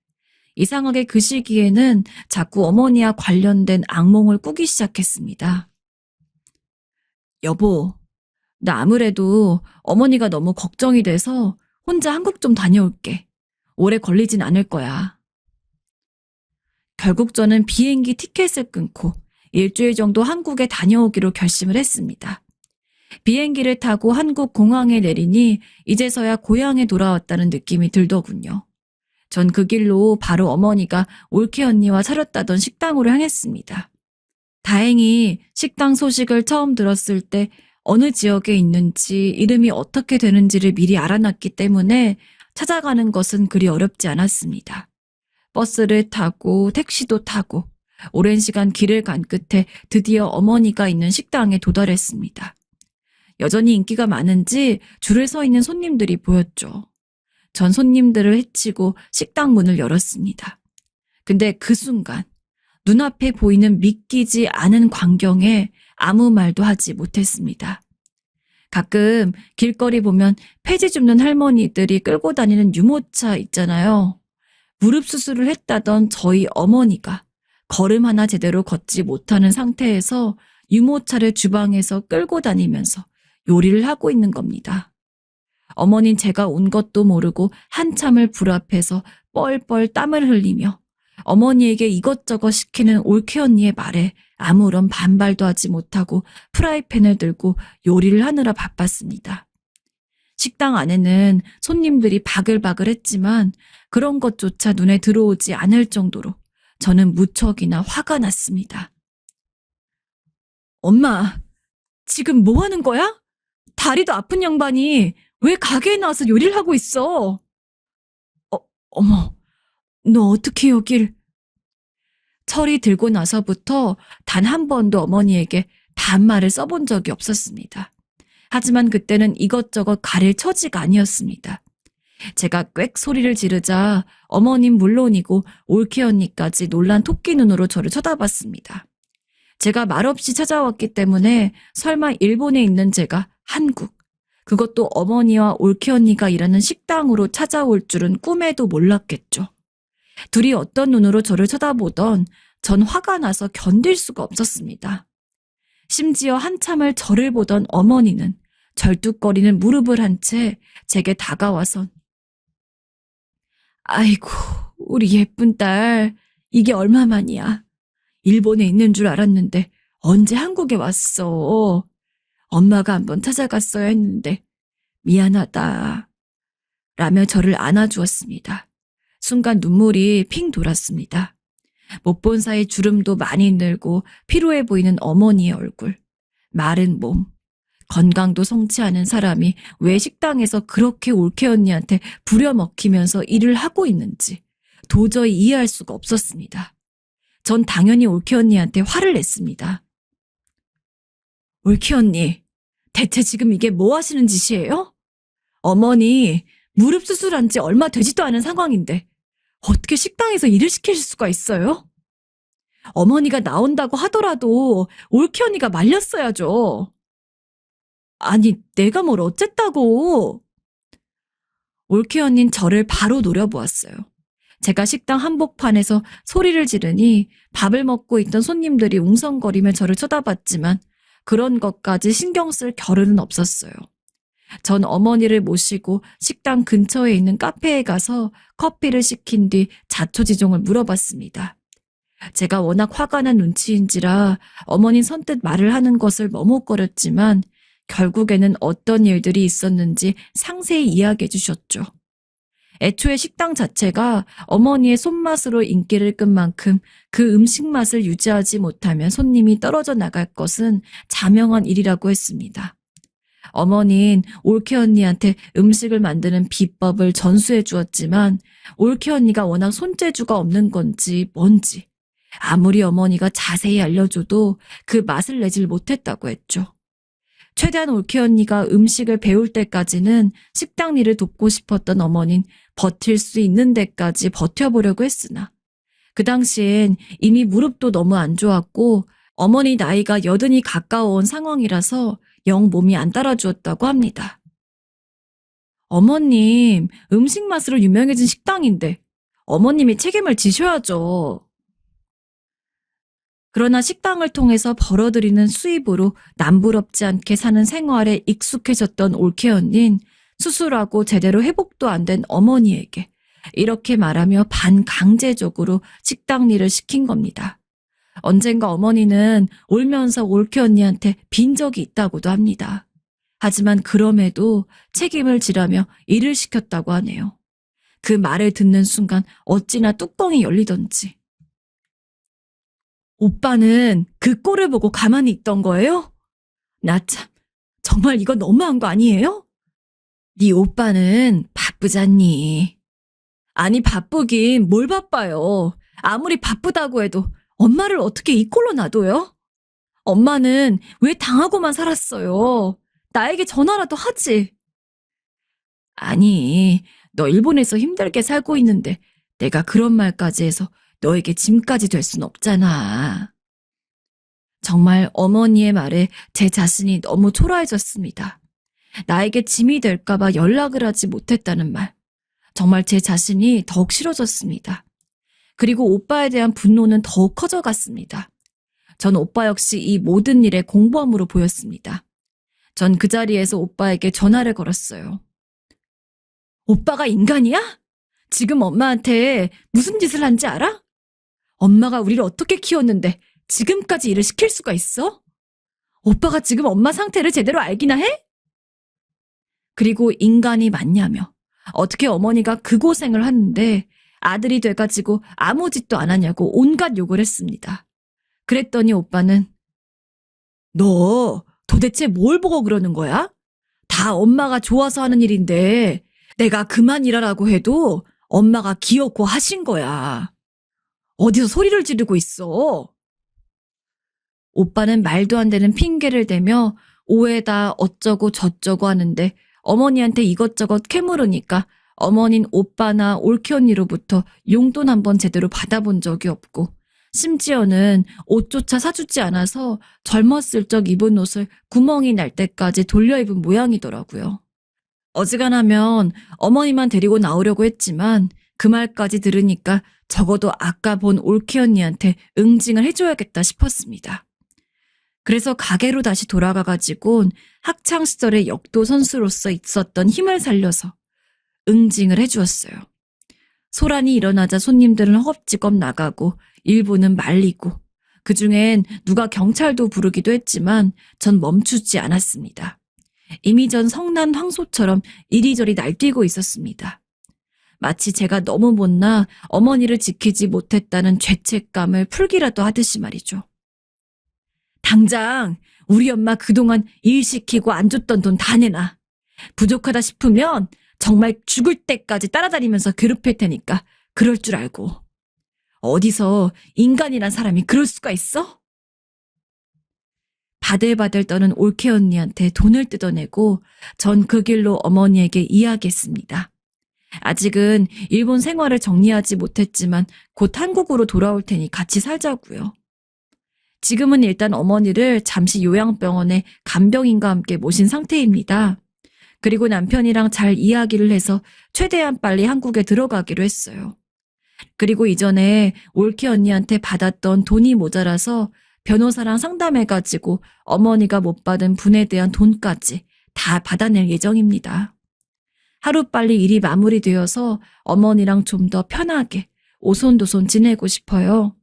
이상하게 그 시기에는 자꾸 어머니와 관련된 악몽을 꾸기 시작했습니다. 여보, 나 아무래도 어머니가 너무 걱정이 돼서 혼자 한국 좀 다녀올게. 오래 걸리진 않을 거야. 결국 저는 비행기 티켓을 끊고 일주일 정도 한국에 다녀오기로 결심을 했습니다. 비행기를 타고 한국 공항에 내리니 이제서야 고향에 돌아왔다는 느낌이 들더군요. 전 그 길로 바로 어머니가 올케 언니와 차렸다던 식당으로 향했습니다. 다행히 식당 소식을 처음 들었을 때 어느 지역에 있는지 이름이 어떻게 되는지를 미리 알아놨기 때문에 찾아가는 것은 그리 어렵지 않았습니다. 버스를 타고 택시도 타고 오랜 시간 길을 간 끝에 드디어 어머니가 있는 식당에 도달했습니다. 여전히 인기가 많은지 줄을 서 있는 손님들이 보였죠. 전 손님들을 해치고 식당 문을 열었습니다. 근데 그 순간 눈앞에 보이는 믿기지 않은 광경에 아무 말도 하지 못했습니다. 가끔 길거리 보면 폐지 줍는 할머니들이 끌고 다니는 유모차 있잖아요. 무릎 수술을 했다던 저희 어머니가 걸음 하나 제대로 걷지 못하는 상태에서 유모차를 주방에서 끌고 다니면서 요리를 하고 있는 겁니다. 어머닌 제가 온 것도 모르고 한참을 불 앞에서 뻘뻘 땀을 흘리며 어머니에게 이것저것 시키는 올케 언니의 말에 아무런 반발도 하지 못하고 프라이팬을 들고 요리를 하느라 바빴습니다. 식당 안에는 손님들이 바글바글했지만 그런 것조차 눈에 들어오지 않을 정도로 저는 무척이나 화가 났습니다. 엄마, 지금 뭐 하는 거야? 다리도 아픈 양반이 왜 가게에 나와서 요리를 하고 있어? 어머, 너 어떻게 여길... 철이 들고 나서부터 단 한 번도 어머니에게 반말을 써본 적이 없었습니다. 하지만 그때는 이것저것 가릴 처지가 아니었습니다. 제가 꽥 소리를 지르자 어머님 물론이고 올케 언니까지 놀란 토끼 눈으로 저를 쳐다봤습니다. 제가 말없이 찾아왔기 때문에 설마 일본에 있는 제가 한국, 그것도 어머니와 올케 언니가 일하는 식당으로 찾아올 줄은 꿈에도 몰랐겠죠. 둘이 어떤 눈으로 저를 쳐다보던 전 화가 나서 견딜 수가 없었습니다. 심지어 한참을 저를 보던 어머니는 절뚝거리는 무릎을 한 채 제게 다가와선 아이고, 우리 예쁜 딸, 이게 얼마만이야. 일본에 있는 줄 알았는데 언제 한국에 왔어. 엄마가 한번 찾아갔어야 했는데 미안하다. 라며 저를 안아주었습니다. 순간 눈물이 핑 돌았습니다. 못 본 사이 주름도 많이 늘고 피로해 보이는 어머니의 얼굴, 마른 몸, 건강도 성치 않은 사람이 왜 식당에서 그렇게 올케 언니한테 부려먹히면서 일을 하고 있는지 도저히 이해할 수가 없었습니다. 전 당연히 올케 언니한테 화를 냈습니다. 올케 언니, 대체 지금 이게 뭐 하시는 짓이에요? 어머니, 무릎 수술한 지 얼마 되지도 않은 상황인데 어떻게 식당에서 일을 시킬 수가 있어요? 어머니가 나온다고 하더라도 올케 언니가 말렸어야죠. 아니, 내가 뭘 어쨌다고. 올케 언닌 저를 바로 노려보았어요. 제가 식당 한복판에서 소리를 지르니 밥을 먹고 있던 손님들이 웅성거리며 저를 쳐다봤지만 그런 것까지 신경 쓸 겨를은 없었어요. 전 어머니를 모시고 식당 근처에 있는 카페에 가서 커피를 시킨 뒤 자초지종을 물어봤습니다. 제가 워낙 화가 난 눈치인지라 어머니 선뜻 말을 하는 것을 머뭇거렸지만 결국에는 어떤 일들이 있었는지 상세히 이야기해 주셨죠. 애초에 식당 자체가 어머니의 손맛으로 인기를 끈 만큼 그 음식 맛을 유지하지 못하면 손님이 떨어져 나갈 것은 자명한 일이라고 했습니다. 어머니는 올케 언니한테 음식을 만드는 비법을 전수해 주었지만 올케 언니가 워낙 손재주가 없는 건지 뭔지 아무리 어머니가 자세히 알려줘도 그 맛을 내질 못했다고 했죠. 최대한 올케 언니가 음식을 배울 때까지는 식당 일을 돕고 싶었던 어머니는 버틸 수 있는 데까지 버텨보려고 했으나 그 당시엔 이미 무릎도 너무 안 좋았고 어머니 나이가 80이 가까워온 상황이라서 영 몸이 안 따라주었다고 합니다. 어머님, 음식 맛으로 유명해진 식당인데 어머님이 책임을 지셔야죠. 그러나 식당을 통해서 벌어들이는 수입으로 남부럽지 않게 사는 생활에 익숙해졌던 올케 언니는 수술하고 제대로 회복도 안 된 어머니에게 이렇게 말하며 반강제적으로 식당 일을 시킨 겁니다. 언젠가 어머니는 울면서 올케 언니한테 빈 적이 있다고도 합니다. 하지만 그럼에도 책임을 지라며 일을 시켰다고 하네요. 그 말을 듣는 순간 어찌나 뚜껑이 열리던지. 오빠는 그 꼴을 보고 가만히 있던 거예요? 나 참, 정말 이거 너무한 거 아니에요? 네 오빠는 바쁘잖니. 아니 바쁘긴 뭘 바빠요. 아무리 바쁘다고 해도 엄마를 어떻게 이 꼴로 놔둬요? 엄마는 왜 당하고만 살았어요. 나에게 전화라도 하지. 아니, 너 일본에서 힘들게 살고 있는데 내가 그런 말까지 해서 너에게 짐까지 될 순 없잖아. 정말 어머니의 말에 제 자신이 너무 초라해졌습니다. 나에게 짐이 될까봐 연락을 하지 못했다는 말. 정말 제 자신이 더욱 싫어졌습니다. 그리고 오빠에 대한 분노는 더욱 커져갔습니다. 전 오빠 역시 이 모든 일의 공범으로 보였습니다. 전 그 자리에서 오빠에게 전화를 걸었어요. 오빠가 인간이야? 지금 엄마한테 무슨 짓을 한지 알아? 엄마가 우리를 어떻게 키웠는데 지금까지 일을 시킬 수가 있어? 오빠가 지금 엄마 상태를 제대로 알기나 해? 그리고 인간이 맞냐며 어떻게 어머니가 그 고생을 하는데 아들이 돼가지고 아무 짓도 안 하냐고 온갖 욕을 했습니다. 그랬더니 오빠는 너 도대체 뭘 보고 그러는 거야? 다 엄마가 좋아서 하는 일인데 내가 그만 일하라고 해도 엄마가 기어코 하신 거야. 어디서 소리를 지르고 있어? 오빠는 말도 안 되는 핑계를 대며 오해다 어쩌고 저쩌고 하는데 어머니한테 이것저것 캐물으니까 어머닌 오빠나 올케 언니로부터 용돈 한 번 제대로 받아본 적이 없고 심지어는 옷조차 사주지 않아서 젊었을 적 입은 옷을 구멍이 날 때까지 돌려 입은 모양이더라고요. 어지간하면 어머니만 데리고 나오려고 했지만 그 말까지 들으니까 적어도 아까 본 올케 언니한테 응징을 해줘야겠다 싶었습니다. 그래서 가게로 다시 돌아가가지고 학창시절의 역도 선수로서 있었던 힘을 살려서 응징을 해주었어요. 소란이 일어나자 손님들은 허겁지겁 나가고 일부는 말리고 그중엔 누가 경찰도 부르기도 했지만 전 멈추지 않았습니다. 이미 전 성난 황소처럼 이리저리 날뛰고 있었습니다. 마치 제가 너무 못나 어머니를 지키지 못했다는 죄책감을 풀기라도 하듯이 말이죠. 당장 우리 엄마 그동안 일 시키고 안 줬던 돈 다 내놔. 부족하다 싶으면 정말 죽을 때까지 따라다니면서 괴롭힐 테니까 그럴 줄 알고. 어디서 인간이란 사람이 그럴 수가 있어? 바들바들 떠는 올케 언니한테 돈을 뜯어내고 전 그 길로 어머니에게 이야기했습니다. 아직은 일본 생활을 정리하지 못했지만 곧 한국으로 돌아올 테니 같이 살자고요. 지금은 일단 어머니를 잠시 요양병원에 간병인과 함께 모신 상태입니다. 그리고 남편이랑 잘 이야기를 해서 최대한 빨리 한국에 들어가기로 했어요. 그리고 이전에 올케 언니한테 받았던 돈이 모자라서 변호사랑 상담해가지고 어머니가 못 받은 분에 대한 돈까지 다 받아낼 예정입니다. 하루빨리 일이 마무리되어서 어머니랑 좀 더 편하게 오손도손 지내고 싶어요.